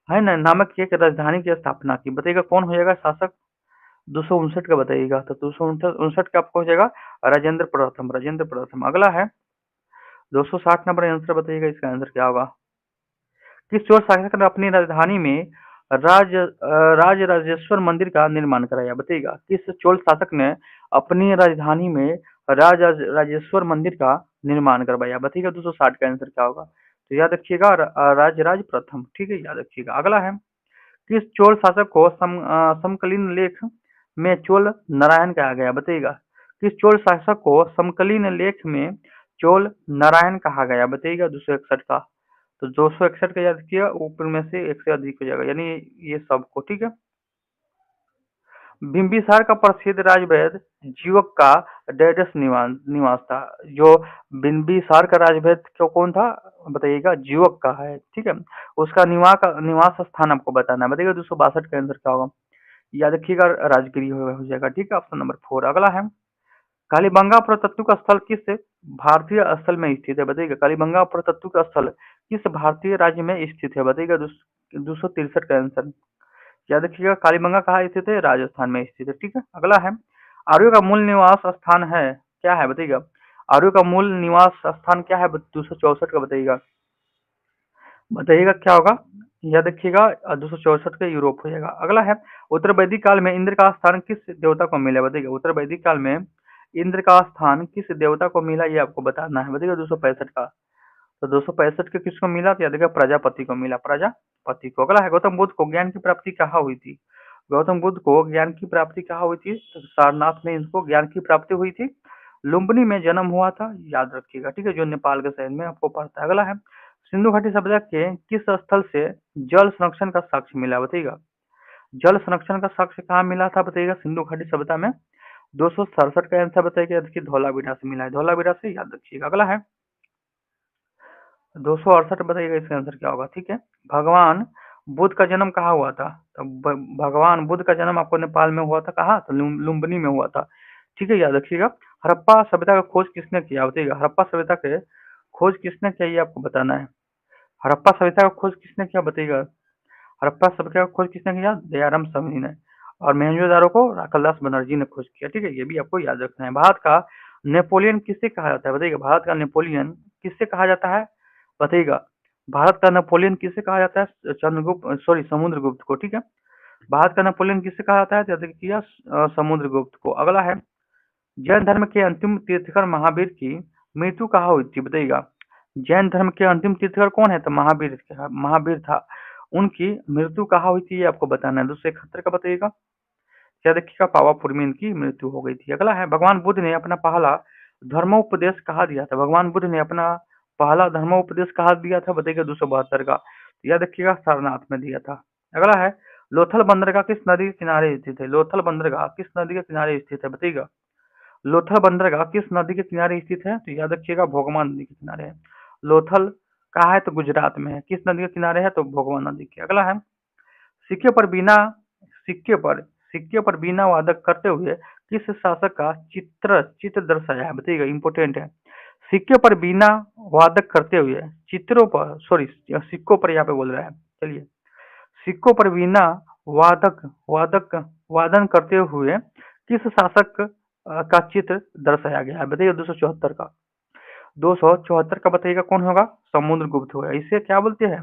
है ना नामक एक राजधानी की स्थापना की, बताइएगा। कौन हो जाएगा शासक, 259 का, बताइएगा। तो 259 का आपको हो जाएगा राजेंद्र प्रथम। अगला है 260 नंबर आंसर, बताइएगा इसका आंसर क्या होगा। किस चोल शासक ने अपनी राजधानी में राजराजेश्वर मंदिर का निर्माण कराया, बताइएगा। किस चोल शासक ने अपनी राजधानी में राजराजेश्वर मंदिर का निर्माण करवाया, बताइएगा। 260 का आंसर क्या होगा, तो याद रखिएगा राजराज प्रथम, ठीक है, याद रखिएगा। अगला है, किस चोल शासक को समकालीन लेख में चोल नारायण कहा गया, बताइएगा। किस चोल शासक को समकालीन लेख में चोल नारायण कहा गया, बताइएगा। 261 का, तो 261 का याद किया, ऊपर में से एक से अधिक हो जाएगा, यानी ये सबको, ठीक है। बिंबिसार का प्रसिद्ध राजवैद्य जीवक का डेडस निवास था। जो बिंबिसार का राजवैद्य कौन था, बताइएगा। जीवक का है, ठीक है। उसका निवास स्थान आपको बताना है, बताइएगा। 262 का आंसर क्या होगा, याद रखिएगा राजगिरी हो जाएगा, ठीक है। Option number 4। अगला है, कालीबंगा पुरातत्व का स्थल किस भारतीय स्थल में स्थित है, बताइएगा। कालीबंगा पुरातत्व का स्थल किस भारतीय राज्य में स्थित है, बताइएगा। 263 का आंसर, याद रखिएगा कालीबंगा कहाँ स्थित है, राजस्थान में स्थित है, ठीक है। अगला है, आर्यों का मूल निवास स्थान है क्या है बताइएगा। आर्यों का मूल निवास स्थान क्या है 264 का बताइएगा। बताइएगा क्या होगा। यह देखिएगा 264 का यूरोप हो जाएगा। अगला है उत्तर वैदिक काल में इंद्र का स्थान किस देवता को मिला बताइएगा। उत्तर वैदिक काल में इंद्र का स्थान किस देवता को मिला ये आपको बताना है बताइएगा 265 का। तो 265 के किसको मिला तो याद रखिएगा प्रजापति को मिला, प्रजापति को। अगला है गौतम बुद्ध को ज्ञान की प्राप्ति कहाँ हुई थी। गौतम बुद्ध को ज्ञान की प्राप्ति कहाँ हुई थी तो सारनाथ में इनको ज्ञान की प्राप्ति हुई थी। लुम्बिनी में जन्म हुआ था, याद रखिएगा ठीक है, जो नेपाल के शहर में आपको पड़ता है। अगला है सिंधु घाटी सभ्यता के किस स्थल से जल संरक्षण का साक्ष्य मिला बताइएगा। जल संरक्षण का साक्ष्य कहाँ मिला था बताइएगा सिंधु घाटी सभ्यता में। 267 का आंसर बताइएगा, देखिए धौलावीरा से मिला है, धौलावीरा से याद रखिएगा। अगला है 268 बताइएगा इसका आंसर क्या होगा। ठीक है, भगवान बुद्ध का जन्म कहाँ हुआ था। तो भगवान बुद्ध का जन्म आपको नेपाल में हुआ था, कहाँ तो लुम्बिनी में हुआ था। ठीक है, याद रखिएगा। हड़प्पा सभ्यता का खोज किसने किया बताइएगा। हड़प्पा सभ्यता के खोज किसने किया ये आपको बताना है। हड़प्पा सभ्यता का खोज किसने किया बताइएगा। हड़प्पा सभ्यता का खोज किसने किया, दयाराम साहनी ने। और मोहनजोदारो को राखालदास बनर्जी ने खोज किया। ठीक है, ये भी आपको याद रखना है। भारत का नेपोलियन किसे कहा जाता है बताइएगा। भारत का नेपोलियन किससे कहा जाता है बताइएगा। भारत का नेपोलियन किसे कहा जाता है, चंद्रगुप्त सॉरी समुद्रगुप्त को। ठीक है, भारत का नेपोलियन किसे कहा जाता है, याद रखिएगा समुद्रगुप्त को। अगला है जैन धर्म के अंतिम तीर्थकर महावीर की मृत्यु कहाँ हुई थी बताइएगा। जैन धर्म के अंतिम तीर्थकर कौन है तो महावीर, महावीर था। उनकी मृत्यु कहाँ हुई थी ये आपको बताना है। 271 का बताइएगा। क्या देखिएगा पावापुर में इनकी मृत्यु हो गई थी। अगला है भगवान बुद्ध ने अपना पहला धर्मोपदेश कहाँ दिया था। भगवान बुद्ध ने अपना पहला धर्मोपदेश कहाँ दिया था बताइएगा 272 का। तो याद रखिएगा सारनाथ में दिया था। अगला है लोथल बंदरगाह किस नदी के किनारे स्थित है। लोथल बंदरगाह किस नदी के किनारे स्थित है बताइएगा। लोथल बंदरगाह किस नदी के किनारे स्थित है तो याद रखिएगा भोगमा नदी के किनारे है। लोथल कहाँ है तो गुजरात में है। किस नदी के किनारे है तो भोगमा नदी के। अगला है सिक्के पर बिना सिक्के पर सिक्के पर बिना वादक करते हुए किस शासक का चित्र चित्र दर्शाया है बताइएगा, इंपोर्टेंट है। सिक्के पर बिना वादक करते हुए चित्रों पर सॉरी सिक्कों पर यहाँ पे बोल रहा है। चलिए, सिक्कों पर बिना वादक वादक वादन करते हुए किस शासक का चित्र दर्शाया गया है बताइए 274 का। 274 का बताइएगा कौन होगा, समुद्रगुप्त होगा। इसे क्या बोलते हैं,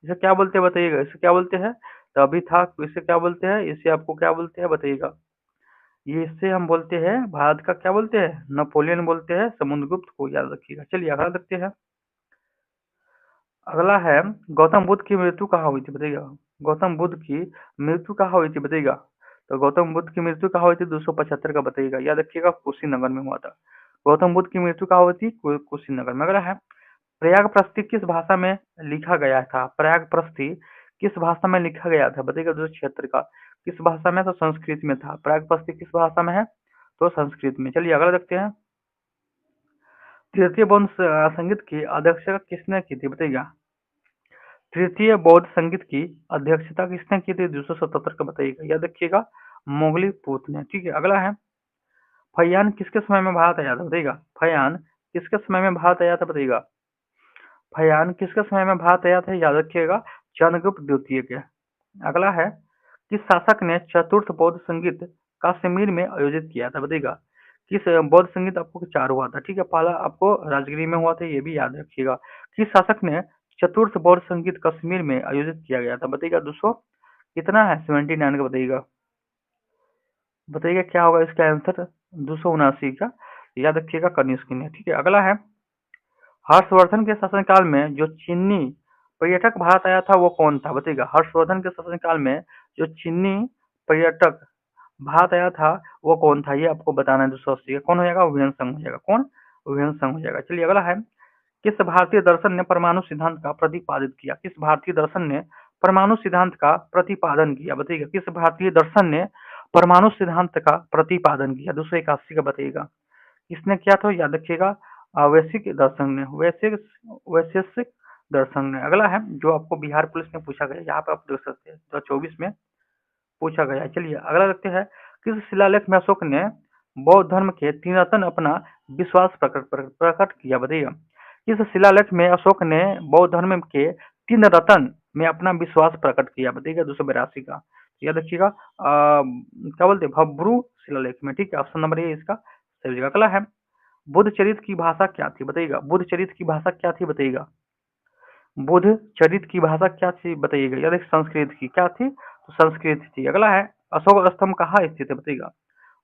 इसे क्या बोलते हैं बताइएगा। इसे क्या बोलते हैं तो अभी था, इसे क्या बोलते हैं, इसे आपको क्या बोलते हैं बताइएगा। ये इससे हम बोलते हैं भारत का क्या बोलते हैं, नेपोलियन बोलते हैं, समुद्रगुप्त को याद रखिएगा। चलिए अगला देखते हैं। अगला है गौतम बुद्ध की मृत्यु कहाँ हुई थी बताइएगा। गौतम बुद्ध की मृत्यु कहाँ हुई थी बताइएगा। तो गौतम बुद्ध की मृत्यु कहाँ हुई थी 275 का बताइएगा, याद रखिएगा कुशीनगर में हुआ था। गौतम बुद्ध की मृत्यु कहाँ हुई थी कुशीनगर में। अगला है प्रयाग प्रस्थि किस भाषा में लिखा गया था। प्रयाग प्रस्थि किस भाषा में लिखा गया था बताइएगा 276 का। किस भाषा में तो संस्कृत में था। प्रयाग प्रस्थि किस भाषा में है तो संस्कृत में। चलिए अगला देखते हैं। तृतीय बौद्ध संगीत की अध्यक्षता किसने की थी बताइएगा। तृतीय बौद्ध संगीत की अध्यक्षता किसने की थी 277 का बताइएगा, याद रखिएगा मोगली पूत ने। ठीक है, अगला है फयान किसके समय में भारत आया था बताइएगा। फयान किसके समय में भारत आया था बताइएगा। फयान किसके समय में भारत आया था याद रखिएगा चंद्रगुप्त द्वितीय के। अगला है किस शासक ने चतुर्थ बौद्ध संगीत कश्मीर में आयोजित किया था बताइएगा। किस बौद्ध संगीत आपको चार हुआ था। ठीक है, पहला आपको राजगिरी में हुआ था, ये भी याद रखिएगा। किस शासक ने चतुर्थ बौद्ध संगीत कश्मीर में आयोजित किया गया था बताइएगा 200 कितना है 79 का बताइएगा। बताइएगा क्या होगा इसका आंसर 279 का, याद रखिएगा कनिष्क ने। ठीक है, अगला है हर्षवर्धन के शासनकाल में जो चीनी पर्यटक भारत आया था वो कौन था बताइएगा। हर्षवर्धन के शासनकाल में जो चीनी पर्यटक भारत आया था वो कौन था ये आपको बताना है 280 का। कौन हो जाएगा, हुयन संघ हो जाएगा। कौन, हुयन संघ हो जाएगा। चलिए अगला है किस भारतीय दर्शन ने परमाणु सिद्धांत का प्रतिपादित किया। किस भारतीय दर्शन ने परमाणु सिद्धांत का प्रतिपादन किया बताइएगा। किस भारतीय दर्शन ने परमाणु सिद्धांत का प्रतिपादन किया 281 का बताइएगा। किसने किया था याद रखिएगा वैश्विक दर्शन ने, वैशेषिक दर्शन ने। अगला है जो आपको बिहार पुलिस ने पूछा गया, यहाँ पे आप देख सकते हैं 2024 में पूछा गया है। चलिए अगला देखते हैं किस शिलालेख में अशोक ने बौद्ध धर्म के तीन रत्न अपना विश्वास प्रकट किया बताइए। किस शिलालेख में अशोक ने बौद्ध धर्म के तीन रत्न में अपना विश्वास प्रकट किया, बताइएगा 282 का। तो याद रखिएगा क्या बोलते हैं, भब्रू शिलालेख में, ठीक है। ऑप्शन नंबर ए इसका सही जगह। अगला है, बुद्ध चरित की भाषा क्या थी, बताइएगा। बुद्ध चरित की भाषा क्या थी, बताइएगा। बुद्ध चरित की भाषा क्या थी, बताइएगा। याद है संस्कृत की क्या थी, तो संस्कृत थी। अगला है, अशोक स्तंभ कहाँ स्थित है, बताइएगा।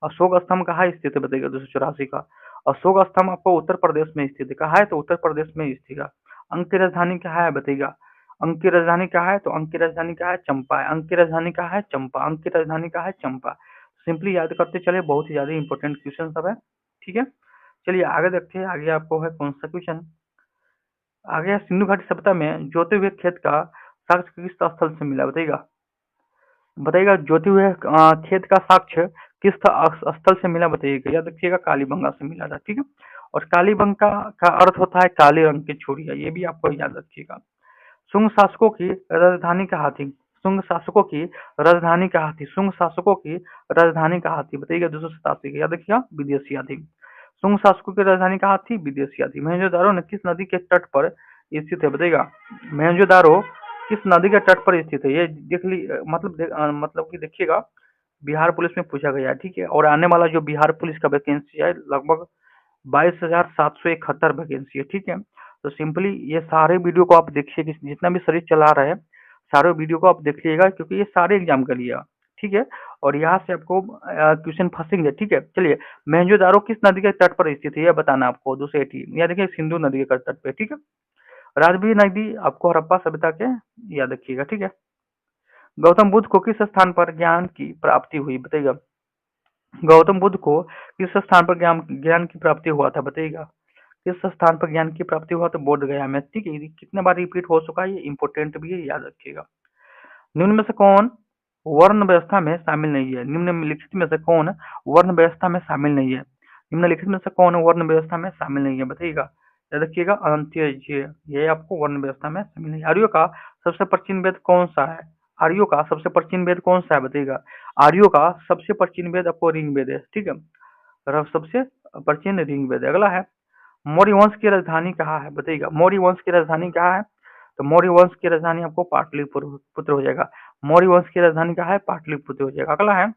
अशोक स्तंभ कहाँ स्थित है, बताइएगा 284 का। अशोक स्तंभ आपको उत्तर प्रदेश में स्थित है। कहाँ है, तो उत्तर प्रदेश में स्थित है। अंक की राजधानी क्या है, बताइएगा। अंक की राजधानी क्या है, तो अंक की राजधानी क्या है, चंपा है। अंक की राजधानी क्या है, चंपा। अंक की राजधानी क्या है, चंपा। सिंपली याद करते चले, बहुत ही ज्यादा इंपॉर्टेंट क्वेश्चन सब है, ठीक है। चलिए आगे देखते हैं, आगे आपको है कौन सा क्वेश्चन। आगे है, सिंधु घाटी सभ्यता में जोते हुए खेत का साक्ष्य किस स्थल से मिला, बताइएगा। बताइएगा जोते हुए खेत का साक्ष्य किस स्थल से मिला, बताइएगा। याद रखिएगा कालीबंगा से मिला था, ठीक है। और कालीबंगा का अर्थ होता है काले रंग की चूड़ियां, ये भी आपको याद रखिएगा। शुंग शासकों की राजधानी कहाँ थी, शुंग शासकों की राजधानी कहाँ थी, शुंग शासकों की राजधानी कहाँ थी, बताइएगा 287 का। याद रखिएगा विदेशिया थी। शुंग शासकों की राजधानी कहाँ थी, विदेशिया थी। मोहनजोदारो ने किस नदी के तट पर स्थित है, बताइएगा। मोहनजोदारो किस नदी के तट पर स्थित है, ये देख ली मतलब कि देखिएगा, बिहार पुलिस में पूछा गया है, ठीक है। और आने वाला जो बिहार पुलिस का वैकेंसी है, लगभग 22,771 वैकेंसी है, ठीक है। तो सिंपली ये सारे वीडियो को आप देखिए, जितना भी सीरीज चला रहा है, सारे वीडियो को आप देखिएगा, क्योंकि ये सारे एग्जाम का लिए, ठीक है। और यहाँ से आपको क्वेश्चन फंसेंगे, ठीक है। चलिए, मोहनजोदारो किस नदी के तट पर स्थित है, यह बताना आपको 280, या देखिए सिंधु नदी के तट पे, ठीक है। राजवी नदी आपको हड़प्पा सभ्यता के, याद रखिएगा, ठीक है। गौतम बुद्ध को किस स्थान पर ज्ञान की प्राप्ति हुई, बताइएगा। गौतम बुद्ध को किस स्थान पर ज्ञान ज्ञान की प्राप्ति हुआ था, बताइएगा। किस स्थान पर ज्ञान की प्राप्ति हुआ, तो बोध गया में, ठीक है। ये कितने बार रिपीट हो चुका है, ये इंपॉर्टेंट भी है, याद रखिएगा। निम्न में से कौन वर्ण व्यवस्था में शामिल नहीं है, निम्नलिखित में से कौन वर्ण व्यवस्था में शामिल नहीं है, निम्नलिखित में से कौन वर्ण व्यवस्था में शामिल नहीं है, बताइएगा। याद रखिएगा अंत्योदय, ये आपको वर्ण व्यवस्था में शामिल नहीं है। आर्यों का सबसे प्राचीन वेद कौन सा है, आर्यों का सबसे प्राचीन वेद कौन सा है, बताइएगा। आर्यों का सबसे प्राचीन वेद आपको ऋग्वेद है, ठीक है। सबसे प्राचीन ऋग्वेद है। अगला है, मौर्य वंश की राजधानी कहाँ है, बताइएगा। मौर्य वंश की राजधानी कहाँ है, तो मौर्य वंश की राजधानी आपको पाटलिपुत्र हो जाएगा। मौर्य वंश की राजधानी कहाँ है, पाटलिपुत्र हो जाएगा। अगला है,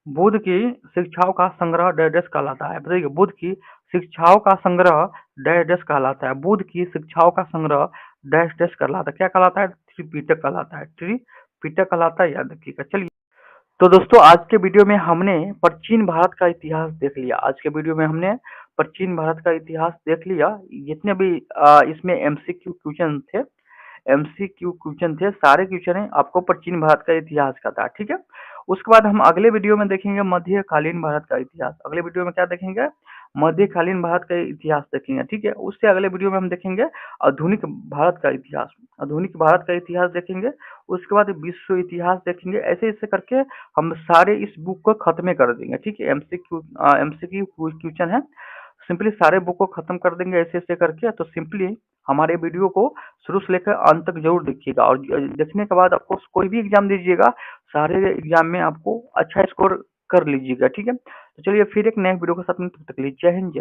बुद्ध की शिक्षाओं का संग्रह डैश कहलाता है, बताइए। बुद्ध की शिक्षाओं का संग्रह डैश कहलाता है। बुद्ध की शिक्षाओं का संग्रह डैश डैश कहलाता है, क्या कहलाता है, त्रिपिटक कहलाता है, त्रिपिटक कहलाता है, याद रखिएगा। चलिए, तो दोस्तों आज के वीडियो में हमने प्राचीन भारत का इतिहास देख लिया। आज के वीडियो में हमने प्राचीन भारत का इतिहास देख लिया। जितने भी इसमें एमसीक्यू क्वेश्चन थे, एमसीक्यू क्वेश्चन थे, सारे क्वेश्चन आपको प्राचीन भारत का इतिहास का था, ठीक है। उसके बाद हम अगले वीडियो में देखेंगे मध्यकालीन भारत का इतिहास। अगले वीडियो में क्या देखेंगे, मध्यकालीन भारत का इतिहास देखेंगे, ठीक है। उससे अगले वीडियो में हम देखेंगे आधुनिक भारत का इतिहास, आधुनिक भारत का इतिहास देखेंगे। उसके बाद विश्व इतिहास देखेंगे। ऐसे ऐसे करके हम सारे इस बुक को खत्म कर देंगे, ठीक है। एमसीक्यू क्वेश्चन है, सिंपली सारे बुक को खत्म कर देंगे ऐसे ऐसे करके। तो सिंपली हमारे वीडियो को शुरू से लेकर अंत तक जरूर देखिएगा, और देखने के बाद आपको कोई भी एग्जाम दीजिएगा, सारे एग्जाम में आपको अच्छा स्कोर कर लीजिएगा, ठीक है। तो चलिए फिर एक नए वीडियो के साथ में, तब तक के लिए जय हिंद।